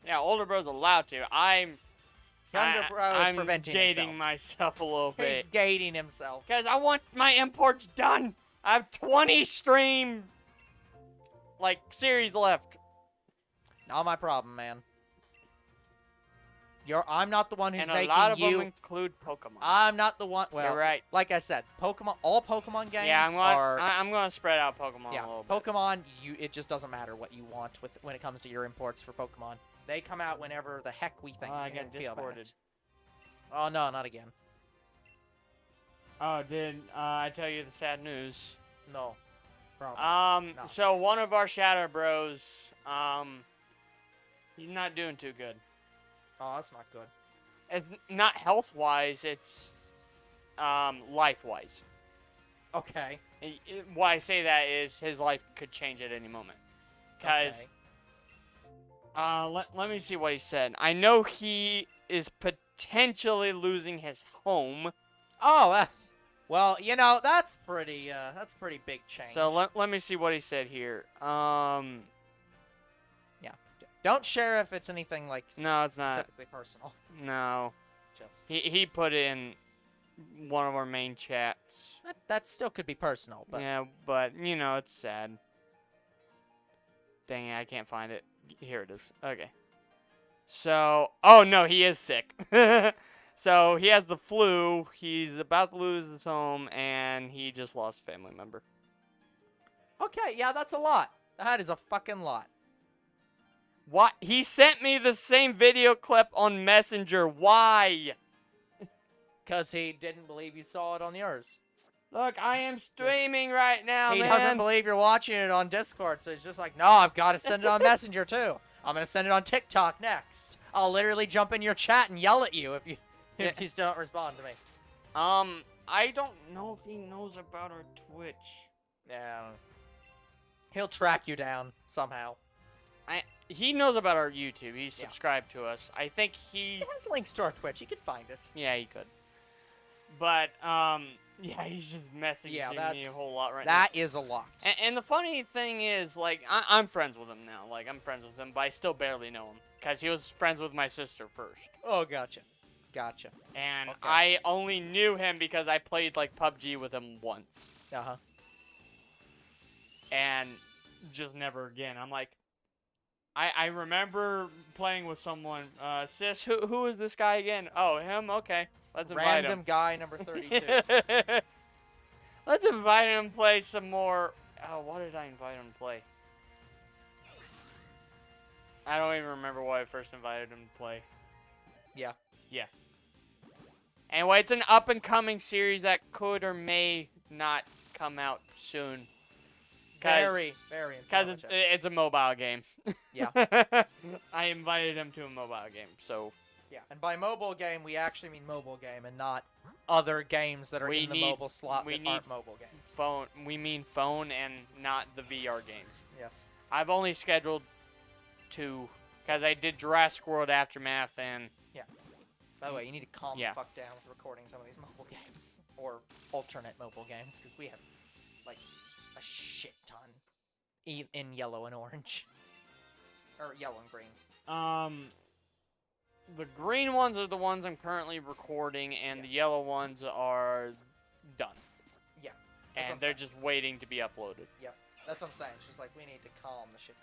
Yeah, older bro's allowed to. Younger bro is I'm preventing gating himself. myself a little He's bit. gating himself. Because I want my imports done. I have 20 stream, series left. Not my problem, man. I'm not the one who's And a making lot of you. them include Pokemon. I'm not the one. Well, You're right. Like I said, all Pokemon games Yeah, are. I'm going to spread out Pokemon a Yeah, little bit. Pokemon. It just doesn't matter what you want when it comes to your imports for Pokemon. They come out whenever the heck we think. I we got feel about discorded. it. Oh no, not again. Oh, did I tell you the sad news? No. Probably. No. So one of our Shadow Bros, he's not doing too good. Oh, that's not good. It's not health-wise, it's life-wise. Okay. Why I say that is his life could change at any moment. Because, let me see what he said. I know he is potentially losing his home. Oh, well, that's pretty big change. So let me see what he said here. Yeah. Don't share if it's anything No, it's not. specifically personal. No. Just He put it in one of our main chats. that still could be personal, but Yeah, but, it's sad. Dang it, I can't find it. Here it is. Okay. So, oh no, he is sick. So, he has the flu, he's about to lose his home, and he just lost a family member. okay, yeah, that's a lot. That is a fucking lot. What? He sent me the same video clip on Messenger. Why? Because he didn't believe you saw it on yours. Look, I am streaming right now, He man. doesn't believe you're watching it on Discord, so he's just like, no, I've got to send it on Messenger too. I'm gonna send it on TikTok next. I'll literally jump in your chat and yell at you if you still don't respond to me. I don't know if he knows about our Twitch. Yeah. He'll track you down somehow. He knows about our YouTube. He's subscribed to us. I think he has links to our Twitch. He could find it. Yeah, he could. But yeah, he's just messaging me a whole lot right now. That is a lot. And the funny thing is, like, I'm friends with him now. Like, I'm friends with him, but I still barely know him because he was friends with my sister first. Oh, gotcha. Gotcha. And I only knew him because I played like PUBG with him once. Uh-huh. And just never again. I'm like, I remember playing with someone. Sis, who is this guy again? Oh, him? Okay. Let's invite him. Random guy number 32. Let's invite him to play some more. Oh, what did I invite him to play? I don't even remember why I first invited him to play. Yeah. Yeah. Anyway, it's an up-and-coming series that could or may not come out soon. Very because it's a mobile game. Yeah. I invited him to a mobile game, so. Yeah, and by mobile game, we actually mean mobile game and not other games that are in the mobile slot that aren't mobile games. Phone. We mean phone and not the VR games. Yes. I've only scheduled 2 because I did Jurassic World Aftermath and. Yeah. By the way, you need to calm the fuck down with recording some of these mobile games or alternate mobile games because we have like a shit ton in yellow and orange or yellow and green. The green ones are the ones I'm currently recording, and the yellow ones are done. Yeah. And they're just waiting to be uploaded. Yep. That's what I'm saying. It's just like we need to calm the shit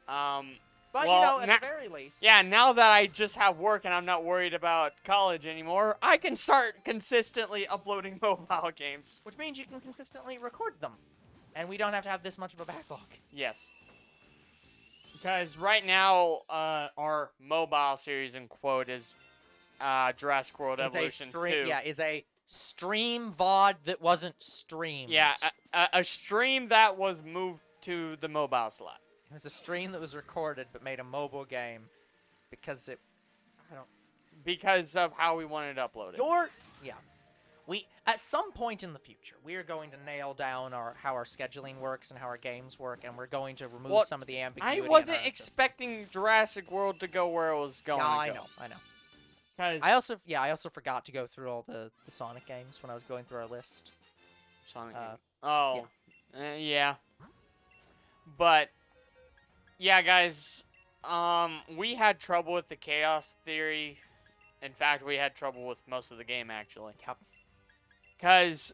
down. But, well, at the very least. Yeah, now that I just have work and I'm not worried about college anymore, I can start consistently uploading mobile games. Which means you can consistently record them. And we don't have to have this much of a backlog. Yes. Because right now, our mobile series, in quote, is Jurassic World Evolution 2. Yeah, is a stream VOD that wasn't streamed. Yeah, a stream that was moved to the mobile slot. It was a stream that was recorded but made a mobile game because because of how we wanted to upload it. Yeah. We at some point in the future we are going to nail down how our scheduling works and how our games work, and we're going to remove some of the ambiguity. I wasn't expecting Jurassic World to go where it was going. No, I know. Cause I also forgot to go through all the Sonic games when I was going through our list. Sonic games. Oh. Yeah. But yeah, guys, we had trouble with the chaos theory. In fact, we had trouble with most of the game, actually. Yep. Because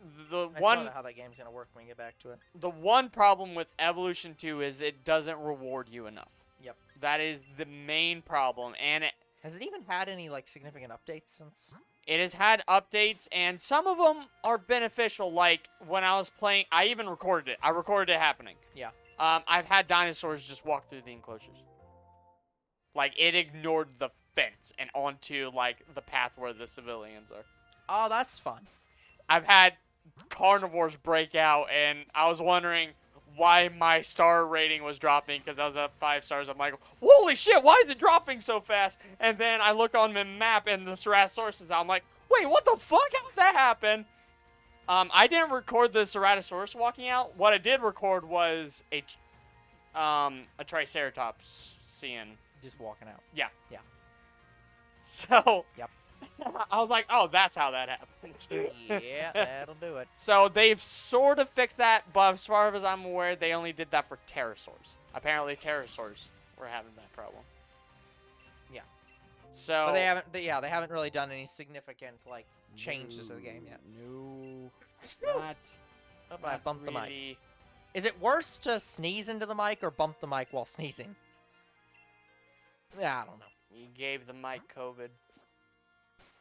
I still don't know how that game's going to work when we get back to it. The one problem with Evolution 2 is it doesn't reward you enough. Yep. That is the main problem, and has it even had any, like, significant updates since? It has had updates, and some of them are beneficial, like, when I was playing, I even recorded it. I recorded it happening. Yeah. I've had dinosaurs just walk through the enclosures. Like, it ignored the fence and onto, like, the path where the civilians are. Oh, that's fun. I've had carnivores break out, and I was wondering why my star rating was dropping, because I was at 5 stars. I'm like, holy shit, why is it dropping so fast? And then I look on the map, and the Ceratosaurus is out. I'm like, wait, what the fuck? How did that happen? I didn't record the Ceratosaurus walking out. What I did record was a Triceratops seeing. Just walking out. Yeah. Yeah. So. Yep. I was like, oh, that's how that happened. Yeah, that'll do it. So they've sort of fixed that, but as far as I'm aware, they only did that for pterosaurs. Apparently, pterosaurs were having that problem. Yeah. So. But they haven't really done any significant like changes to the game yet. No. Not. Oh, I bumped really. the mic. Is it worse to sneeze into the mic or bump the mic while sneezing? Yeah, I don't know. You gave the mic COVID.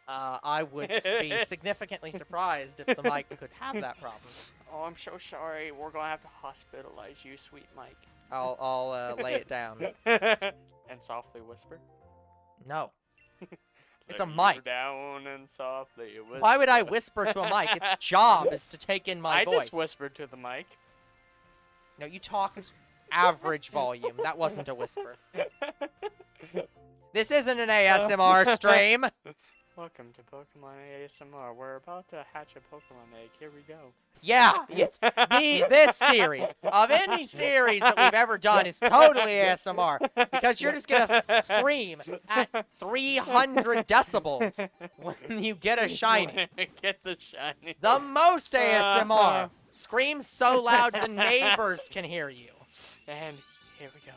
I would be significantly surprised if the mic could have that problem. Oh, I'm so sorry. We're gonna have to hospitalize you, sweet Mike. I'll lay it down. And softly whisper. No. It's a Lay you mic. Down and softly. Why would I whisper to a mic? Its job is to take in my voice. I just whispered to the mic. No, you talk average volume. That wasn't a whisper. This isn't an ASMR stream. Welcome to Pokemon ASMR. We're about to hatch a Pokemon egg. Here we go. Yeah, it's this series of any series that we've ever done is totally ASMR because you're just gonna scream at 300 decibels when you get a shiny. Get the shiny. The most ASMR. Screams so loud the neighbors can hear you. And here we go.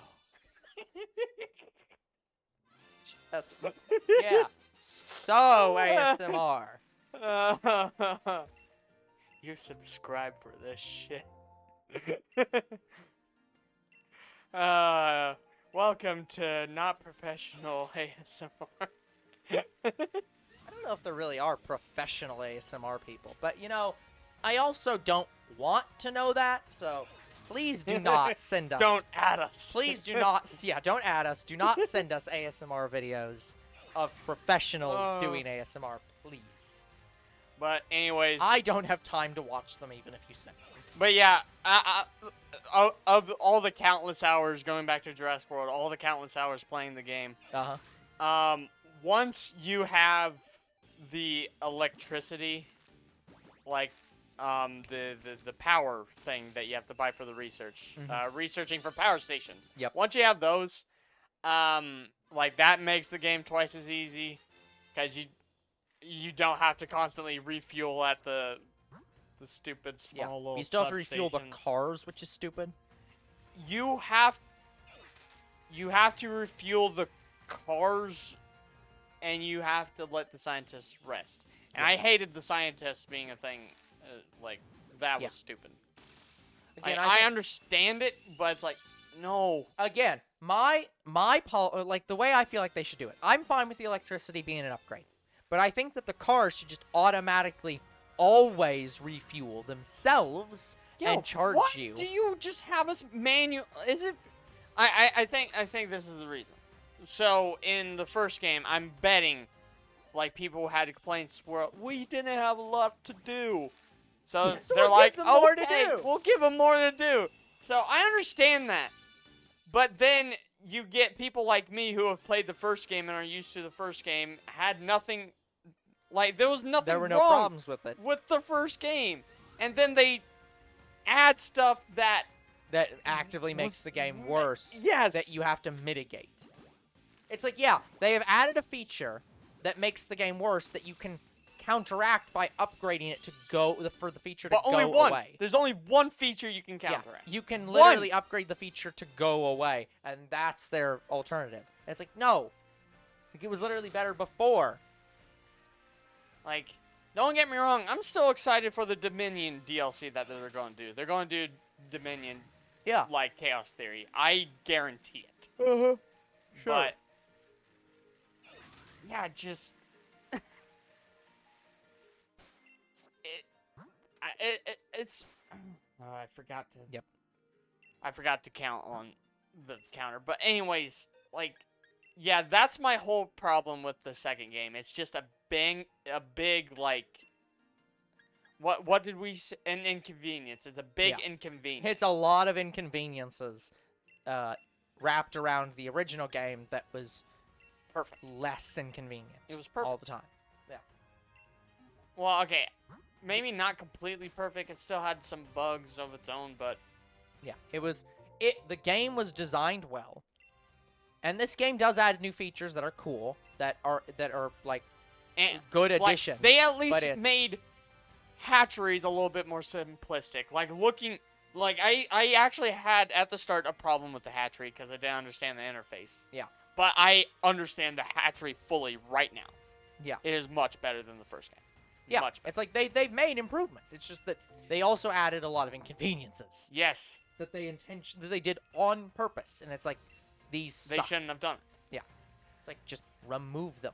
Yeah. So ASMR. You subscribe for this shit. Welcome to Not Professional ASMR. I don't know if there really are professional ASMR people, but you know, I also don't want to know that, so please do not send us. Don't add us. Please do not. Yeah, don't add us. Do not send us ASMR videos of professionals doing ASMR, please. But anyways, I don't have time to watch them even if you send them. But yeah, of all the countless hours going back to Jurassic World, all the countless hours playing the game. Once you have the electricity, like the power thing that you have to buy for the research, researching for power stations. Yep. Once you have those, like that makes the game twice as easy, because you don't have to constantly refuel at the stupid small little. You still have to refuel the substations. cars, which is stupid. You have to refuel the cars, and you have to let the scientists rest. And I hated the scientists being a thing. Like that was stupid. Again, I understand it, but it's like no. Again, like the way I feel like they should do it. I'm fine with the electricity being an upgrade, but I think that the cars should just automatically always refuel themselves and charge you. Do you just have us manual? Is it? I think this is the reason. So in the first game, I'm betting, like people had complaints where we didn't have a lot to do. So they're we'll like, give them more to okay, do. we'll give them more to do. So I understand that. But then you get people like me who have played the first game and are used to the first game, had nothing, like there was nothing There were no wrong problems with it. with the first game. And then they add stuff that actively makes the game worse. Yes. That you have to mitigate. It's like, yeah, they have added a feature that makes the game worse that you can counteract by upgrading it to for the feature to but only go one. away. There's only one feature you can counteract. Yeah, you can literally upgrade the feature to go away, and that's their alternative. And it's like, no. Like, it was literally better before. Like, don't get me wrong, I'm still excited for the Dominion DLC that they're going to do. They're going to do Dominion like Chaos Theory. I guarantee it. Sure. But, yeah, just... it's... Oh, I forgot to... Yep. I forgot to count on the counter. But anyways, like... Yeah, that's my whole problem with the second game. It's just a big, like... What did we say? An inconvenience. It's a big inconvenience. It's a lot of inconveniences wrapped around the original game that was perfect. Less inconvenient. It was perfect. All the time. Yeah. Well, okay. Maybe not completely perfect. It still had some bugs of its own, but... Yeah, the game was designed well. And this game does add new features that are cool, that are like good additions. Like, they at least made hatcheries a little bit more simplistic. Like looking, like I actually had at the start a problem with the hatchery because I didn't understand the interface. Yeah. But I understand the hatchery fully right now. Yeah. It is much better than the first game. Yeah. Much better. It's like they've made improvements. It's just that they also added a lot of inconveniences. Yes. That they did on purpose, and it's like they shouldn't have done it. Yeah. It's like just remove them.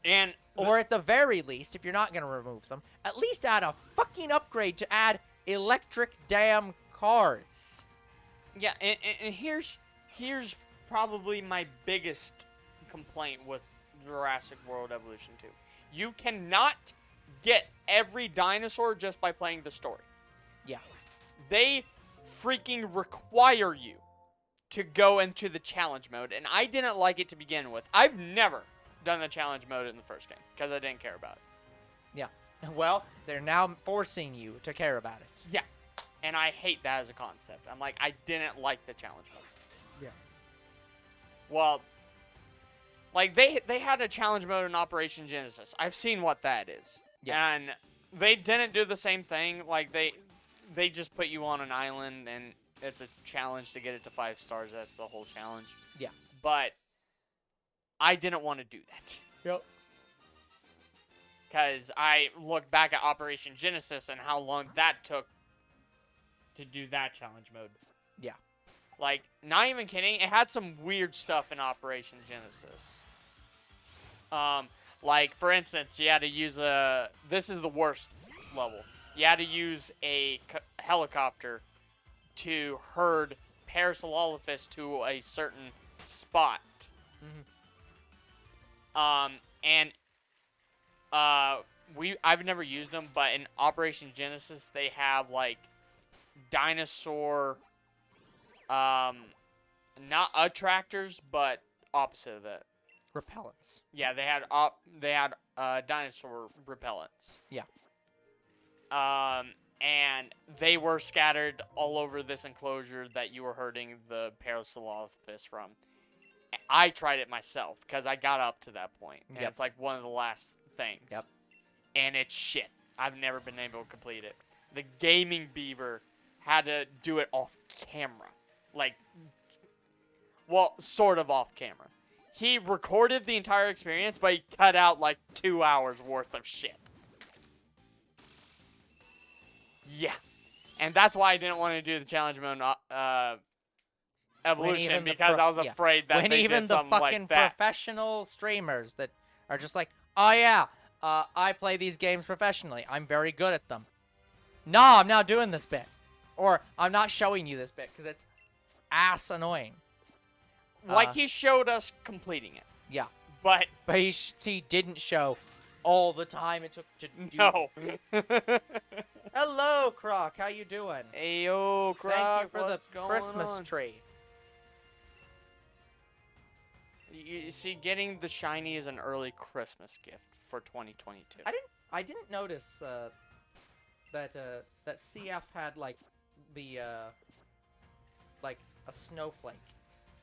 And or at the very least, if you're not going to remove them, at least add a fucking upgrade to add electric damn cars. Yeah, and here's probably my biggest complaint with Jurassic World Evolution 2. You cannot get every dinosaur just by playing the story. Yeah. They freaking require you to go into the challenge mode, and I didn't like it to begin with. I've never done the challenge mode in the first game because I didn't care about it. Yeah. Well, they're now forcing you to care about it. Yeah. And I hate that as a concept. I'm like, I didn't like the challenge mode. Yeah. Well, like, they had a challenge mode in Operation Genesis. I've seen what that is. Yeah. And they didn't do the same thing. Like, they just put you on an island, and it's a challenge to get it to 5 stars. That's the whole challenge. Yeah. But I didn't want to do that. Yep. Because I look back at Operation Genesis and how long that took to do that challenge mode. Yeah. Like, not even kidding, it had some weird stuff in Operation Genesis. Like, for instance, you had to use a... This is the worst level. You had to use a helicopter to herd Parasaurolophus to a certain spot. And I've never used them, but in Operation Genesis, they have, like, dinosaur... not attractors, but opposite of that. Repellents. Yeah, they had dinosaur repellents. Yeah. And they were scattered all over this enclosure that you were herding the Parasaurolophus from. I tried it myself because I got up to that point, and Yep. it's like one of the last things. Yep. And it's shit. I've never been able to complete it. The gaming beaver had to do it off camera. Like, well, sort of off camera. He recorded the entire experience, but he cut out like 2 hours worth of shit. Yeah. And that's why I didn't want to do the challenge mode evolution, because I was afraid that when they even did the something fucking like that. professional streamers that are just like, oh yeah, I play these games professionally. I'm very good at them. No, I'm not doing this bit. Or I'm not showing you this bit because it's ass annoying. Like he showed us completing it. Yeah. But he didn't show all the time it took to do no. it. Hello, Croc. How you doing? Hey, yo, Croc. Thank you for what's the going Christmas on? tree. You see, getting the shiny is an early Christmas gift for 2022. I didn't notice that CF had like the like a snowflake.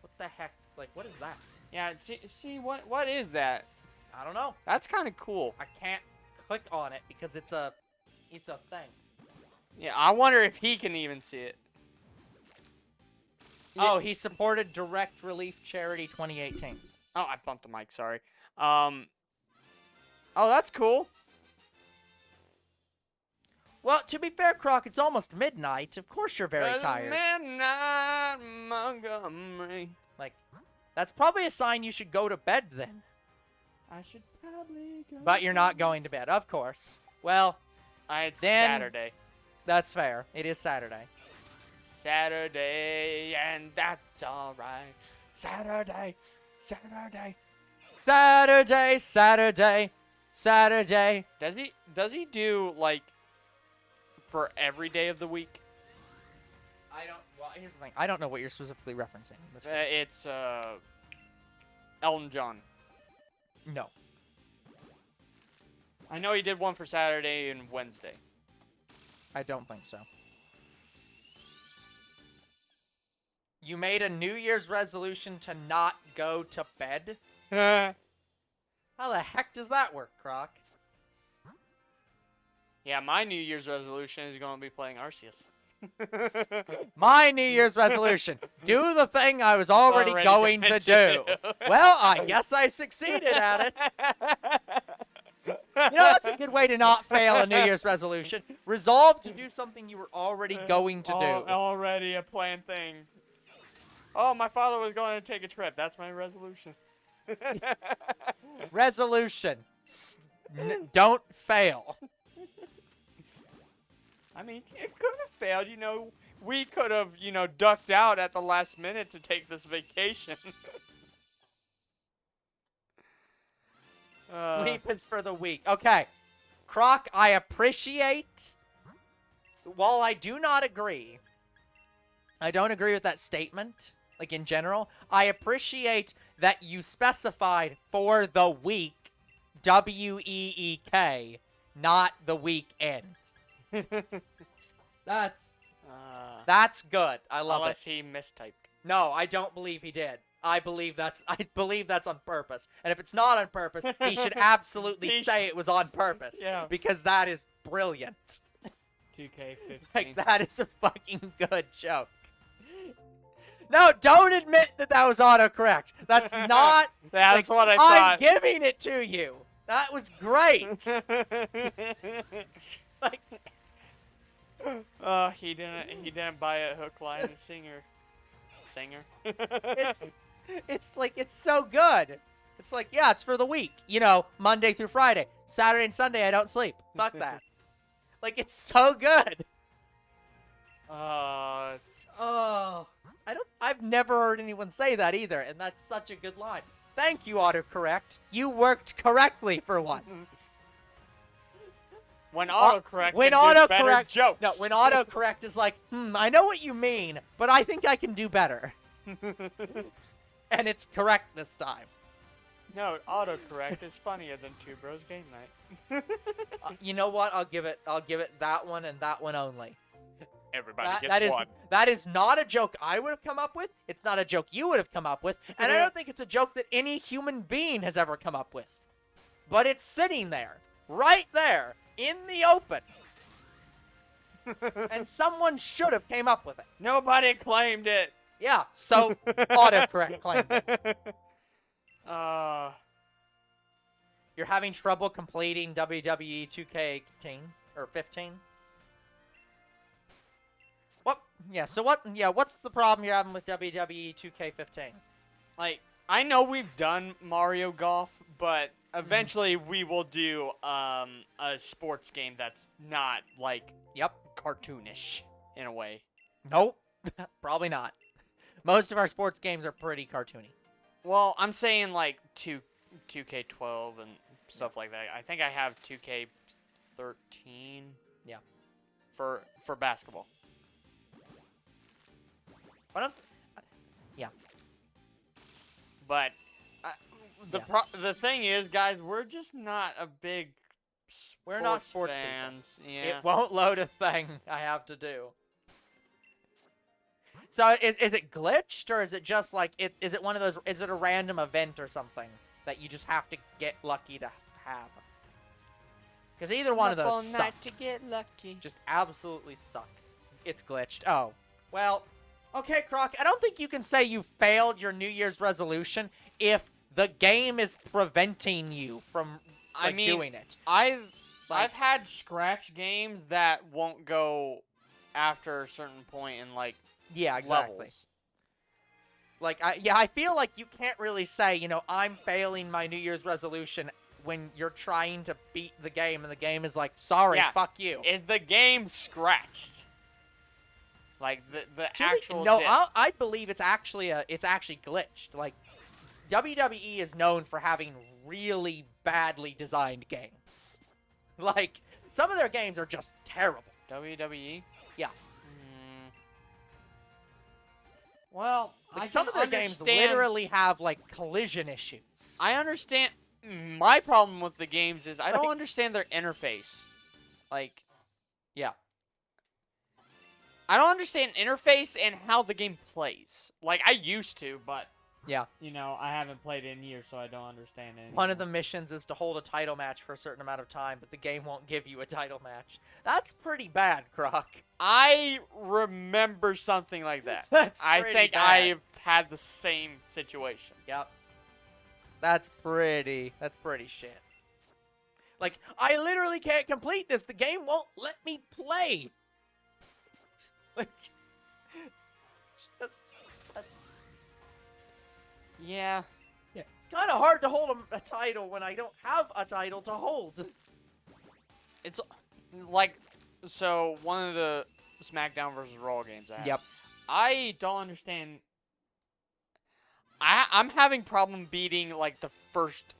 What the heck? Like, what is that? Yeah, see what is that? I don't know. That's kind of cool. I can't click on it because it's a thing. Yeah, I wonder if he can even see it. Oh, he supported Direct Relief Charity 2018. Oh, I bumped the mic, sorry. Oh, that's cool. Well, to be fair, Croc, it's almost midnight. Of course you're very tired. Midnight Montgomery. Like, that's probably a sign you should go to bed then. I should probably go. But you're not going to bed, of course. Well, It's then- Saturday. that's fair. It is Saturday. Saturday, and that's alright. Saturday. Saturday. Does he do, like, for every day of the week? Well, here's the thing. I don't know what you're specifically referencing in this case. It's Elton John. No. I know he did one for Saturday and Wednesday. I don't think so. You made a New Year's resolution to not go to bed? How the heck does that work, Croc? Yeah, my New Year's resolution is going to be playing Arceus. My New Year's resolution. Do the thing I was already going to do. Well, I guess I succeeded at it. You know, that's a good way to not fail a New Year's resolution. Resolve to do something you were already going to do. Already a planned thing. Oh, my father was going to take a trip. That's my resolution. Resolution. Don't fail. I mean, it could have failed. You know, we could have, ducked out at the last minute to take this vacation. Sleep is for the weak. Okay. Croc, I appreciate. While I do not agree, I don't agree with that statement, like in general, I appreciate that you specified for the week, WEEK, not the weekend. That's good. I love unless it. he mistyped. No, I don't believe he did. I believe that's on purpose. And if it's not on purpose, he should absolutely say it was on purpose. Yeah. Because that is brilliant. 2K15. Like, that is a fucking good joke. No, don't admit that was autocorrect. That's not... That's like, what I I'm thought. giving it to you. That was great. Like... He didn't buy a hook, line, and singer. It's like, it's so good. It's like, yeah, it's for the week. You know, Monday through Friday. Saturday and Sunday, I don't sleep. Fuck that. Like, it's so good. I've never heard anyone say that either, and that's such a good line. Thank you, autocorrect. You worked correctly for once. When autocorrect, when autocorrect jokes. No, when autocorrect is like, I know what you mean, but I think I can do better. And it's correct this time. No, autocorrect is funnier than Two Bros Game Night. You know what? I'll give it that one and that one only. Everybody gets one. That is not a joke I would have come up with. It's not a joke you would have come up with. And I don't think it's a joke that any human being has ever come up with. But it's sitting there. Right there. In the open. And someone should have came up with it. Nobody claimed it. Yeah, so autocorrect claimed it. You're having trouble completing WWE 2K18 or 15? What? Yeah, so what? Yeah, what's the problem you're having with WWE 2K15? Like, I know we've done Mario Golf, but eventually we will do a sports game that's not like cartoonish in a way. Nope, probably not. Most of our sports games are pretty cartoony. Well, I'm saying like 2K12 and stuff like that. I think I have 2K13. Yeah. For basketball. Why don't? Yeah. But the thing is, guys, we're just not a big we're not sports fans. People. Yeah. It won't load a thing I have to do. So is it glitched, or is it just like is it one of those? Is it a random event or something that you just have to get lucky to have? Because either one of those suck. To get lucky. Just absolutely suck. It's glitched. Oh, well. Okay, Croc. I don't think you can say you failed your New Year's resolution if the game is preventing you from doing it. I've had scratch games that won't go after a certain point in yeah, exactly. levels. I feel like you can't really say, I'm failing my New Year's resolution when you're trying to beat the game and the game is like, sorry, fuck you. Is the game scratched? Like the actual No, disc. I believe it's actually glitched. Like WWE is known for having really badly designed games. Like some of their games are just terrible. WWE? Yeah. Well, some of their games literally have collision issues. I understand. My problem with the games is I don't understand their interface. Yeah. I don't understand interface and how the game plays. I used to, but yeah, I haven't played it in years, so I don't understand it. One of the missions is to hold a title match for a certain amount of time, but the game won't give you a title match. That's pretty bad, Croc. I remember something like that. I think bad. I've had the same situation. Yep. That's pretty shit. I literally can't complete this. The game won't let me play. That's... Yeah. It's kind of hard to hold a title when I don't have a title to hold. It's so one of the SmackDown vs. Raw games I have. Yep. I don't understand. I'm having problem beating the first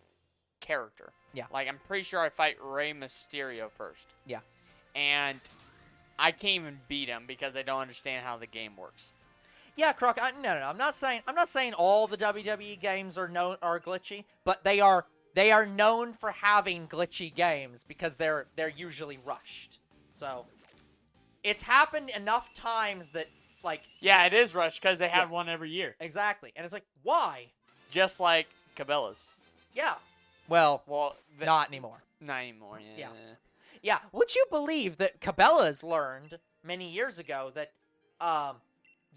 character. Yeah. Like, I'm pretty sure I fight Rey Mysterio first. Yeah. And I can't even beat him because I don't understand how the game works. Yeah, Croc. No. I'm not saying all the WWE games are glitchy, but they are known for having glitchy games because they're usually rushed. So it's happened enough times that like Yeah, it is rushed because they have one every year. exactly, and it's like why? Just like Cabela's. Yeah. Well, not anymore. Not anymore. Yeah. Yeah. Would you believe that Cabela's learned many years ago that,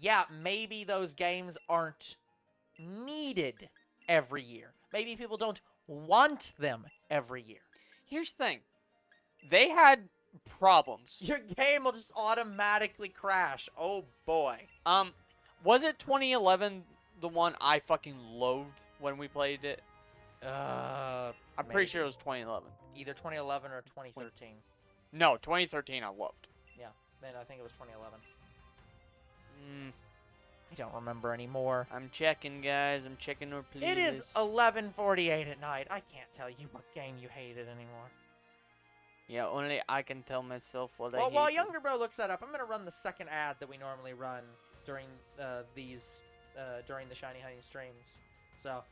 yeah, maybe those games aren't needed every year. Maybe people don't want them every year. Here's the thing. They had problems. Your game will just automatically crash. Oh, boy. Was it 2011 the one I fucking loathed when we played it? I'm pretty sure it was 2011. Either 2011 or 2013. No, 2013 I loved. Yeah, then I think it was 2011. I don't remember anymore. I'm checking, guys. I'm checking our playlist. It is 11:48 at night. I can't tell you what game you hated anymore. Yeah, only I can tell myself what I hate. Well, while Younger Bro looks that up, I'm going to run the second ad that we normally run during during the Shiny Honey streams. So,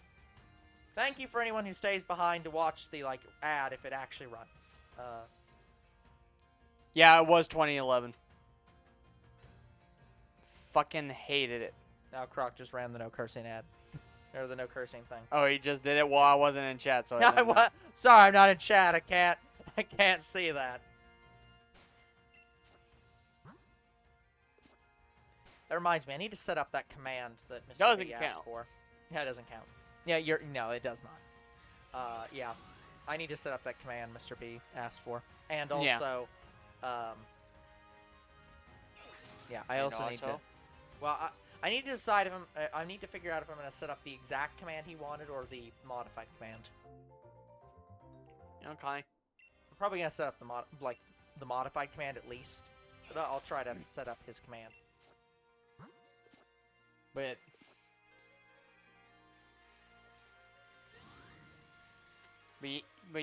thank you for anyone who stays behind to watch the ad if it actually runs. Yeah, it was 2011. Fucking hated it. Now Croc just ran the no cursing ad. Or the no cursing thing. Oh, he just did it while I wasn't in chat, so I didn't know. Sorry, I'm not in chat. I can't see that. That reminds me, I need to set up that command that Mr. B asked for. Yeah, it doesn't count. Yeah, no, it does not. Yeah, I need to set up that command Mr. B asked for, and also, yeah, I also need to. Well, I need to decide if I need to figure out if I'm going to set up the exact command he wanted or the modified command. Okay. I'm probably going to set up the modified command at least, but I'll try to set up his command. But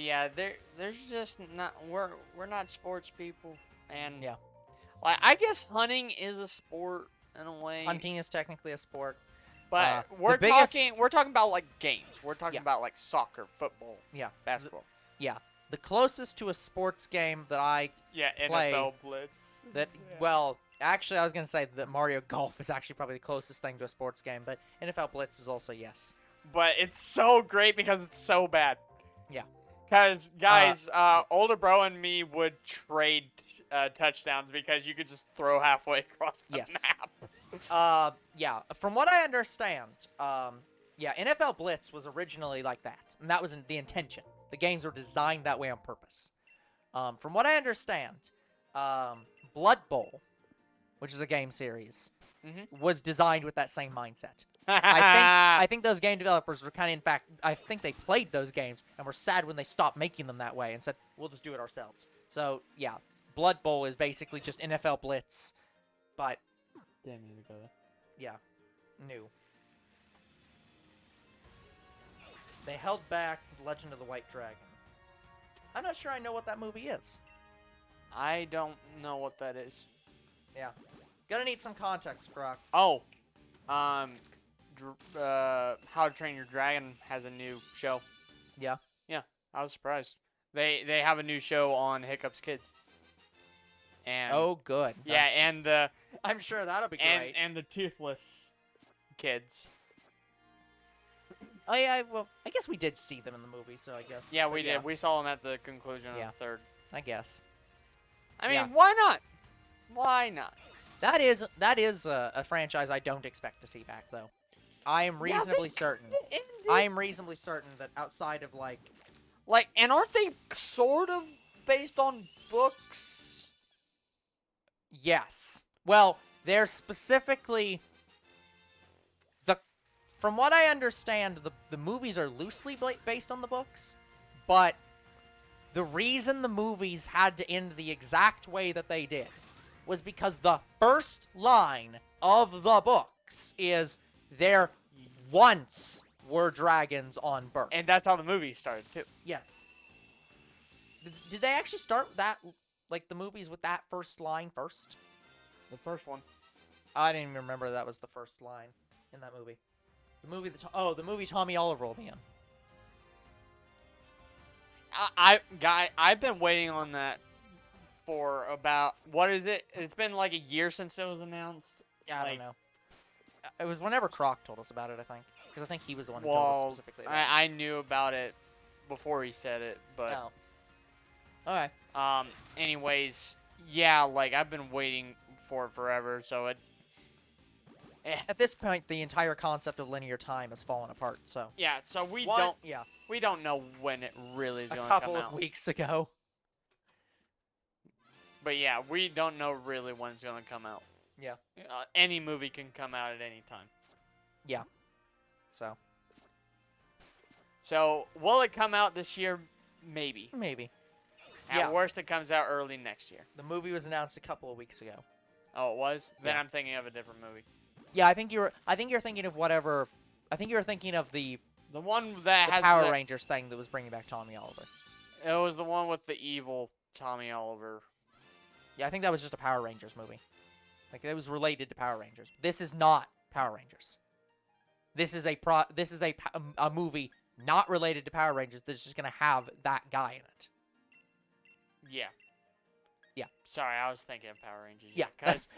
yeah, there's just not we're not sports people, and yeah, like I guess hunting is a sport in a way. Hunting is technically a sport, but we're talking about like games. We're talking about like soccer, football, basketball. The closest to a sports game that I play, NFL Blitz. Well, actually, I was gonna say that Mario Golf is actually probably the closest thing to a sports game, but NFL Blitz is also yes. But it's so great because it's so bad. Yeah. Because, guys, older bro and me would trade touchdowns because you could just throw halfway across the map. Yeah. From what I understand, NFL Blitz was originally like that, and that was the intention. The games were designed that way on purpose. From what I understand, Blood Bowl, which is a game series, was designed with that same mindset. I think those game developers were kind of, in fact, I think they played those games and were sad when they stopped making them that way and said, we'll just do it ourselves. So, yeah, Blood Bowl is basically just NFL Blitz, but, yeah, new. They held back Legend of the White Dragon. I'm not sure I know what that movie is. I don't know what that is. Yeah. Gonna need some context, Croc. Oh. How to Train Your Dragon has a new show. Yeah. Yeah, I was surprised. They have a new show on Hiccup's Kids. And oh, good. Yeah, and the I'm sure that'll be great. And the Toothless Kids. Oh yeah, well, I guess we did see them in the movie, so I guess. Yeah, we did. We saw them at the conclusion of the third. I guess. I mean, why not? Why not? That is a franchise I don't expect to see back, though. I am reasonably certain. I am reasonably certain that outside of and aren't they sort of based on books? Yes. Well, they're specifically from what I understand, the movies are loosely based on the books, but the reason the movies had to end the exact way that they did was because the first line of the books is there once were dragons on birth. And that's how the movie started, too. Yes. Did they actually start that, like, the movies with that first line first? The first one. I didn't even remember that was the first line in that movie. The movie Tommy Oliver will be in. I've been waiting on that for about, what is it? It's been like a year since it was announced. Yeah, I like, don't know. It was whenever Croc told us about it, I think. Because I think he was the one who told Well, us specifically about it. I knew about it before he said it, but Oh. Okay. anyways, yeah, like I've been waiting for it forever, so it. At this point, the entire concept of linear time has fallen apart. So Yeah, so we Yeah, don't know when it really is a going to come couple out. of weeks ago. But yeah, we don't know really when it's going to come out. Yeah. Any movie can come out at any time. Yeah. So So will it come out this year? Maybe. maybe At worst, it comes out early next year. the movie was announced a couple of weeks ago. Oh, it was? Then Yeah. I'm thinking of a different movie. Yeah, I think you're thinking of whatever. I think you were thinking of the The one that has Power the, Rangers thing that was bringing back Tommy Oliver. It was the one with the evil Tommy Oliver. Yeah, I think that was just a Power Rangers movie. Like it was related to Power Rangers. This is not Power Rangers. This is a movie not related to Power Rangers that's just gonna have that guy in it. Yeah. Yeah. Sorry, I was thinking of Power Rangers. Yeah. Because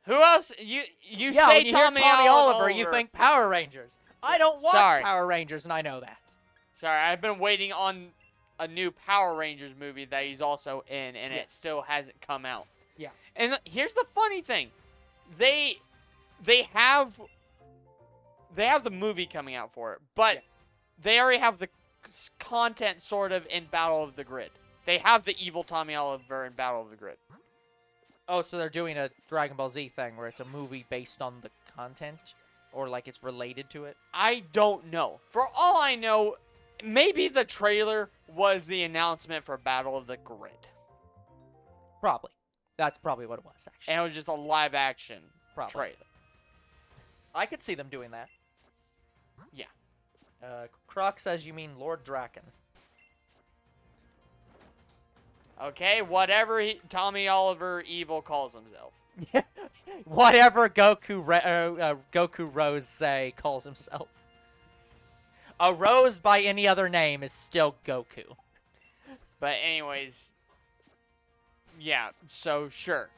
who else? You yeah, say when you hear Tommy Oliver, you think Power Rangers. I don't watch Sorry. Power Rangers, and I know that. Sorry, I've been waiting on a new Power Rangers movie that he's also in, and it Yes. still hasn't come out. Yeah. And here's the funny thing, they have the movie coming out for it, but Yeah. they already have the content sort of in Battle of the Grid. They have the evil Tommy Oliver in Battle of the Grid. Oh, so they're doing a Dragon Ball Z thing where it's a movie based on the content, or like it's related to it. I don't know. For all I know, maybe the trailer was the announcement for Battle of the Grid. Probably. That's probably what it was, actually. And it was just a live action Probably. trailer. I could see them doing that. Yeah. Croc says you mean Lord Draken. Okay, whatever Tommy Oliver evil calls himself. Whatever Goku Rose calls himself. A Rose by any other name is still Goku. But anyways, yeah, so sure.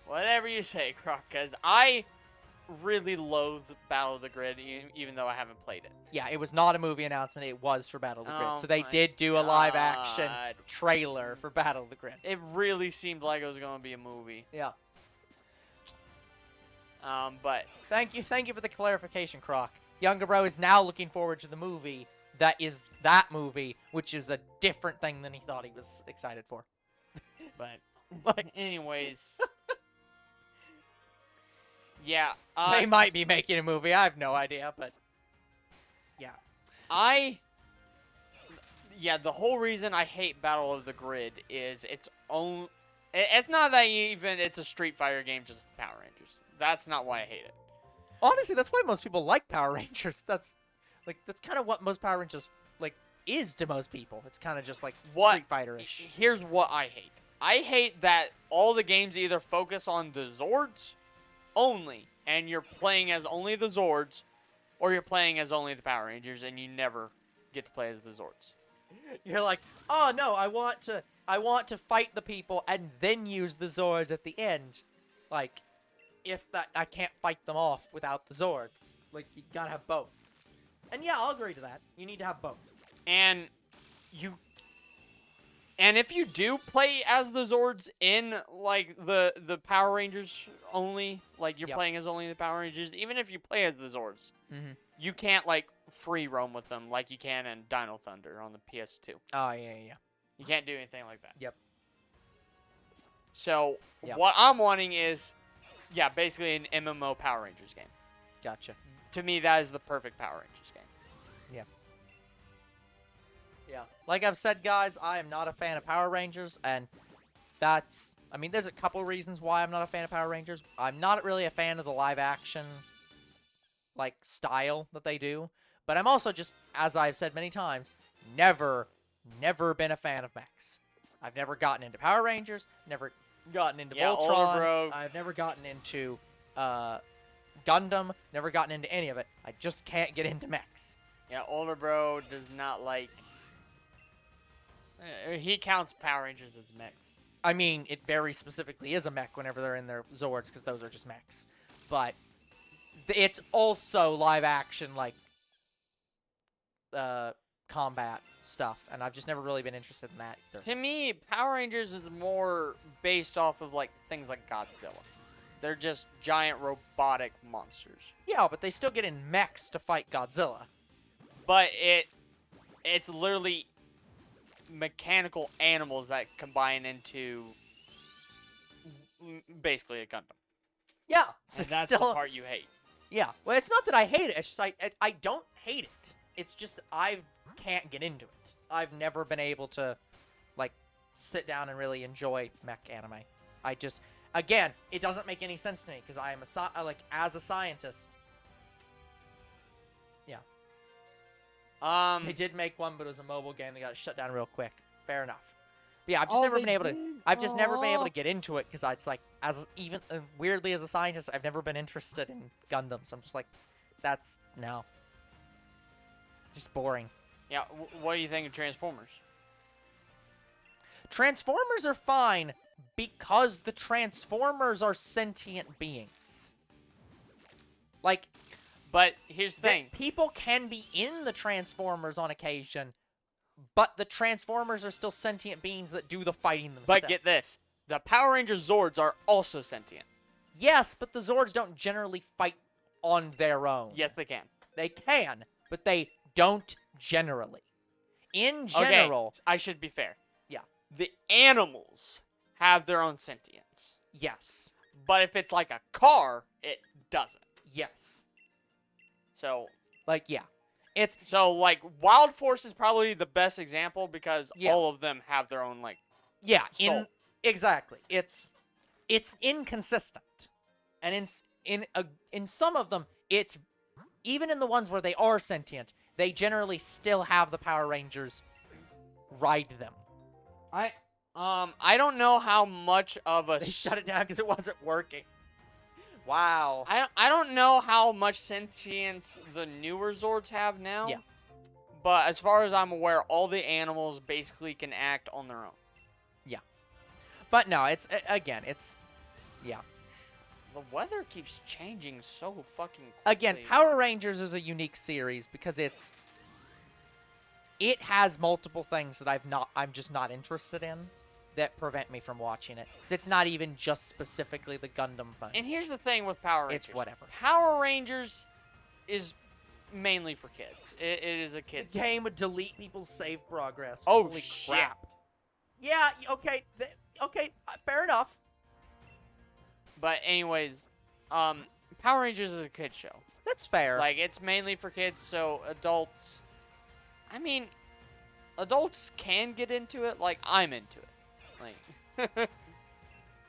Whatever you say, Croc, because I really loathe Battle of the Grid, even though I haven't played it. Yeah, it was not a movie announcement. It was for Battle of the Grid. Oh So they my did do a live-action God. trailer for Battle of the Grid. It really seemed like it was going to be a movie. Yeah. But Thank you for the clarification, Croc. Younger Bro is now looking forward to the movie that is that movie, which is a different thing than he thought he was excited for. But anyways, yeah, They might be making a movie. I have no idea, but yeah. The whole reason I hate Battle of the Grid is its own. It's not that even it's a Street Fighter game, just Power Rangers. That's not why I hate it. Honestly, that's why most people like Power Rangers. That's kind of what most Power Rangers is to most people. It's kind of just like Street Fighter-ish. Here's what I hate. I hate that all the games either focus on the Zords only, and you're playing as only the Zords, or you're playing as only the Power Rangers, and you never get to play as the Zords. You're like, oh no, I want to fight the people and then use the Zords at the end. Like, if that I can't fight them off without the Zords. Like, you gotta have both. And yeah, I'll agree to that. You need to have both. And if you do play as the Zords in like the Power Rangers only, like you're playing as only the Power Rangers, even if you play as the Zords, you can't like free roam with them like you can in Dino Thunder on the PS2. Oh yeah. You can't do anything like that. Yep. So Yep. what I'm wanting is, basically an MMO Power Rangers game. Gotcha. To me, that is the perfect Power Rangers game. Yeah. Like I've said, guys, I am not a fan of Power Rangers, and there's a couple reasons why I'm not a fan of Power Rangers. I'm not really a fan of the live action, like style that they do. But I'm also just, as I've said many times, never been a fan of mechs. I've never gotten into Power Rangers, never gotten into Older Voltron. bro. I've never gotten into Gundam, never gotten into any of it. I just can't get into mechs. Yeah, older bro does not like. He counts Power Rangers as mechs. I mean, it very specifically is a mech whenever they're in their Zords, because those are just mechs. But it's also live action, like, combat stuff, and I've just never really been interested in that either. To me, Power Rangers is more based off of like things like Godzilla. They're just giant robotic monsters. Yeah, but they still get in mechs to fight Godzilla. But it's literally mechanical animals that combine into basically a Gundam. Yeah, And it's that's still, the part you hate. yeah. Well, it's not that I hate it. It's just I don't hate it. It's just I can't get into it. I've never been able to, like, sit down and really enjoy mech anime. I just, again, it doesn't make any sense to me because I am as a scientist. Yeah. They did make one, but it was a mobile game that got shut down real quick. Fair enough. But yeah, I've just never been able to. I've just never been able to get into it because it's like, even weirdly as a scientist, I've never been interested in Gundam. So I'm just like, that's no. Just boring. Yeah, what do you think of Transformers? Transformers are fine because the Transformers are sentient beings. Like, But here's the thing. people can be in the Transformers on occasion, but the Transformers are still sentient beings that do the fighting themselves. But get this. The Power Ranger Zords are also sentient. Yes, but the Zords don't generally fight on their own. Yes, they can. They can, but they don't generally. In general... Okay, I should be fair. Yeah. The animals have their own sentience. Yes. But if it's like a car, it doesn't. Yes. So, Like, yeah. It's... so like, Wild Force is probably the best example because Yeah. all of them have their own, like, Yeah, soul. Exactly. It's inconsistent. And in some of them, it's... Even in the ones where they are sentient, they generally still have the Power Rangers ride them. I don't know how much of a... They shut it down because it wasn't working. Wow. I don't know how much sentience the newer Zords have now. Yeah. But as far as I'm aware, all the animals basically can act on their own. Yeah. But no, it's... Again, it's... Yeah. The weather keeps changing so fucking quickly. Again, Power Rangers is a unique series because it has multiple things that I'm just not interested in that prevent me from watching it. 'Cause it's not even just specifically the Gundam thing. And here's the thing with Power Rangers. It's whatever. Power Rangers is mainly for kids. It is a kids. The game would delete people's save progress. Oh, Holy shit. crap. Yeah, okay. Okay, fair enough. But anyways, Power Rangers is a kids show. That's fair. Like, it's mainly for kids, so adults... I mean, adults can get into it. Like, I'm into it. Like...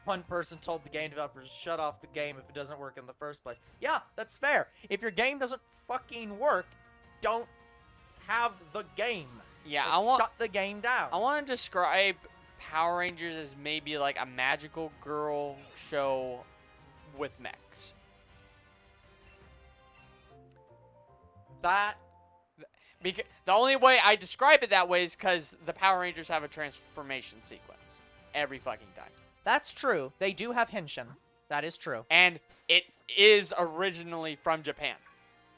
One person told the game developers, shut off the game if it doesn't work in the first place. Yeah, that's fair. If your game doesn't fucking work, don't have the game. Yeah, Like, shut the game down. I want to describe Power Rangers as maybe like a magical girl show with mechs. Because the only way I describe it that way is because the Power Rangers have a transformation sequence every fucking time. That's true. They do have Henshin. That is true. And it is originally from Japan.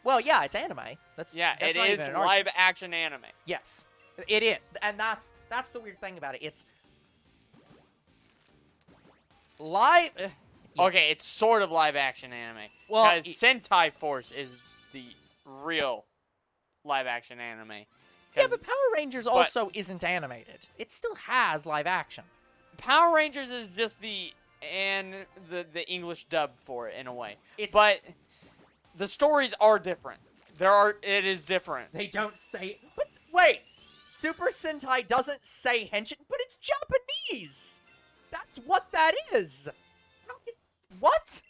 Well, yeah, it's anime. That's Yeah, that's it not is even an live argument. action anime. Yes, it is, and that's the weird thing about it. It's live. Yeah. Okay, it's sort of live action anime. Well, because Sentai Force is the real live action anime. Yeah, but Power Rangers also isn't animated. It still has live action. Power Rangers is just the English dub for it in a way. But the stories are different. It is different. They don't say. But wait, Super Sentai doesn't say Henshin, but it's Japanese. That's what that is. What?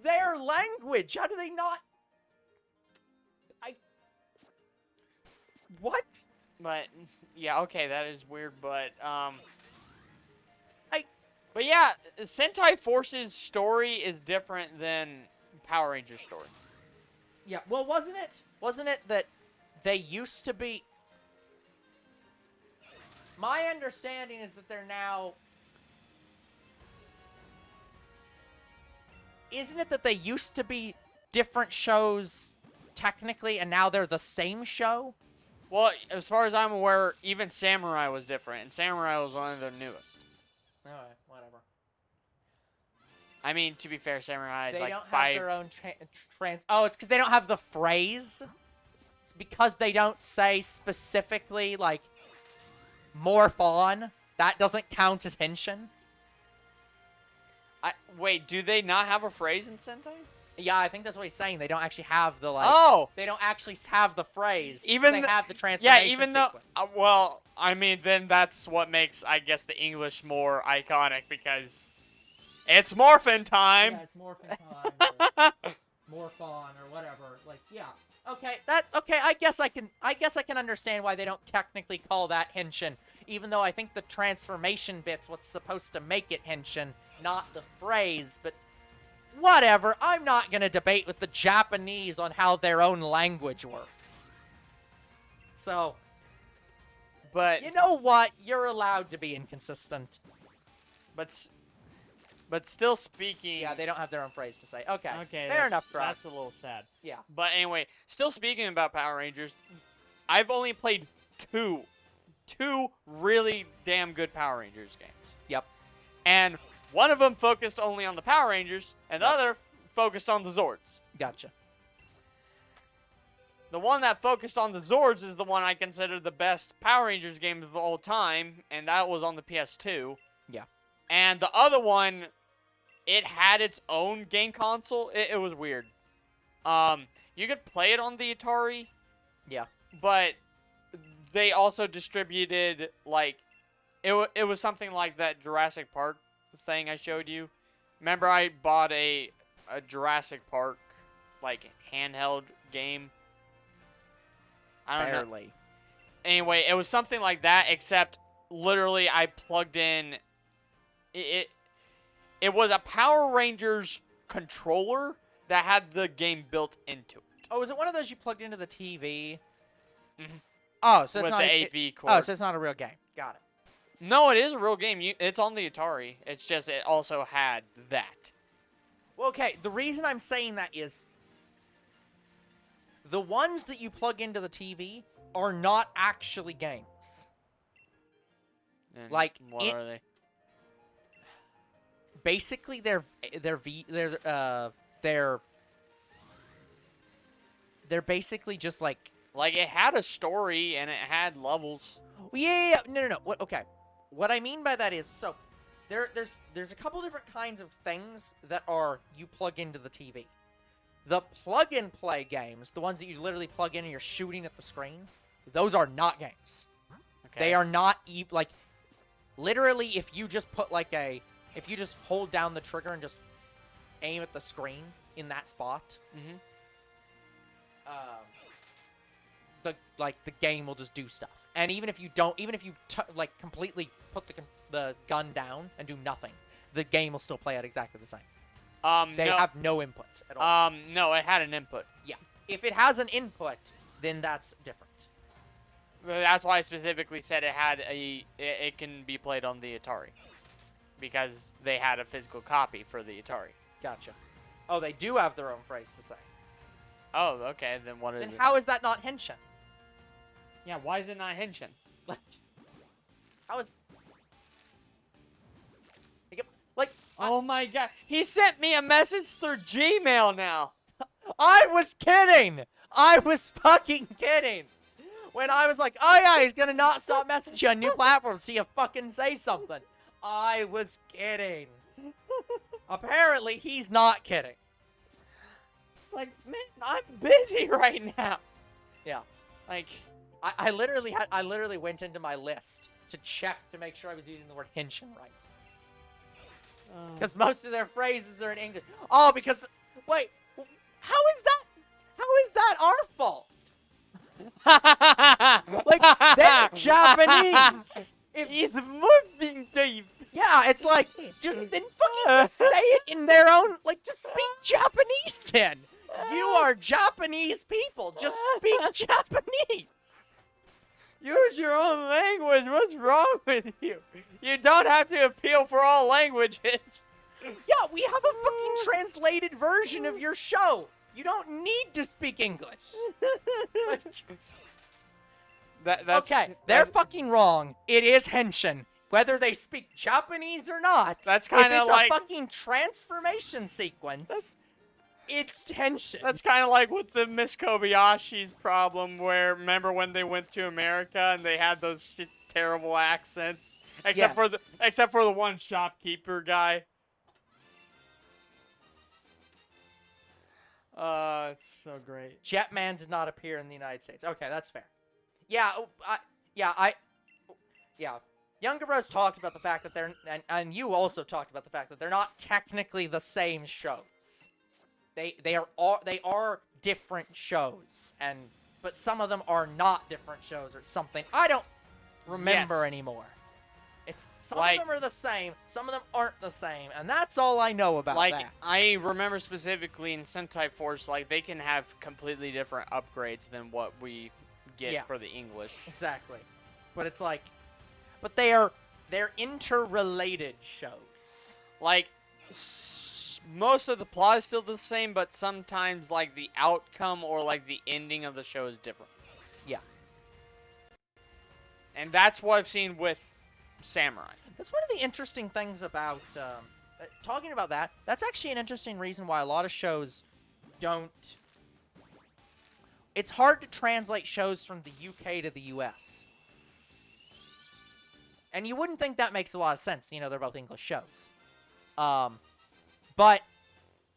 their language. How do they not? What? But yeah, okay, that is weird. But but yeah, Sentai Force's story is different than Power Rangers' story. Yeah. Well, wasn't it that they used to be? My understanding is that they're now. Isn't it that they used to be different shows technically, and now they're the same show? Well, as far as I'm aware, even Samurai was different, and Samurai was one of the newest. Alright, whatever. I mean, to be fair, Samurai is They like don't have 5. their own trans. Oh, it's because they don't have the phrase. It's because they don't say specifically like morph on. That doesn't count as henshin. Wait, do they not have a phrase in Sentai? Yeah, I think that's what he's saying. They don't actually have the like. Oh, They don't actually have the phrase. Even they the- have the yeah. transformation. Even though, sequence. well, I mean, then that's what makes, I guess, the English more iconic because it's morphin' time. Yeah, it's morphin' time. Or morphon or whatever. Like, yeah. Okay, I guess I can understand why they don't technically call that henshin, even though I think the transformation bit's what's supposed to make it henshin, not the phrase, but whatever. I'm not gonna debate with the Japanese on how their own language works. So, But you know what? You're allowed to be inconsistent. but still speaking. Yeah, they don't have their own phrase to say. Okay, Okay, fair enough, Croc. That's a little sad. Yeah. But anyway, still speaking about Power Rangers, I've only played two really damn good Power Rangers games. Yep. And one of them focused only on the Power Rangers, and the other focused on the Zords. Gotcha. The one that focused on the Zords is the one I consider the best Power Rangers game of all time, and that was on the PS2. Yeah. And the other one, it had its own game console. It was weird. You could play it on the Atari. Yeah. But they also distributed, like, it was something like that Jurassic Park thing I showed you. Remember I bought a Jurassic Park, like, handheld game? I don't know. Barely. Anyway, it was something like that, except literally I plugged in... It was a Power Rangers controller that had the game built into it. Oh, is it one of those you plugged into the TV? Mhm. Oh, so it's With not the AV cord. Oh, so it's not a real game. Got it. No, it is a real game. It's on the Atari. It's just it also had that. Well, okay, the reason I'm saying that is the ones that you plug into the TV are not actually games. And Like, what are they? Basically, they're basically just like. Like, it had a story and it had levels. Well, yeah. No. What? Okay. What I mean by that is, so there's a couple different kinds of things that are you plug into the TV. The plug-and-play games, the ones that you literally plug in and you're shooting at the screen, those are not games. Okay. They are not like literally if you just put like if you just hold down the trigger and just aim at the screen in that spot, Mm-hmm. the game will just do stuff. And even if you don't, even if you like completely put the gun down and do nothing, the game will still play out exactly the same. They have no input at all. No, it had an input. Yeah. If it has an input, then that's different. That's why I specifically said it had it can be played on the Atari. Because they had a physical copy for the Atari. Gotcha. Oh, they do have their own phrase to say. Oh, okay, then what is Then it? how is that not henshin? Yeah, why is it not henshin? Like, how is... Like, Oh my god, he sent me a message through Gmail now. I was kidding! I was fucking kidding! When I was like, oh yeah, he's gonna not stop messaging you on new platforms so you fucking say something. I was kidding. Apparently, he's not kidding. It's like, man, I'm busy right now. Yeah. Like, I literally went into my list to check to make sure I was using the word henshin right. Because most of their phrases are in English. Oh, because Wait, how is that? How is that our fault? Like, they're Japanese. He's moving deep. Yeah, it's like, just then fucking say it in their own, like, just speak Japanese then. You are Japanese people. Just speak Japanese. Use your own language. What's wrong with you? You don't have to appeal for all languages. Yeah, we have a fucking translated version of your show. You don't need to speak English. That's okay, they're fucking wrong. It is henshin. Whether they speak Japanese or not. That's kind of like a fucking transformation sequence. It's henshin. That's kind of like with the Miss Kobayashi's problem, where remember when they went to America and they had those terrible accents, except for the one shopkeeper guy. It's so great. Jetman did not appear in the United States. Okay, that's fair. Younger Bros talked about the fact that they're, and you also talked about the fact that they're not technically the same shows. They are different shows, but some of them are not different shows or something. I don't remember anymore. It's some of them are the same, some of them aren't the same, and that's all I know about that. I remember specifically in Sentai Force, like they can have completely different upgrades than what we get for the English. Exactly. But it's like, but they're interrelated shows. Like most of the plot is still the same, but sometimes like the outcome or like the ending of the show is different. Yeah. And that's what I've seen with Samurai. That's one of the interesting things about talking about that. That's actually an interesting reason why a lot of shows don't. It's hard to translate shows from the UK to the US. And you wouldn't think that makes a lot of sense. You know, they're both English shows. But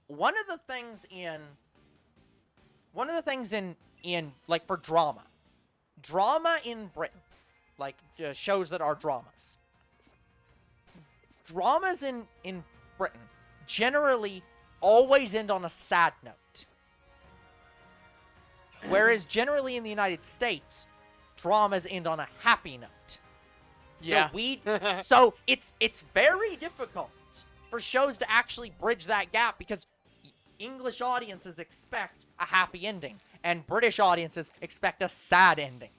one of the things in like for drama in Britain, like shows that are dramas. Dramas in Britain generally always end on a sad note. Whereas generally in the United States, dramas end on a happy note. Yeah. So it's very difficult for shows to actually bridge that gap because English audiences expect a happy ending and British audiences expect a sad ending.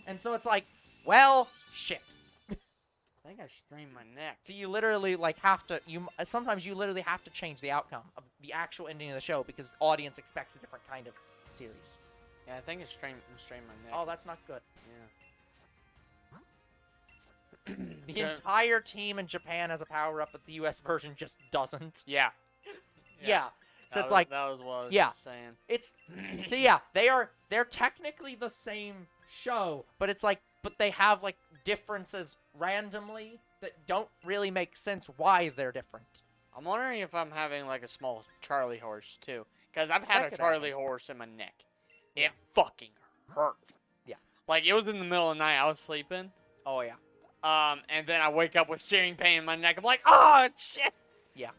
And so it's like, well, shit. I think I strained my neck. So you literally like have to sometimes you literally have to change the outcome of the actual ending of the show because the audience expects a different kind of series. Yeah, I think I strained my neck. Oh, that's not good. Yeah. The entire team in Japan has a power-up, but the US version just doesn't. Yeah. Yeah. So that was what I was saying. It's so they're technically the same show, but it's like they have like differences randomly that don't really make sense why they're different. I'm wondering if I'm having like a small Charlie horse too, because I've had a Charlie horse in my neck. It fucking hurt. Yeah. Like it was in the middle of the night. I was sleeping. Oh yeah. And then I wake up with searing pain in my neck. I'm like, oh shit. Yeah.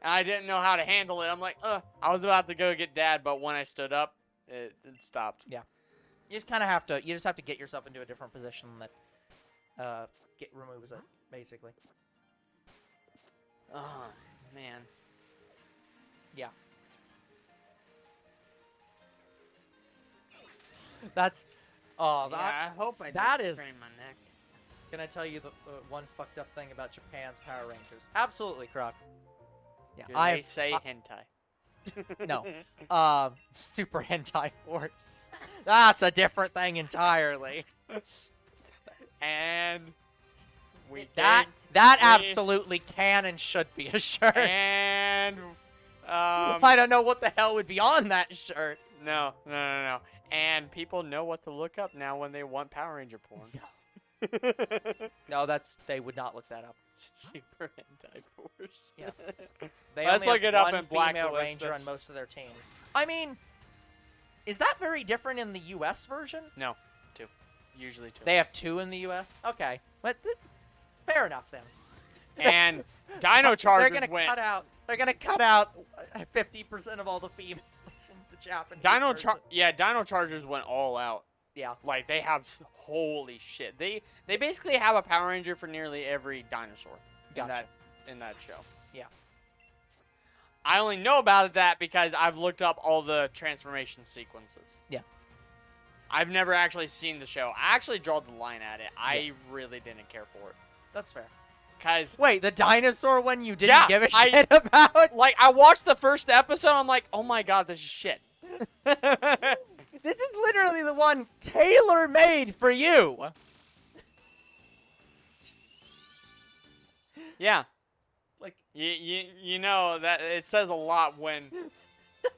And I didn't know how to handle it. I'm like, I was about to go get Dad, but when I stood up, it stopped. Yeah. You just kind of have to. You just have to get yourself into a different position that removes it, basically. Oh man. Yeah. That's. Oh, I hope I didn't strain my neck. Can I tell you the one fucked up thing about Japan's Power Rangers? Absolutely, Croc. Yeah, They say hentai. No. Super Hentai Force. That's a different thing entirely. And that absolutely can and should be a shirt. And I don't know what the hell would be on that shirt. No. And people know what to look up now when they want Power Ranger porn. No, they would not look that up. Super Hentai Force. Yeah. They Let's only look have it up one in female Blacklist. ranger on most of their teams. I mean, is that very different in the US version? No, 2. Usually 2. They have 2 in the US? Okay. But fair enough then. And Dino Chargers They're gonna went. cut out. They're gonna cut out 50% of all the females in the Japanese version. Dino Chargers went all out. Yeah. Like they have holy shit. They basically have a Power Ranger for nearly every dinosaur Gotcha. in that show. Yeah. I only know about that because I've looked up all the transformation sequences. Yeah. I've never actually seen the show. I actually draw the line at it. I really didn't care for it. That's fair. Cause Wait, the dinosaur one you didn't give a I- shit about? like I watched the first episode, I'm like, oh my god, this is shit. This is literally the one tailor-made for you. Yeah. Like, You know that it says a lot when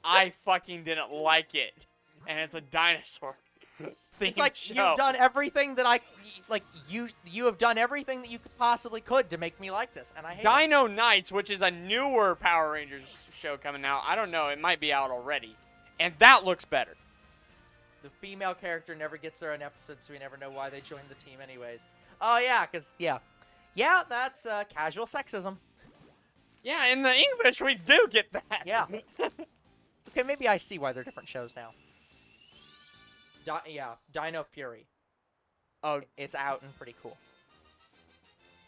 I fucking didn't like it, and it's a dinosaur themed it's like show. you've done everything that you have done everything that you possibly could to make me like this, and I hate it. Dino Knights, which is a newer Power Rangers show coming out. I don't know, it might be out already, and that looks better. The female character never gets their own episode, so we never know why they joined the team anyways. Oh, yeah, because, yeah, that's casual sexism. Yeah, in the English we do get that. Yeah. Okay, maybe I see why they're different shows now. Dino Fury. Oh, It's out and pretty cool.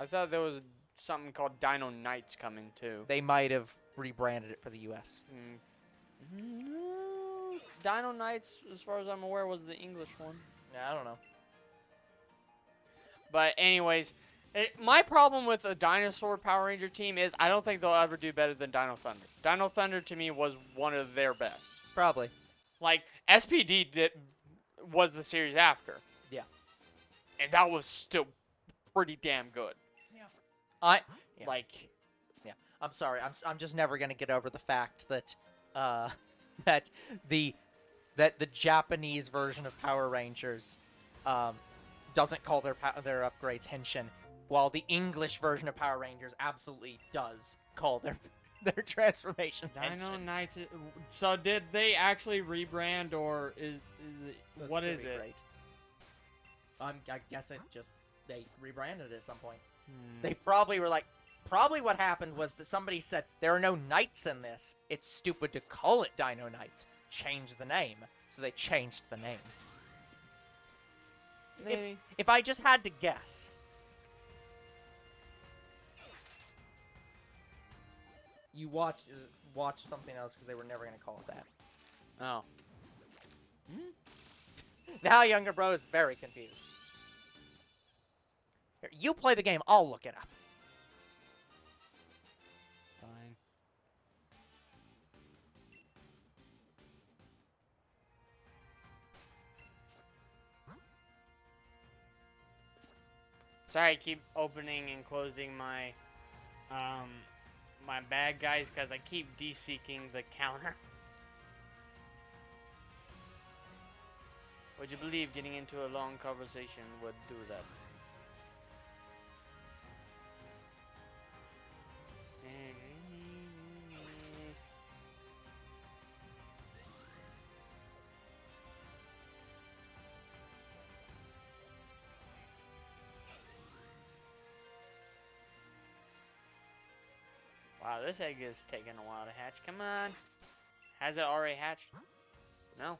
I thought there was something called Dino Knights coming too. They might have rebranded it for the U.S. No, Dino Knights, as far as I'm aware, was the English one. Yeah, I don't know. But anyways, my problem with a dinosaur Power Ranger team is I don't think they'll ever do better than Dino Thunder. Dino Thunder to me was one of their best. Probably. Like SPD was the series after. Yeah. And that was still pretty damn good. Yeah. I'm sorry. I'm just never gonna get over the fact that that the Japanese version of Power Rangers doesn't call their upgrades Henshin, while the English version of Power Rangers absolutely does call their transformation Dino Henshin. Knights. So did they actually rebrand, or is it, what is it? Great. I guess they rebranded it at some point. They probably were like, what happened was that somebody said, there are no knights in this. It's stupid to call it Dino Knights. Change the name. So they changed the name. Maybe. If I just had to guess. You watch something else because they were never going to call it that. Oh. Now younger bro is very confused. Here, you play the game, I'll look it up. Fine. Sorry, I keep opening and closing my my bag, guys, because I keep de-seeking the counter. Would you believe getting into a long conversation would do that? Wow, this egg is taking a while to hatch. Come on. Has it already hatched? No.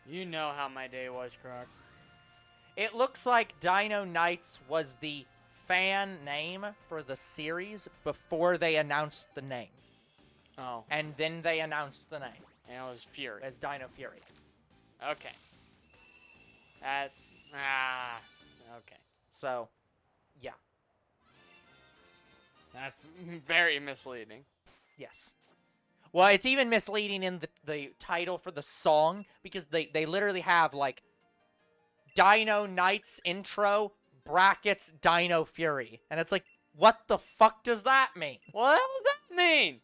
You know how my day was, Croc. It looks like Dino Knights was the fan name for the series before they announced the name. Oh. And then they announced the name And it was Fury. as Dino Fury. Okay. Okay. So, yeah. That's very misleading. Yes. Well, it's even misleading in the title for the song because they literally have, like, Dino Knights intro brackets Dino Fury. And it's like, what the fuck does that mean? What does that mean?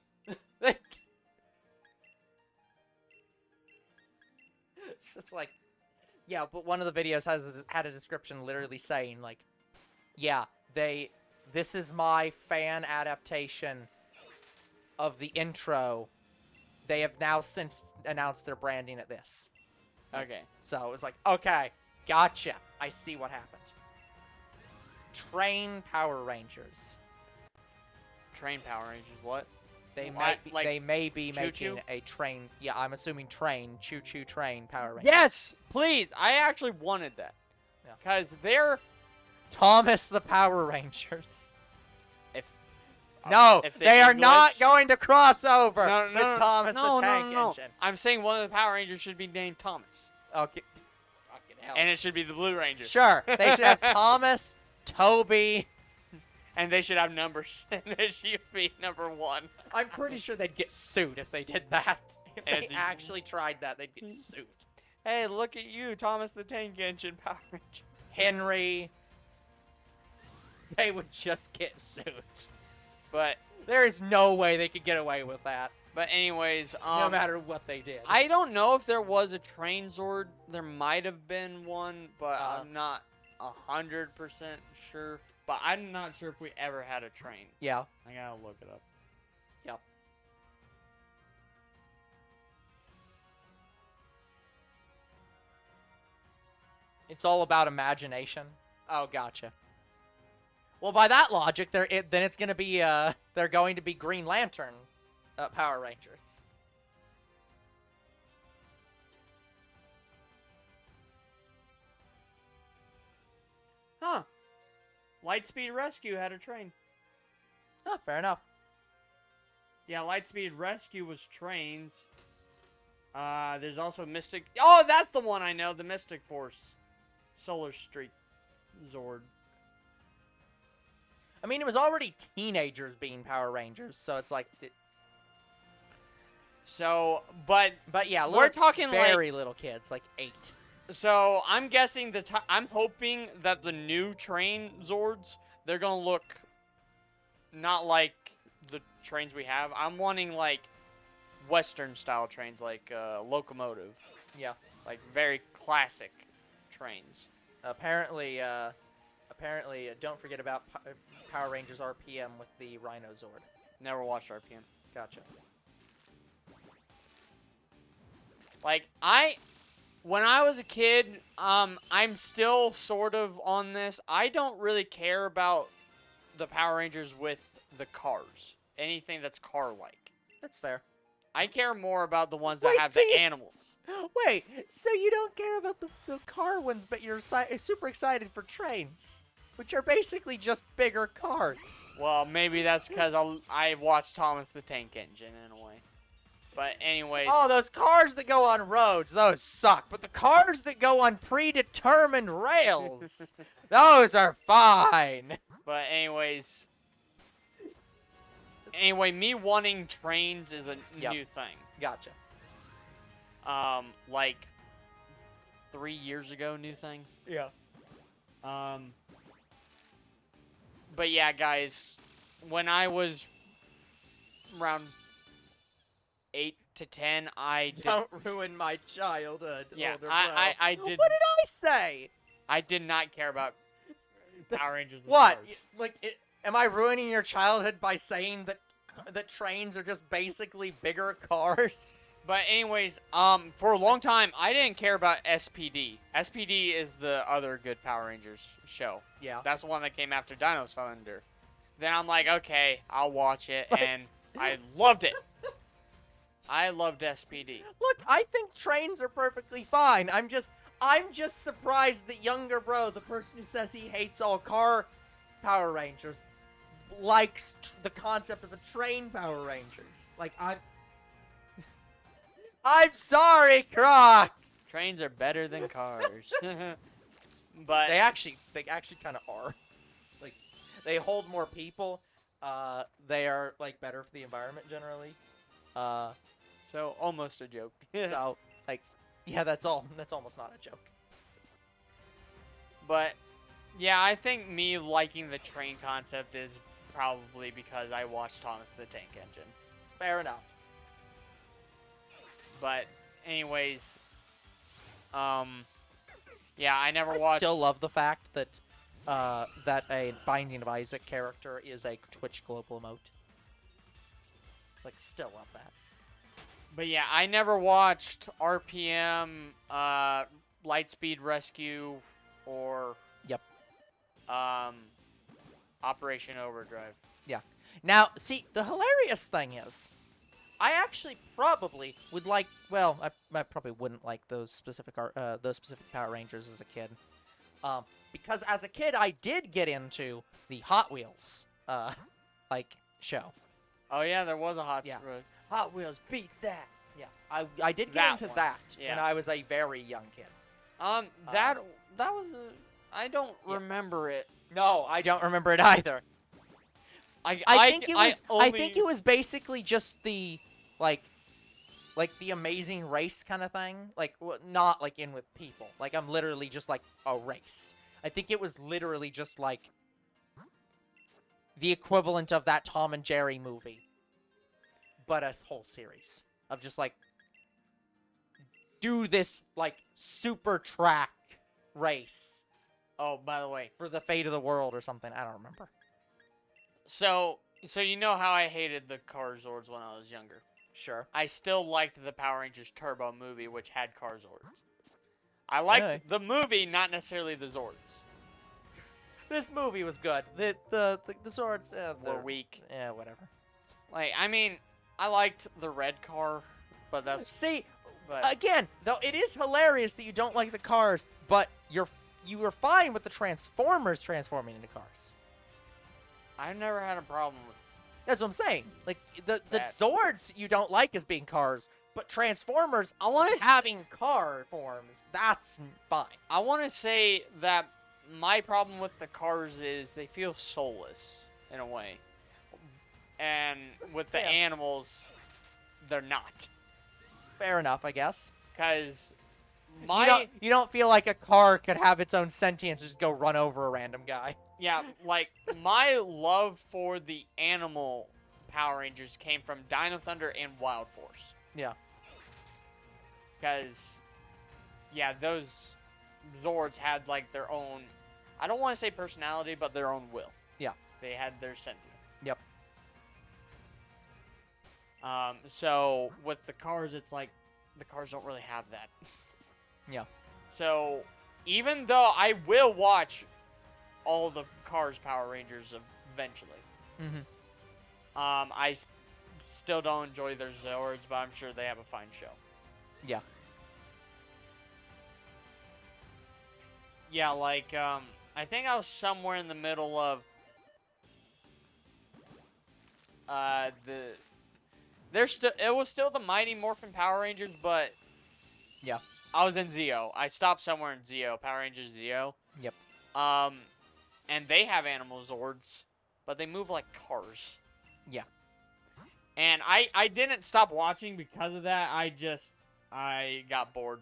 It's like, yeah, but one of the videos had a description literally saying, like, yeah, this is my fan adaptation of the intro. They have now since announced their branding at this. Okay. So it was like, okay, gotcha. I see what happened. Train Power Rangers. Train Power Rangers. What? They Why- might be, like they may be choo-choo? making a train. Yeah, I'm assuming train, choo-choo train Power Rangers. Yes, please. I actually wanted that. Yeah. Because they're Thomas the Power Rangers. if No, if the they are not English- going to cross over no, with no, Thomas no, the no, Tank no. Engine. I'm saying one of the Power Rangers should be named Thomas, Okay. Fucking hell. and it should be the Blue Ranger. Sure, they should have Thomas, Toby. And they should have numbers. And it should be number 1. I'm pretty sure they'd get sued if they did that. If And they it's a- actually tried that, they'd get sued. Hey, look at you, Thomas the Tank Engine Power Ranger. Henry. They would just get sued. But There is no way they could get away with that, anyways, no matter what they did. I don't know if there was a train Zord. There might have been one, but I'm not 100% sure. But I'm not sure if we ever had a train. Yeah. I gotta look it up. Yep. It's all about imagination. Oh, gotcha. Well, by that logic, then it's gonna be they're going to be Green Lantern Power Rangers. Huh. Lightspeed Rescue had a train. Oh, fair enough. Yeah, Lightspeed Rescue was trains. There's also Mystic... Oh, that's the one I know. The Mystic Force. Solar Street Zord. I mean, it was already teenagers being Power Rangers, so it's like... So, but But yeah, we're talking very little kids, like 8. So I'm guessing I'm hoping that the new train Zords, they're gonna look not like the trains we have. I'm wanting like Western style trains, like locomotive, Yeah. like very classic trains. Apparently, don't forget about Power Rangers RPM with the Rhino Zord. Never watched RPM. Gotcha. Like when I was a kid, I'm still sort of on this. I don't really care about the Power Rangers with the cars. Anything that's car-like. That's fair. I care more about the ones that Wait, have see- the animals. Wait, so you don't care about the car ones, but you're super excited for trains, which are basically just bigger cars. Well, maybe that's because I watched Thomas the Tank Engine in a way. But anyways, Oh, those cars that go on roads, those suck. But the cars that go on predetermined rails, those are fine. but anyways. Anyway, me wanting trains is a Yep. new thing. Gotcha. Like 3 years ago, new thing. Yeah. But yeah, guys, when I was around 8 to 10, I did. Don't ruin my childhood. Yeah, older I bro. did. What did I say? I did not care about Power Rangers. With What? cars. Like, am I ruining your childhood by saying that trains are just basically bigger cars? But anyways, for a long time, I didn't care about SPD. SPD is the other good Power Rangers show. Yeah. That's the one that came after Dino Thunder. Then I'm like, okay, I'll watch it, But- and I loved it. I loved SPD. Look, I think trains are perfectly fine. I'm just surprised that younger bro, the person who says he hates all car Power Rangers, likes the concept of a train Power Rangers. Like, I'm sorry, Croc. Trains are better than cars. But They actually kind of are. Like, they hold more people. They are like better for the environment generally. so almost a joke. So like, yeah, that's almost not a joke. But yeah, I think me liking the train concept is probably because I watched Thomas the Tank Engine. Fair enough. But anyways, yeah, I never I watched. still love the fact that that a Binding of Isaac character is a Twitch global emote. Like, still love that. But yeah, I never watched RPM, Lightspeed Rescue, or Yep. um, Operation Overdrive. Yeah. Now, see, the hilarious thing is, I actually probably would like. Well, I probably wouldn't like those specific Power Rangers as a kid, because as a kid I did get into the Hot Wheels, like show. Oh yeah, there was a Yeah. Hot Wheels beat that. Yeah, I did get That into one. that Yeah. when I was a very young kid. That was a. I don't Yeah. remember it. No, I don't remember it either. I think it was. I think it was basically just the like the Amazing Race kind of thing. Like not like in with people. Like I'm literally just like a race. I think it was literally just like the equivalent of that Tom and Jerry movie, but a whole series of just like do this like super track race Oh, by the way, for the fate of the world or something. I don't remember. so you know how I hated the Carzords when I was younger. Sure. I still liked the Power Rangers Turbo movie, which had Carzords. I liked Hey. the movie, not necessarily the Zords. This movie was good. The swords Were weak. Yeah, whatever. Like, I mean, I liked the red car, but that's See, but again, though it is hilarious that you don't like the cars, but you were fine with the Transformers transforming into cars. I've never had a problem with. That's what I'm saying. Like the That- Zords you don't like as being cars, but Transformers I want to having car forms, that's fine. I want to say that my problem with the cars is they feel soulless in a way, and with the Yeah. animals, they're not. Fair enough, I guess. Cause You don't feel like a car could have its own sentience and just go run over a random guy. yeah, like my love for the animal Power Rangers came from Dino Thunder and Wild Force. Yeah. Cause yeah, those Zords had like their own. I don't want to say personality, but their own will. Yeah. They had their sentience. Yep. So with the cars, it's like the cars don't really have that. Yeah. So even though I will watch all the Cars Power Rangers eventually, Mm-hmm. I still don't enjoy their Zords, but I'm sure they have a fine show. Yeah. Yeah, like I think I was somewhere in the middle of it was still the Mighty Morphin Power Rangers, but Yeah. I was in Zeo. I stopped somewhere in Zeo, Power Rangers Zeo. Yep. And they have animal Zords, but they move like cars. Yeah. And I didn't stop watching because of that. I got bored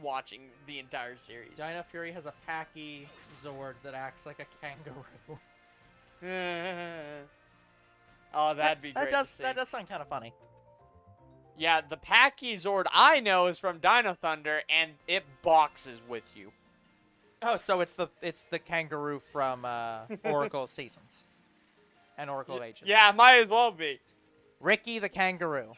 watching the entire series. Dino Fury has a packy Zord that acts like a kangaroo. Oh, that'd be great. That does sound kind of funny. Yeah, the Packy Zord I know is from Dino Thunder, and it boxes with you. Oh, so it's the kangaroo from Oracle of Seasons and Oracle of Ages. Yeah, might as well be. Ricky the kangaroo.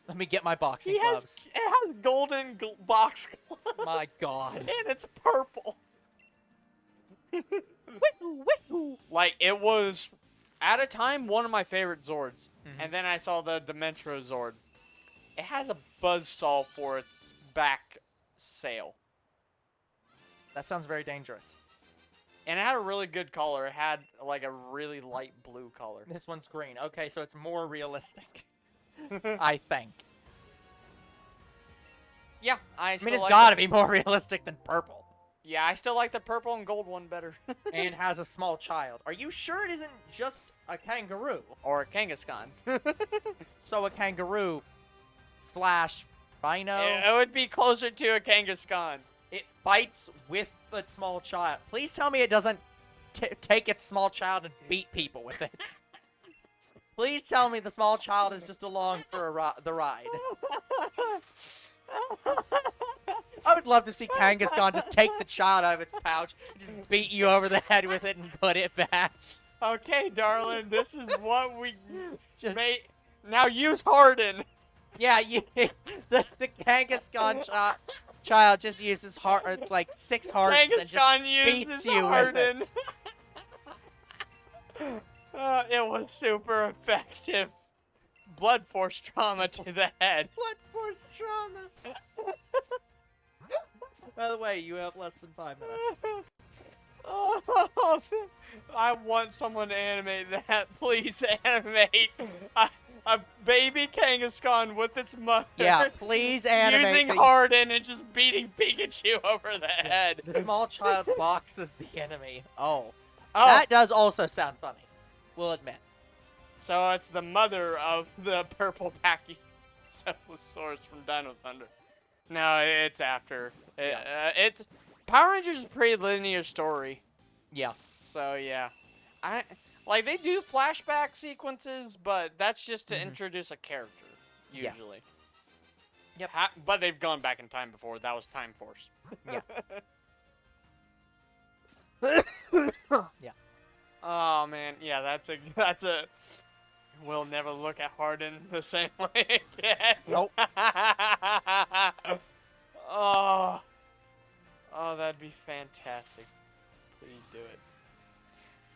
Let me get my boxing gloves. It has golden box gloves. My God. And it's purple. Wee-hoo, wee-hoo. Like, it was, at a time, one of my favorite Zords. Mhm. And then I saw the Dementro Zord. It has a buzzsaw for its back sail. That sounds very dangerous. And it had a really good color. It had, like, a really light blue color. This one's green. Okay, so it's more realistic. I think. Yeah, I I still mean, it's like gotta be more realistic than purple. Yeah, I still like the purple and gold one better. And has a small child. Are you sure it isn't just a kangaroo? Or a Kangaskhan. So a kangaroo slash rhino. It would be closer to a Kangaskhan. It fights with the small child. Please tell me it doesn't take its small child and beat people with it. Please tell me the small child is just along for the ride. I would love to see Kangaskhan just take the child out of its pouch, just beat you over the head with it, and put it back. Okay, darling, this is what we Just- made. Now use Harden. Yeah, the Kangaskhan child just uses like 6 hearts and just Kangaskhan beats uses you with Harden. it. It was super effective. Blood force trauma to the head. Blood force trauma. By the way, you have less than 5 minutes. Oh, I want someone to animate that. Please animate a baby Kangaskhan with its mother. Yeah, please animate. Using Harden and just beating Pikachu over the head. The small child boxes the enemy. Oh. Oh, That does also sound funny. We'll admit. so it's the mother of the purple Pachycephalosaurus from Dino Thunder. No, it's after. It's Power Rangers is a pretty linear story. Yeah. So yeah, like they do flashback sequences, but that's just to introduce a character usually. Yep. But they've gone back in time before. That was Time Force. Yeah. Yeah. Oh man, yeah, that's a. We'll never look at Harden the same way again. Nope. Oh, that'd be fantastic. Please do it.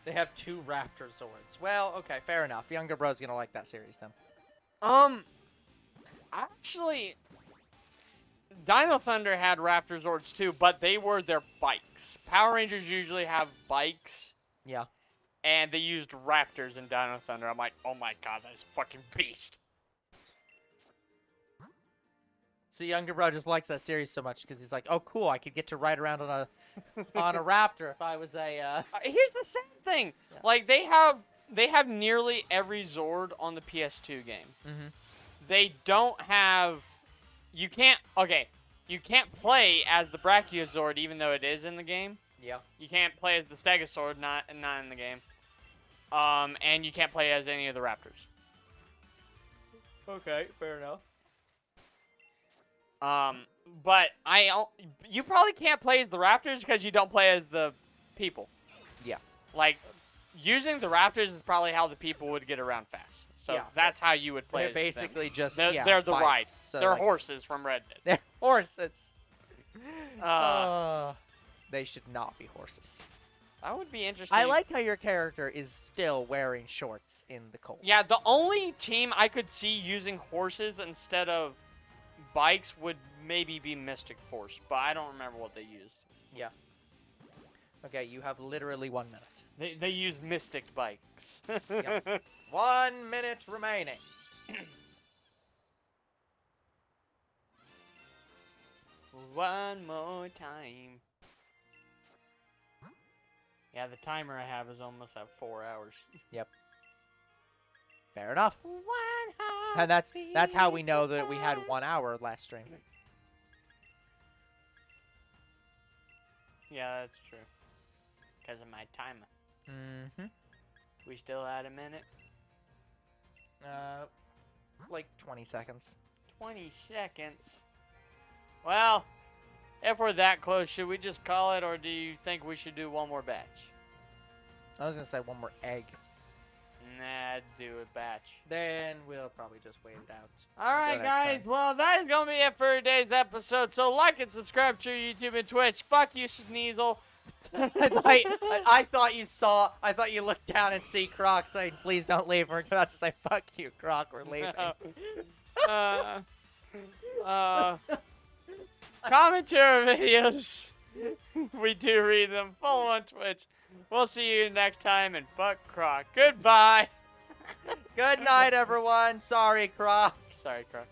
They have 2 Raptor Zords. Well, okay, fair enough. Younger bro's gonna like that series then. Actually, Dino Thunder had Raptor Zords too, but they were their bikes. Power Rangers usually have bikes, Yeah. and they used Raptors in Dino Thunder. I'm like, oh my god, that is fucking beast. So younger bro just likes that series so much because he's like, oh cool, I could get to ride around on a Raptor if I was a. Here's the sad thing, like they have nearly every Zord on the PS2 game. Mhm. They don't have. You can't play as the Brachiosaur even though it is in the game. Yeah. You can't play as the Stegosaur, not in the game. And you can't play as any of the Raptors. Okay, fair enough. But you probably can't play as the Raptors because you don't play as the people. Yeah. Like, using the Raptors is probably how the people would get around fast. So Yeah. that's how you would play They're as them. basically just They're the bikes, rides. so, They're like, horses from Red Dead. They're horses. Uh, They should not be horses. that would be interesting. I like how your character is still wearing shorts in the cold. Yeah, the only team I could see using horses instead of bikes would maybe be Mystic Force, but I don't remember what they used. Yeah. Okay, you have literally 1 minute. They use Mystic bikes. Yep. 1 minute remaining. One more time. Yeah, the timer I have is almost at 4 hours. Yep. Fair enough. One And that's how we know that we had 1 hour last stream. Yeah, that's true. Because of my timer. Mm-hmm. We still at a minute? Like 20 seconds. 20 seconds. Well, if we're that close, should we just call it, or do you think we should do one more batch? I was gonna say 1 more egg. Nah, do a batch. Then we'll probably just wait it out. Alright, Until guys. next time. Well, that is going to be it for today's episode. So, like and subscribe to YouTube and Twitch. Fuck you, Sneasel. I thought you looked down and see Croc saying, please don't leave. We're about to say, fuck you, Croc, we're leaving. Commentary videos. We do read them. Follow on Twitch. We'll see you next time, and fuck Croc. Goodbye. Good night, everyone. Sorry, Croc. Sorry, Croc.